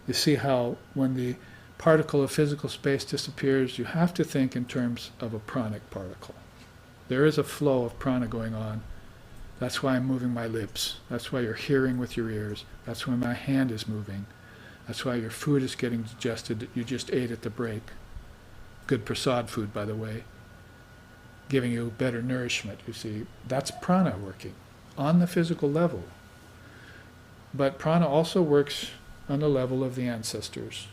A: you see how when the particle of physical space disappears, you have to think in terms of a pranic particle. There is a flow of prana going on. That's why I'm moving my lips. That's why you're hearing with your ears. That's why my hand is moving. That's why your food is getting digested that you just ate at the break. Good prasad food, by the way. Giving you better nourishment, you see. That's prana working on the physical level. But prana also works on the level of the ancestors,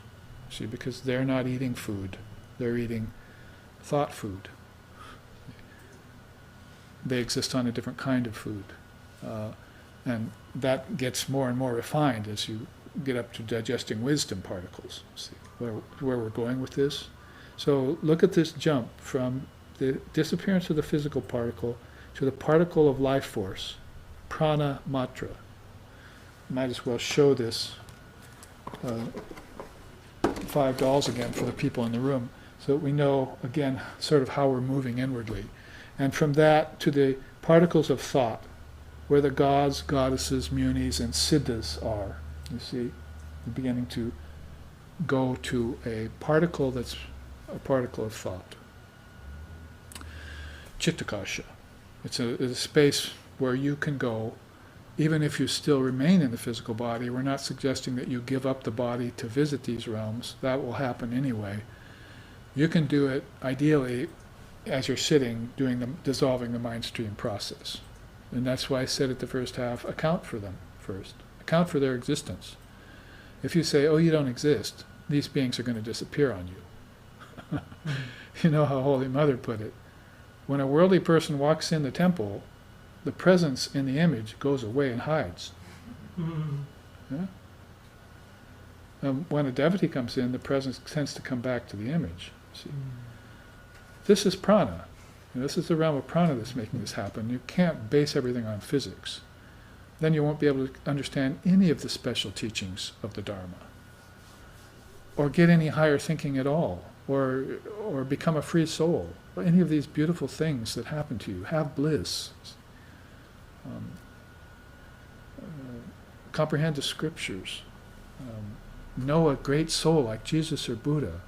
A: see, because they're not eating food. They're eating thought food. They exist on a different kind of food. And that gets more and more refined as you get up to digesting wisdom particles. See where we're going with this? So look at this jump from the disappearance of the physical particle to the particle of life force, prana matra. Might as well show this 5 dolls again for the people in the room so that we know, again, sort of how we're moving inwardly. And from that to the particles of thought, where the gods, goddesses, munis, and siddhas are. You see, You're beginning to go to a particle that's a particle of thought. Chittakasha. It's a space where you can go, even if you still remain in the physical body. We're not suggesting that you give up the body to visit these realms. That will happen anyway. You can do it, ideally, as you're sitting, dissolving the mind stream process. And that's why I said at the first half, account for them first. Account for their existence. If you say, oh, you don't exist, these beings are going to disappear on you. You know how Holy Mother put it. When a worldly person walks in the temple, the presence in the image goes away and hides. Yeah? And when a devotee comes in, the presence tends to come back to the image. See? This is prana. This is the realm of prana that's making this happen. You can't base everything on physics. Then you won't be able to understand any of the special teachings of the Dharma, or get any higher thinking at all, or become a free soul, or any of these beautiful things that happen to you. Have bliss. Comprehend the scriptures. Know a great soul like Jesus or Buddha.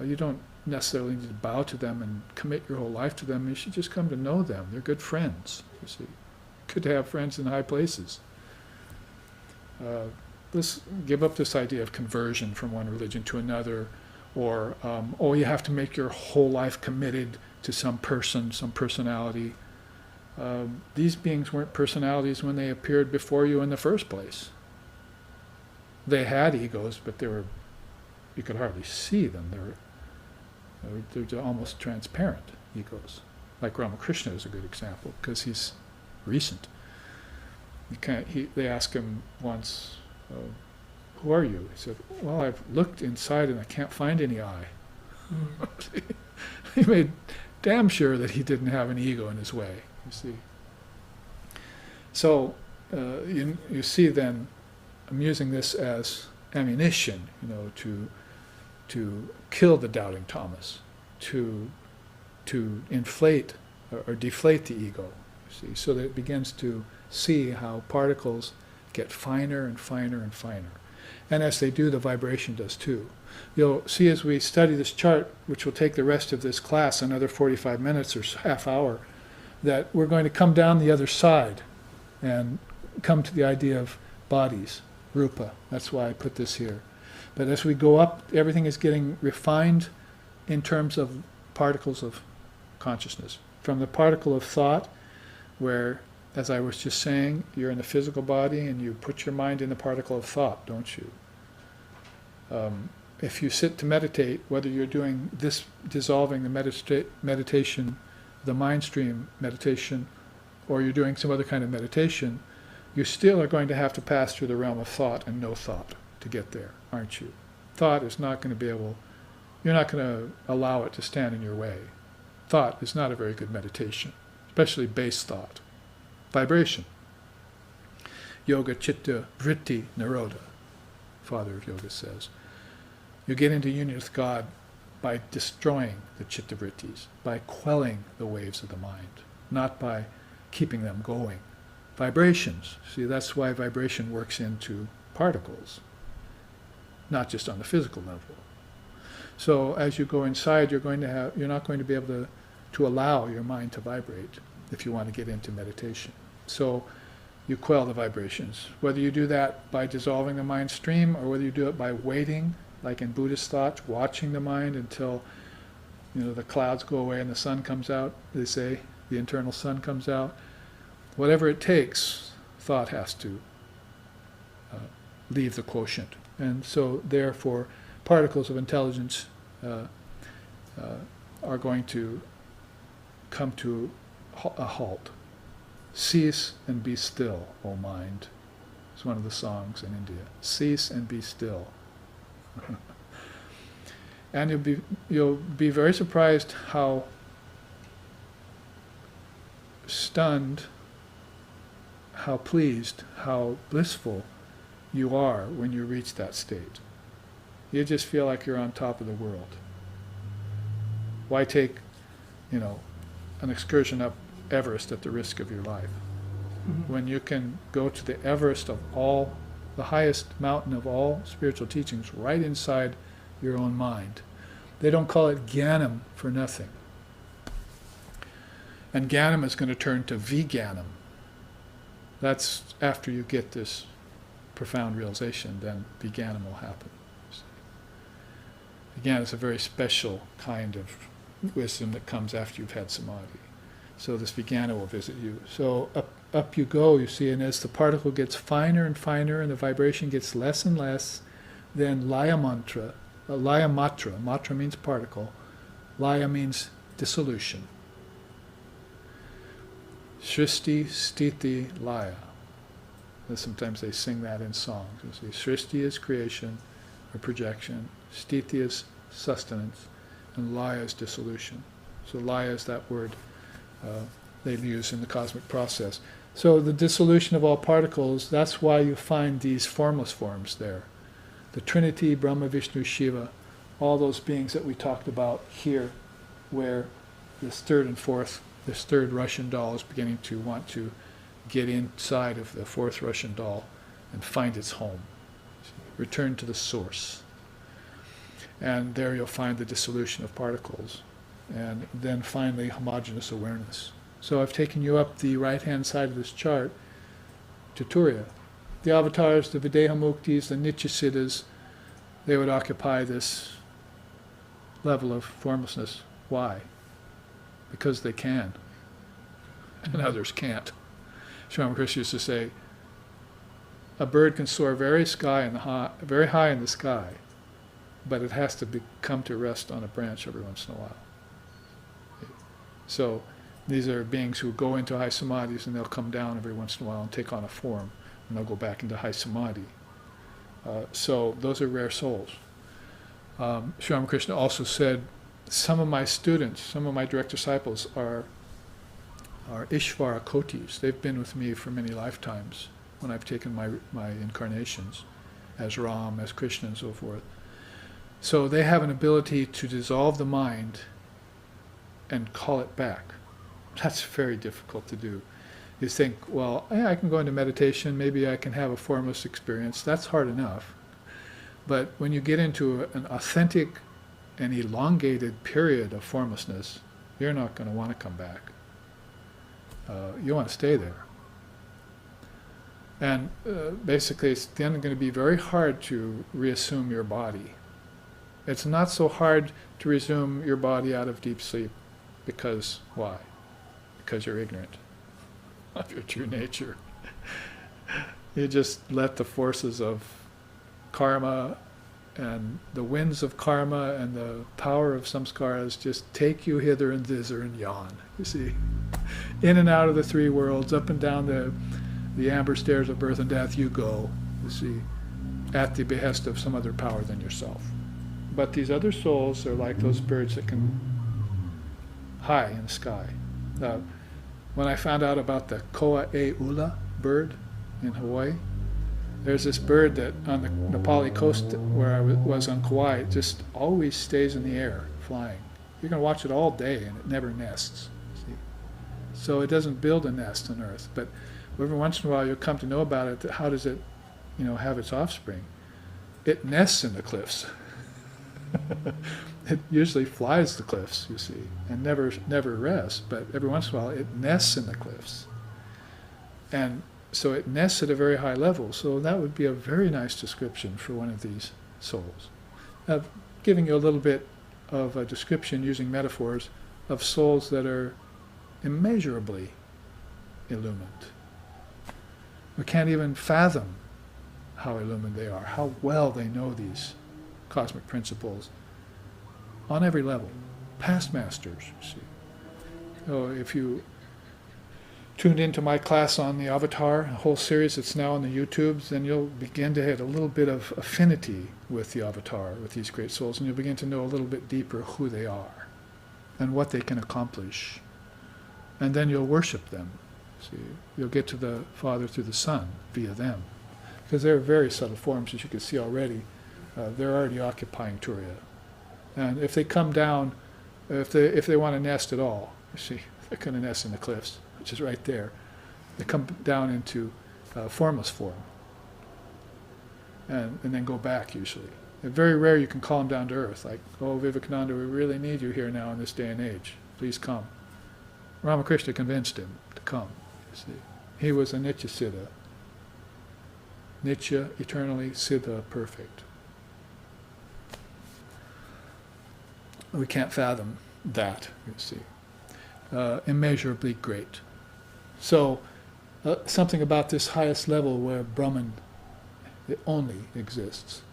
A: You don't necessarily need to bow to them and commit your whole life to them. You should just come to know them. They're good friends, you see. Good to have friends in high places. Let's give up this idea of conversion from one religion to another, or, you have to make your whole life committed to some person, some personality. These beings weren't personalities when they appeared before you in the first place. They had egos, but you could hardly see them. They're almost transparent egos. Like Ramakrishna is a good example, because he's recent. They asked him once, who are you? He said, well, I've looked inside and I can't find any I. He made damn sure that he didn't have an ego in his way, you see. So you see then, I'm using this as ammunition, to kill the doubting Thomas, to inflate or deflate the ego, you see, so that it begins to see how particles get finer and finer and finer. And as they do, the vibration does too. You'll see as we study this chart, which will take the rest of this class, another 45 minutes or half hour, that we're going to come down the other side and come to the idea of bodies, rupa. That's why I put this here. But as we go up, everything is getting refined in terms of particles of consciousness. From the particle of thought, where, as I was just saying, you're in the physical body and you put your mind in the particle of thought, don't you? If you sit to meditate, whether you're doing this, dissolving the meditation, the mind stream meditation, or you're doing some other kind of meditation, you still are going to have to pass through the realm of thought and no thought to get there, aren't you? Thought is not going to be able, you're not going to allow it to stand in your way. Thought is not a very good meditation, especially base thought. Vibration. Yoga chitta vritti nirodha, Father of Yoga says. You get into union with God by destroying the chitta vrittis, by quelling the waves of the mind, not by keeping them going. Vibrations, see, that's why vibration works into particles, not just on the physical level. So as you go inside, you're not going to be able to allow your mind to vibrate if you want to get into meditation. So you quell the vibrations. Whether you do that by dissolving the mind stream, or whether you do it by waiting, like in Buddhist thought, watching the mind until the clouds go away and the sun comes out, they say, the internal sun comes out. Whatever it takes, thought has to leave the quotient. And so therefore, particles of intelligence are going to come to a halt. Cease and be still, O mind. It's one of the songs in India. Cease and be still. And you'll be very surprised how stunned, how pleased, how blissful you are when you reach that state. You just feel like you're on top of the world. Why take, an excursion up Everest at the risk of your life, when you can go to the Everest of all the highest mountain of all spiritual teachings, right inside your own mind. They don't call it Jnanam for nothing. And Jnanam is going to turn to Vijnanam. That's after you get this profound realization, then Vijnanam will happen. Again, it's a very special kind of wisdom that comes after you've had samadhi. So this Vijnana will visit you. So up you go, you see, and as the particle gets finer and finer and the vibration gets less and less, then Laya Matra, matra means particle, Laya means dissolution. Srishti, Sthiti, Laya. And sometimes they sing that in songs. You see, Srishti is creation or projection, Sthiti is sustenance, and Laya is dissolution. So Laya is that word they use in the cosmic process. So the dissolution of all particles, that's why you find these formless forms there. The Trinity, Brahma, Vishnu, Shiva, all those beings that we talked about here, where this third Russian doll is beginning to want to get inside of the fourth Russian doll and find its home. Return to the source. And there you'll find the dissolution of particles. And then finally, homogeneous awareness. So I've taken you up the right-hand side of this chart to Turiya. The avatars, the Videhamuktis, the Nityasiddhas, they would occupy this level of formlessness. Why? Because they can, and others can't. Sri Ramakrishna used to say, a bird can soar very high in the sky, but it has to come to rest on a branch every once in a while. So these are beings who go into high samadhis and they'll come down every once in a while and take on a form, and they'll go back into high samadhi. So those are rare souls. Sri Ramakrishna also said, some of my students, some of my direct disciples are Ishvara Kotis. They've been with me for many lifetimes when I've taken my incarnations as Ram, as Krishna, and so forth. So they have an ability to dissolve the mind and call it back. That's very difficult to do. You think, well, I can go into meditation, maybe I can have a formless experience. That's hard enough. But when you get into an authentic and elongated period of formlessness, you're not going to want to come back. You want to stay there. And basically, it's then going to be very hard to reassume your body. It's not so hard to resume your body out of deep sleep. Because, why? Because you're ignorant of your true nature. You just let the forces of karma and the winds of karma and the power of samskaras just take you hither and thither and yon. You see, in and out of the three worlds, up and down the amber stairs of birth and death you go, you see, at the behest of some other power than yourself. But these other souls are like those birds that can high in the sky. When I found out about the koa-e-ula bird in Hawaii, there's this bird that on the Nepali coast where I was on Kauai, it just always stays in the air, flying. You can watch it all day and it never nests. See? So it doesn't build a nest on Earth, but every once in a while you'll come to know about it. How does it, have its offspring? It nests in the cliffs. It usually flies the cliffs, you see, and never rests, but every once in a while it nests in the cliffs. And so it nests at a very high level, so that would be a very nice description for one of these souls. Giving you a little bit of a description using metaphors of souls that are immeasurably illumined. We can't even fathom how illumined they are, how well they know these cosmic principles on every level. Past masters, you see. So if you tuned into my class on the Avatar, a whole series that's now on the YouTubes, then you'll begin to have a little bit of affinity with the Avatar, with these great souls, and you'll begin to know a little bit deeper who they are and what they can accomplish. And then you'll worship them. See, you'll get to the Father through the Son via them. Because they're very subtle forms, as you can see already. They're already occupying Turiya. And if they come down, if they want to nest at all, you see, they're going to nest in the cliffs, which is right there. They come down into formless form. and then go back usually. It's very rare you can call them down to earth, like, oh, Vivekananda, we really need you here now in this day and age. Please come. Ramakrishna convinced him to come, you see. He was a Nitya Siddha. Nitya, eternally, Siddha, perfect. We can't fathom that, you see. Immeasurably great. So, something about this highest level where Brahman it only exists.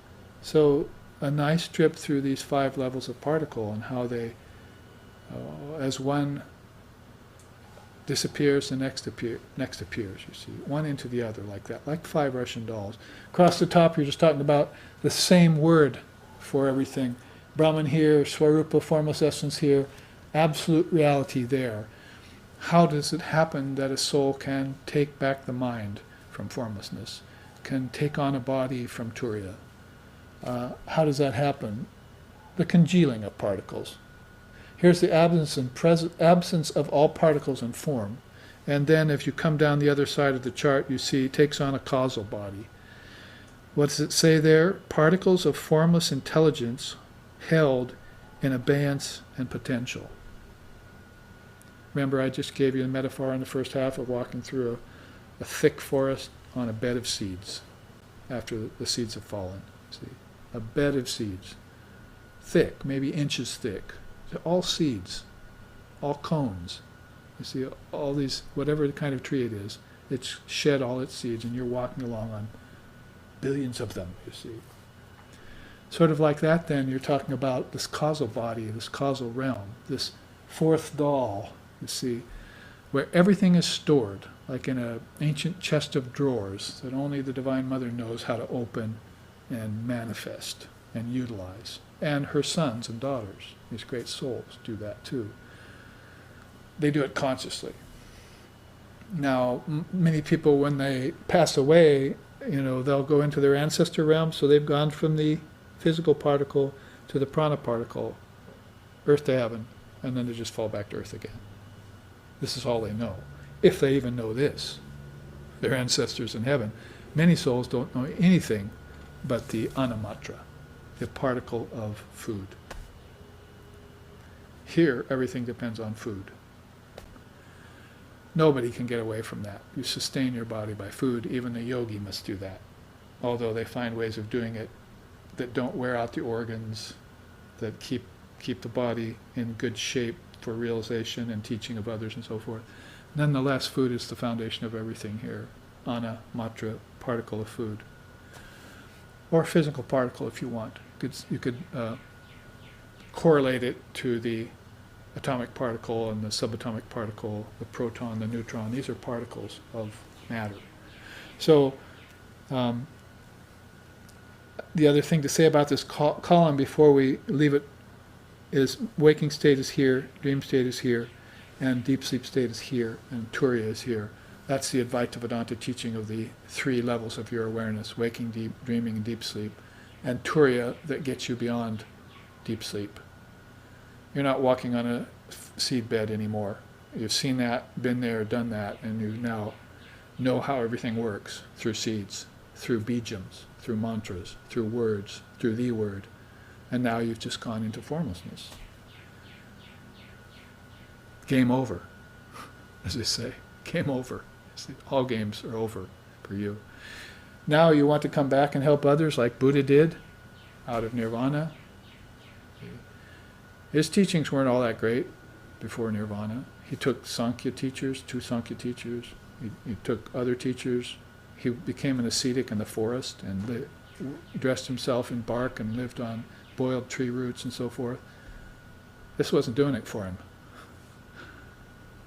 A: So, a nice trip through these 5 levels of particle and how they, as one disappears, the next appears, you see. One into the other, like that, like 5 Russian dolls. Across the top, you're just talking about the same word for everything. Brahman here, Swarupa, formless essence here, absolute reality there. How does it happen that a soul can take back the mind from formlessness, can take on a body from Turiya? How does that happen? The congealing of particles. Here's the absence of all particles and form. And then if you come down the other side of the chart, you see it takes on a causal body. What does it say there? Particles of formless intelligence held in abeyance and potential. Remember, I just gave you a metaphor in the first half of walking through a thick forest on a bed of seeds after the seeds have fallen. See, a bed of seeds, thick, maybe inches thick. They're all seeds, all cones. You see, all these, whatever the kind of tree it is, it's shed all its seeds, and you're walking along on billions of them, you see. Sort of like that, then, you're talking about this causal body, this causal realm, this 4th doll, you see, where everything is stored, like in an ancient chest of drawers that only the Divine Mother knows how to open and manifest and utilize. And her sons and daughters, these great souls, do that too. They do it consciously. Now, many people, when they pass away, they'll go into their ancestor realm, so they've gone from the physical particle to the prana particle, earth to heaven, and then they just fall back to earth again. This is all they know, if they even know this. Their ancestors in heaven. Many souls don't know anything but the anamatra, the particle of food. Here, everything depends on food. Nobody can get away from that. You sustain your body by food. Even the yogi must do that. Although they find ways of doing it that don't wear out the organs, that keep the body in good shape for realization and teaching of others and so forth. Nonetheless, food is the foundation of everything here. Ana, matra, particle of food. Or physical particle if you want. You could correlate it to the atomic particle and the subatomic particle, the proton, the neutron. These are particles of matter. So the other thing to say about this column before we leave it is waking state is here, dream state is here, and deep sleep state is here, and Turiya is here. That's the Advaita Vedanta teaching of the 3 levels of your awareness, waking, deep, dreaming, and deep sleep, and Turiya that gets you beyond deep sleep. You're not walking on a seed bed anymore. You've seen that, been there, done that, and you now know how everything works through seeds, through bijams, through mantras, through words, through the word. And now you've just gone into formlessness. Game over, as they say. Game over. All games are over for you. Now you want to come back and help others like Buddha did out of nirvana. His teachings weren't all that great before nirvana. He took Sankhya teachers, 2 Sankhya teachers. He took other teachers. He became an ascetic in the forest and dressed himself in bark and lived on boiled tree roots and so forth. This wasn't doing it for him.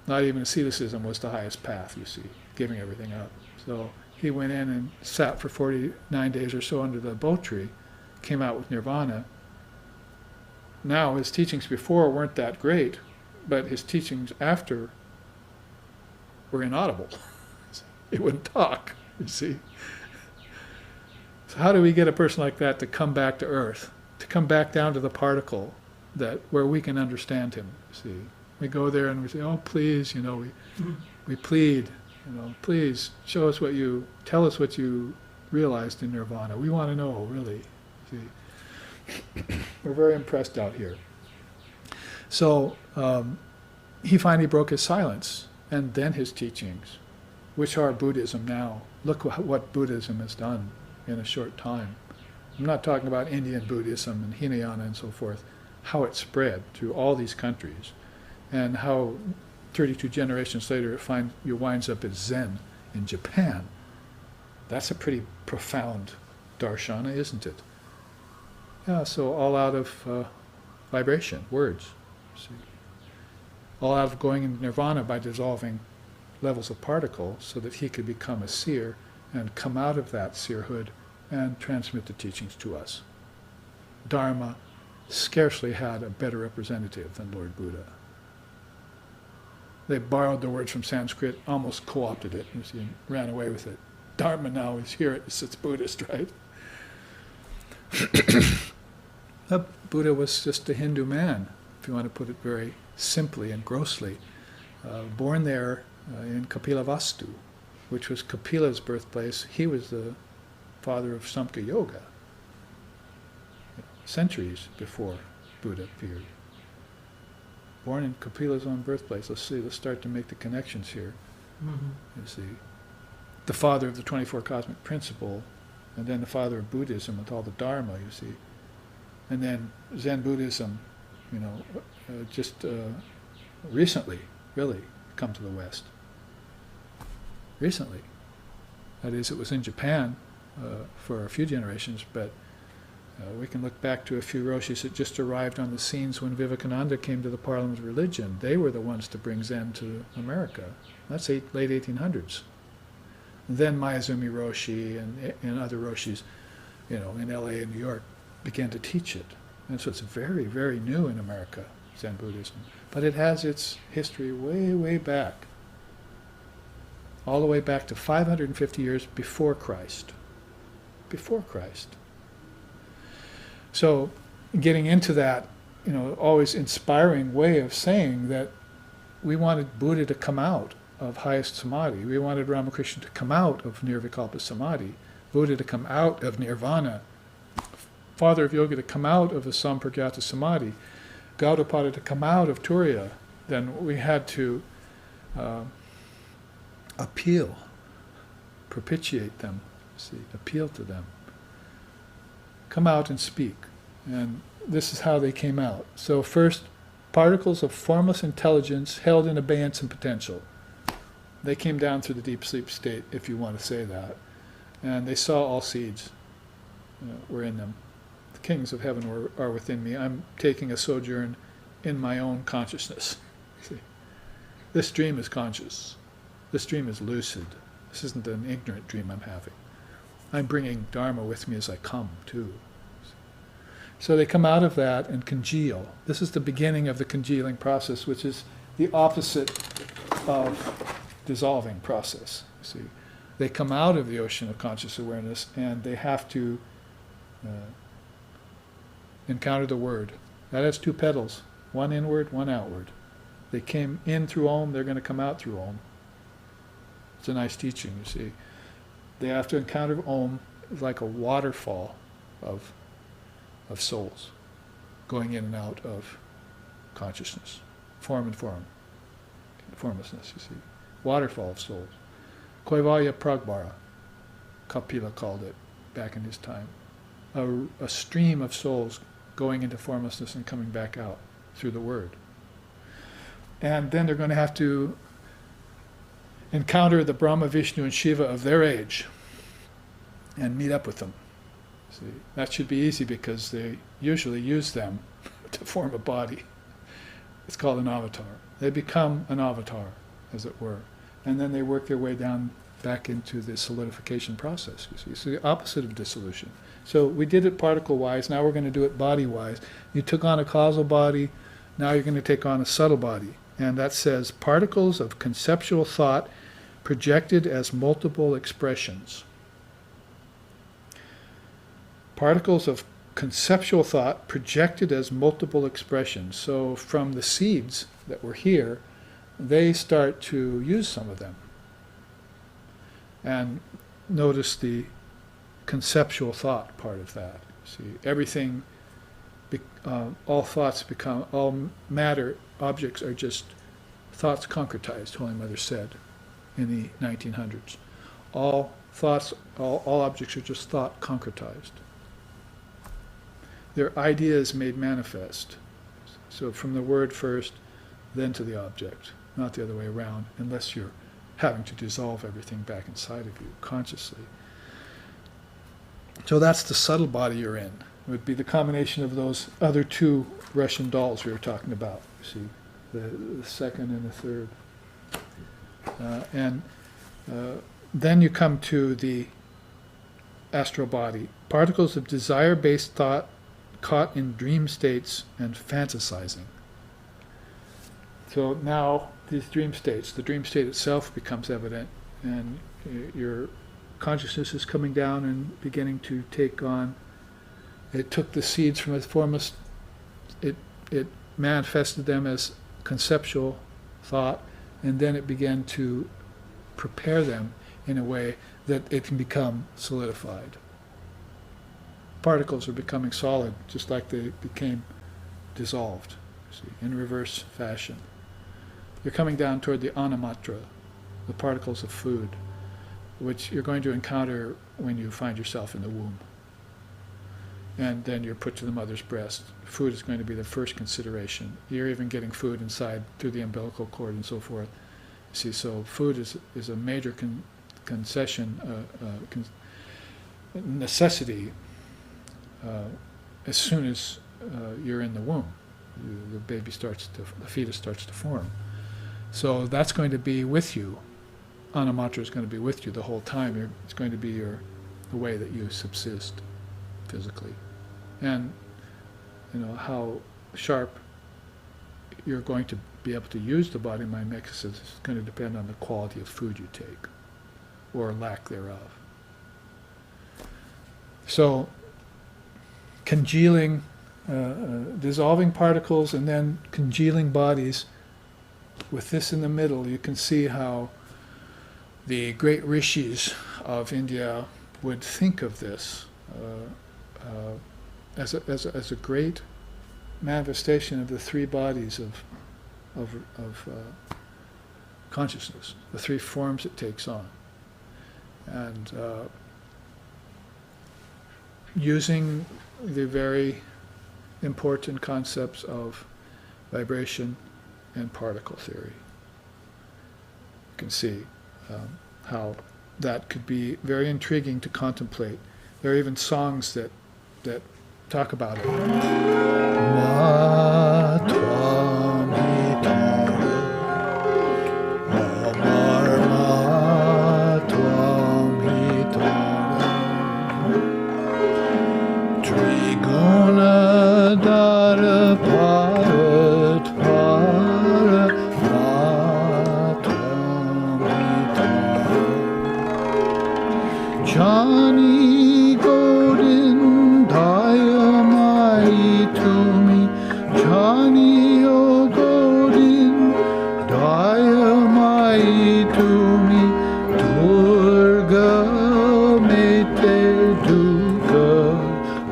A: Not even asceticism was the highest path, you see, giving everything up. So he went in and sat for 49 days or so under the bo tree, came out with nirvana. Now, his teachings before weren't that great, but his teachings after were inaudible. He wouldn't talk, you see. So how do we get a person like that to come back to earth, to come back down to the particle where we can understand him, you see? We go there and we say, oh, please, we plead, please tell us what you realized in nirvana? We want to know, really. See, we're very impressed out here. So he finally broke his silence, and then his teachings, which are Buddhism now. Look what Buddhism has done in a short time. I'm not talking about Indian Buddhism and Hinayana and so forth, how it spread through all these countries, and how 32 generations later it winds up as Zen in Japan. That's a pretty profound darshana, isn't it? Yeah, so all out of vibration, words. See? All out of going into nirvana by dissolving levels of particle so that he could become a seer and come out of that seerhood and transmit the teachings to us. Dharma scarcely had a better representative than Lord Buddha. They borrowed the words from Sanskrit, almost co-opted it, you see, and ran away with it. Dharma now is here, it's Buddhist, right? Buddha was just a Hindu man, if you want to put it very simply and grossly, born there in Kapilavastu, which was Kapila's birthplace. He was the father of Sankhya Yoga, centuries before Buddha appeared. Born in Kapila's own birthplace. Let's start to make the connections here. You see, the father of the 24 cosmic principle, and then the father of Buddhism with all the Dharma, you see. And then Zen Buddhism, just recently, really, come to the West. Recently. That is, it was in Japan for a few generations, but we can look back to a few Roshis that just arrived on the scenes when Vivekananda came to the Parliament of Religion. They were the ones to bring Zen to America. That's late 1800s. And then Mayazumi Roshi and other Roshis, in LA and New York, began to teach it. And so it's very, very new in America, Zen Buddhism. But it has its history way, way back. All the way back to 550 years before Christ. Before Christ. So getting into that, always inspiring way of saying that we wanted Buddha to come out of highest samadhi. We wanted Ramakrishna to come out of nirvikalpa samadhi. Buddha to come out of nirvana. Father of yoga to come out of the sampragyata samadhi. Gaudapada to come out of turiya. Then we had to appeal, propitiate them, appeal to them. Come out and speak. And this is how they came out. So first, particles of formless intelligence held in abeyance and potential. They came down through the deep sleep state, if you want to say that. And they saw all seeds were in them. The kings of heaven are within me. I'm taking a sojourn in my own consciousness. See? This dream is conscious. This dream is lucid. This isn't an ignorant dream I'm having. I'm bringing Dharma with me as I come, too. So they come out of that and congeal. This is the beginning of the congealing process, which is the opposite of dissolving process. See, they come out of the ocean of conscious awareness and they have to encounter the word. That has two petals, one inward, one outward. They came in through Om, they're going to come out through Om. It's a nice teaching, you see. They have to encounter Om like a waterfall of souls going in and out of consciousness, form and form, formlessness, you see. Waterfall of souls. Kaivalya Pragbara, Kapila called it back in his time. A stream of souls going into formlessness and coming back out through the word. And then they're going to have to encounter the Brahma, Vishnu, and Shiva of their age and meet up with them. See, that should be easy because they usually use them to form a body. It's called an avatar. They become an avatar, as it were. And then they work their way down back into the solidification process, you see. So the opposite of dissolution. So we did it particle-wise, now we're going to do it body-wise. You took on a causal body, now you're going to take on a subtle body. And that says, particles of conceptual thought projected as multiple expressions. Particles of conceptual thought projected as multiple expressions. So from the seeds that were here, they start to use some of them. And notice the conceptual thought part of that. See, everything, all thoughts become, all matter, objects are just thoughts concretized, Holy Mother said in the 1900s. All thoughts, all objects are just thought concretized. They're ideas made manifest. So from the word first, then to the object, not the other way around, unless you're having to dissolve everything back inside of you consciously. So that's the subtle body you're in. It would be the combination of those other two Russian dolls we were talking about, you see, the second and the third. Then you come to the astral body. Particles of desire-based thought caught in dream states and fantasizing. So now these dream states, the dream state itself becomes evident, and your consciousness is coming down and beginning to take on. It took the seeds from a formless, it manifested them as conceptual thought, and then it began to prepare them in a way that it can become solidified. Particles are becoming solid, just like they became dissolved, see, in reverse fashion. You're coming down toward the anamatra, the particles of food, which you're going to encounter when you find yourself in the womb. And then you're put to the mother's breast. Food is going to be the first consideration. You're even getting food inside through the umbilical cord and so forth. See, so food is a major concession, necessity as soon as you're in the womb. The fetus starts to form. So that's going to be with you. Anamatra is going to be with you the whole time. It's going to be the way that you subsist physically. And how sharp you're going to be able to use the body-mind nexus is going to depend on the quality of food you take, or lack thereof. So congealing, dissolving particles and then congealing bodies, with this in the middle, you can see how the great rishis of India would think of this as a great manifestation of the three bodies of consciousness, the three forms it takes on, and using the very important concepts of vibration and particle theory. You can see how that could be very intriguing to contemplate. There are even songs that talk about it. Ma tvam hitara, amar ma tvam hitara, triguna dara parat para, ma tvam hitara, Johnny Golden Dayamai to me, Johnny O Golden Dayamai to me, Durga Mete Duga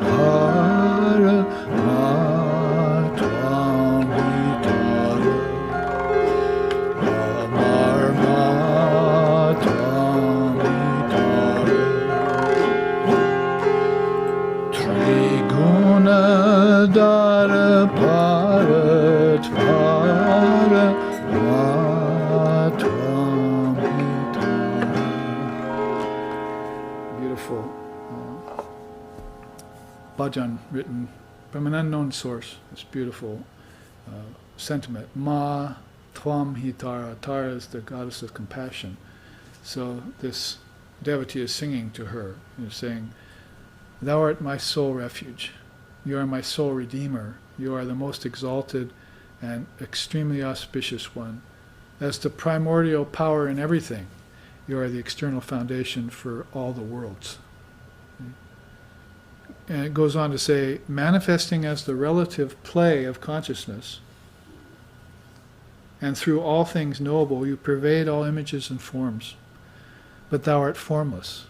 A: Hara Matvam Vitara, Amar Matvam Vitara, Triguna Dara Parat Para Matvam Vitara. Beautiful bhajan written from an unknown source. This beautiful sentiment. Ma Tvam Hitara. Tara is the goddess of compassion. So this devotee is singing to her, saying, "Thou art my sole refuge. You are my sole redeemer. You are the most exalted and extremely auspicious one. As the primordial power in everything, you are the external foundation for all the worlds." And it goes on to say, manifesting as the relative play of consciousness, and through all things knowable, you pervade all images and forms, but thou art formless.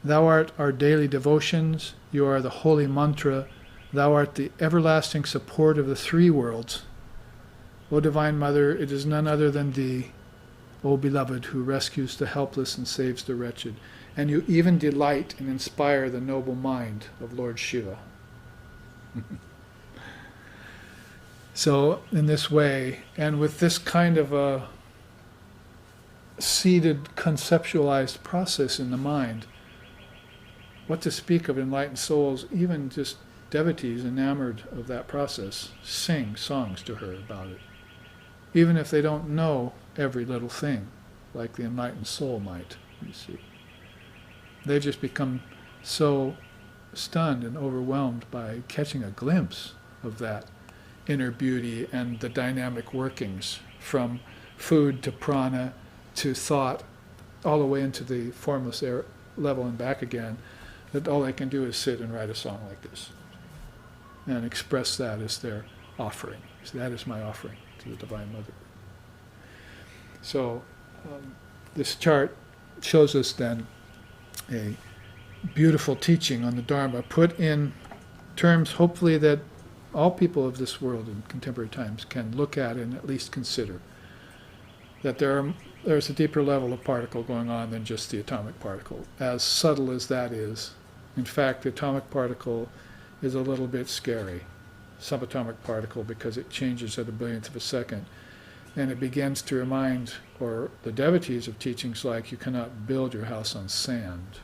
A: Thou art our daily devotions, you are the holy mantra, thou art the everlasting support of the three worlds. O Divine Mother, it is none other than Thee, O Beloved, who rescues the helpless and saves the wretched, and you even delight and inspire the noble mind of Lord Shiva. So, in this way, and with this kind of a seated, conceptualized process in the mind, what to speak of enlightened souls, even just devotees enamored of that process, sing songs to her about it. Even if they don't know every little thing, like the enlightened soul might, you see. They just become so stunned and overwhelmed by catching a glimpse of that inner beauty and the dynamic workings from food to prana to thought, all the way into the formless air level and back again, that all they can do is sit and write a song like this and express that as their offering. So that is my offering to the Divine Mother. So this chart shows us then a beautiful teaching on the Dharma, put in terms hopefully that all people of this world in contemporary times can look at and at least consider. That there's a deeper level of particle going on than just the atomic particle, as subtle as that is. In fact, the atomic particle is a little bit scary, subatomic particle, because it changes at a billionth of a second. And it begins to remind, or the devotees, of teachings like you cannot build your house on sand,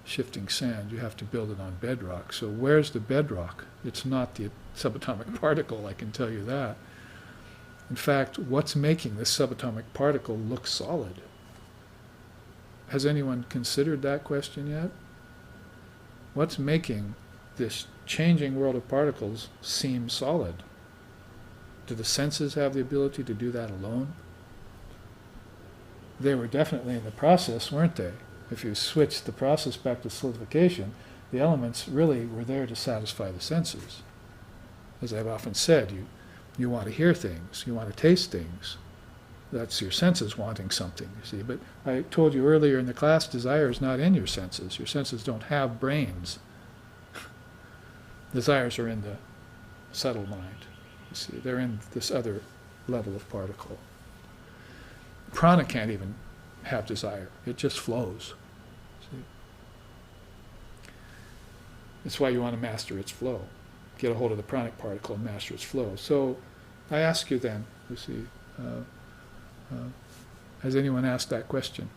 A: shifting sand. You have to build it on bedrock. So where's the bedrock? It's not the subatomic particle, I can tell you that. In fact, what's making this subatomic particle look solid? Has anyone considered that question yet? What's making this changing world of particles seem solid? Do the senses have the ability to do that alone? They were definitely in the process, weren't they? If you switch the process back to solidification, the elements really were there to satisfy the senses. As I've often said, you want to hear things, you want to taste things. That's your senses wanting something, you see. But I told you earlier in the class, desire is not in your senses. Your senses don't have brains. Desires are in the subtle mind. You see, they're in this other level of particle. Prana can't even have desire. It just flows. See? That's why you want to master its flow. Get a hold of the pranic particle and master its flow. So I ask you then, you see, has anyone asked that question?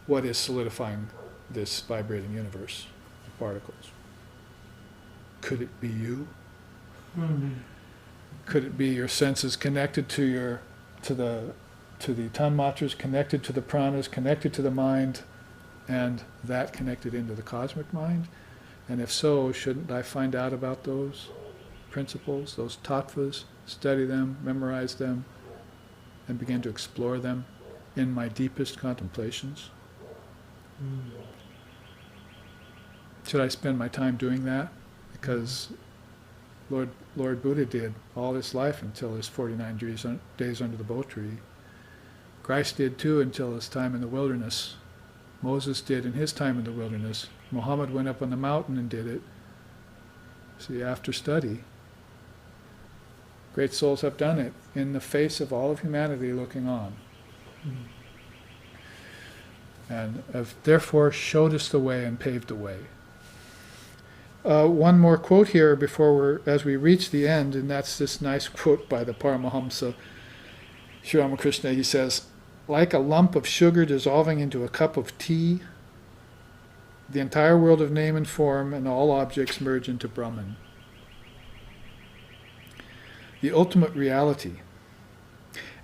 A: What is solidifying this vibrating universe of particles? Could it be you? Mm-hmm. Could it be your senses connected to the tanmatras, connected to the pranas, connected to the mind, and that connected into the cosmic mind? And if so, shouldn't I find out about those principles, those tattvas, study them, memorize them, and begin to explore them in my deepest contemplations? Should I spend my time doing that? Because Lord Buddha did all his life until his 49 days under the Bo tree. Christ did too until his time in the wilderness. Moses did in his time in the wilderness. Muhammad went up on the mountain and did it. See, after study. Great souls have done it in the face of all of humanity looking on. And have therefore showed us the way and paved the way. One more quote here as we reach the end, and that's this nice quote by the Paramahamsa Sri Ramakrishna. He says, like a lump of sugar dissolving into a cup of tea, the entire world of name and form and all objects merge into Brahman. The ultimate reality,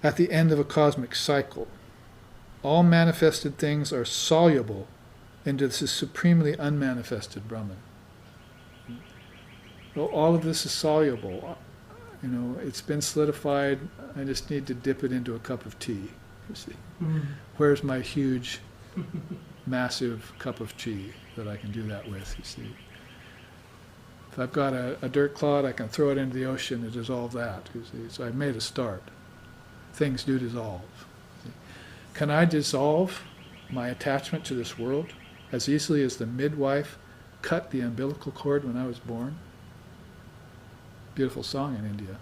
A: at the end of a cosmic cycle, all manifested things are soluble into this supremely unmanifested Brahman. Well, all of this is soluble. It's been solidified. I just need to dip it into a cup of tea. You see, where's my huge, massive cup of tea that I can do that with? You see, if I've got a dirt clod, I can throw it into the ocean and dissolve that. You see, so I've made a start. Things do dissolve. See? Can I dissolve my attachment to this world as easily as the midwife cut the umbilical cord when I was born? Beautiful song in India.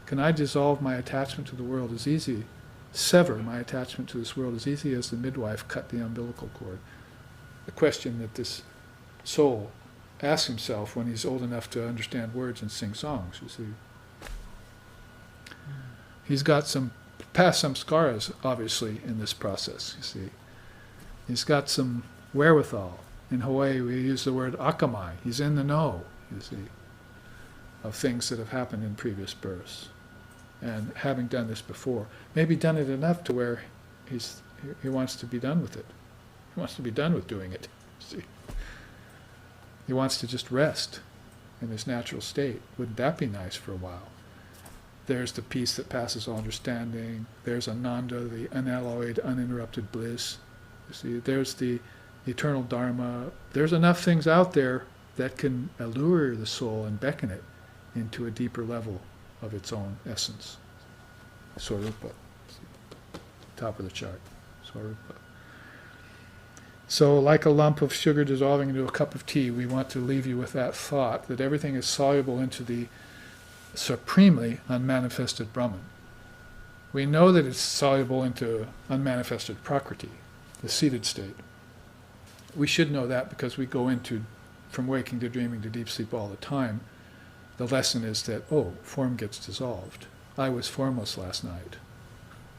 A: Can I dissolve my attachment to the world as easy, sever my attachment to this world as easy as the midwife cut the umbilical cord? The question that this soul asks himself when he's old enough to understand words and sing songs, you see. He's got past some scars, obviously, in this process, you see. He's got some wherewithal. In Hawaii, we use the word akamai. He's in the know, you see, of things that have happened in previous births. And having done this before, maybe done it enough to where he wants to be done with it. He wants to be done with doing it, see. He wants to just rest in his natural state. Wouldn't that be nice for a while? There's the peace that passes all understanding. There's Ananda, the unalloyed, uninterrupted bliss. You see, there's the eternal Dharma. There's enough things out there that can allure the soul and beckon it into a deeper level of its own essence. Swarupa. Top of the chart. Swarupa. So like a lump of sugar dissolving into a cup of tea, we want to leave you with that thought that everything is soluble into the supremely unmanifested Brahman. We know that it's soluble into unmanifested Prakriti, the seated state. We should know that because we go into, from waking to dreaming to deep sleep all the time. The lesson is that, form gets dissolved. I was formless last night,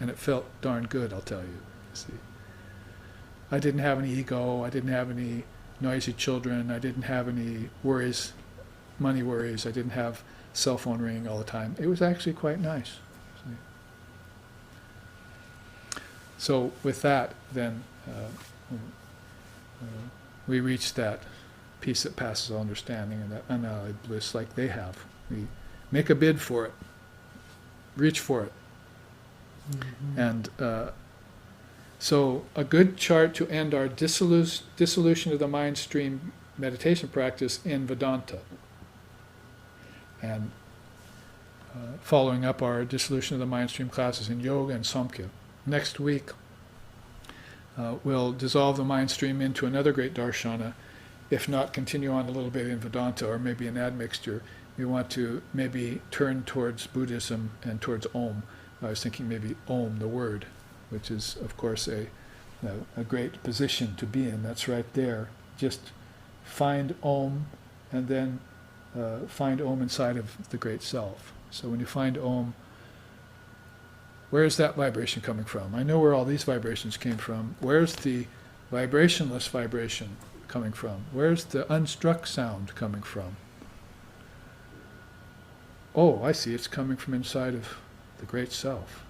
A: and it felt darn good, I'll tell you. See, I didn't have any ego, I didn't have any noisy children, I didn't have any worries, money worries, I didn't have cell phone ringing all the time. It was actually quite nice. See? So with that, then, we reach that peace that passes all understanding and that unalloyed bliss like they have. We make a bid for it, reach for it. Mm-hmm. And so a good chart to end our dissolution of the mind stream meditation practice in Vedanta. And following up our dissolution of the mind stream classes in Yoga and Sankhya. Next week, we'll dissolve the mind stream into another great darshana. If not, continue on a little bit in Vedanta or maybe an admixture. We want to maybe turn towards Buddhism and towards Om. I was thinking maybe Om, the word, which is, of course, a great position to be in. That's right there. Just find Om and then find Om inside of the Great Self. So when you find Om, where is that vibration coming from? I know where all these vibrations came from. Where's the vibrationless vibration coming from? Where's the unstruck sound coming from? Oh, I see, it's coming from inside of the Great Self.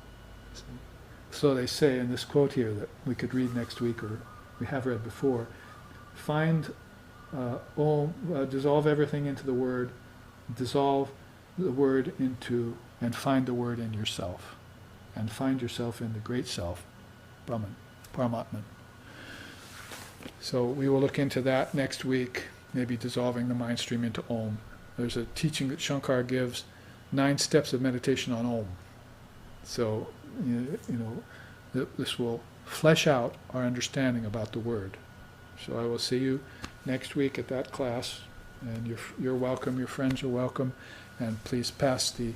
A: So they say in this quote here that we could read next week, or we have read before, find dissolve everything into the word, dissolve the word into, and find the word in yourself. And find yourself in the Great Self, Brahman, Paramatman. So we will look into that next week, maybe dissolving the mind stream into Om. There's a teaching that Shankar gives, 9 steps of meditation on Om. So, this will flesh out our understanding about the word. So I will see you next week at that class, and you're welcome, your friends are welcome, and please pass the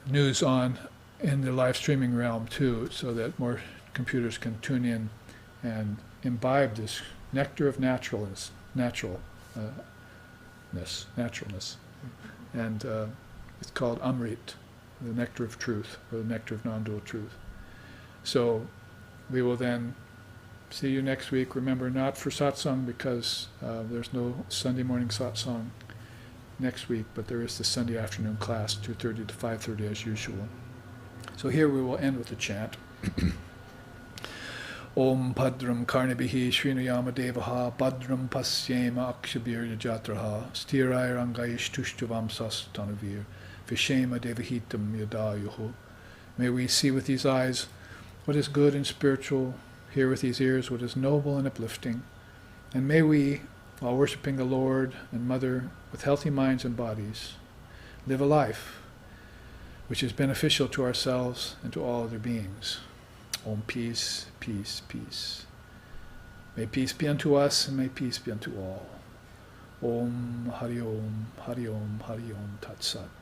A: news on in the live streaming realm too, so that more computers can tune in and imbibe this nectar of naturalness, and it's called Amrit, the nectar of truth, or the nectar of non-dual truth. So we will then see you next week. Remember, not for satsang, because there's no Sunday morning satsang next week, but there is the Sunday afternoon class, 2:30 to 5:30 as usual. So here we will end with a chant. Om Bhadram Karnabhihi Srinuyama Devaha Bhadram Pasyema Akshabirya Jatraha Stirai Rangaish Tushtavam Sastanavir Vishema Devahitam Yadayuhu. May we see with these eyes what is good and spiritual, hear with these ears what is noble and uplifting, and may we, while worshipping the Lord and Mother with healthy minds and bodies, live a life which is beneficial to ourselves and to all other beings. Om, peace, peace, peace. May peace be unto us, and may peace be unto all. Om, Hari Om, Hari Om, Hari Om, Tat Sat.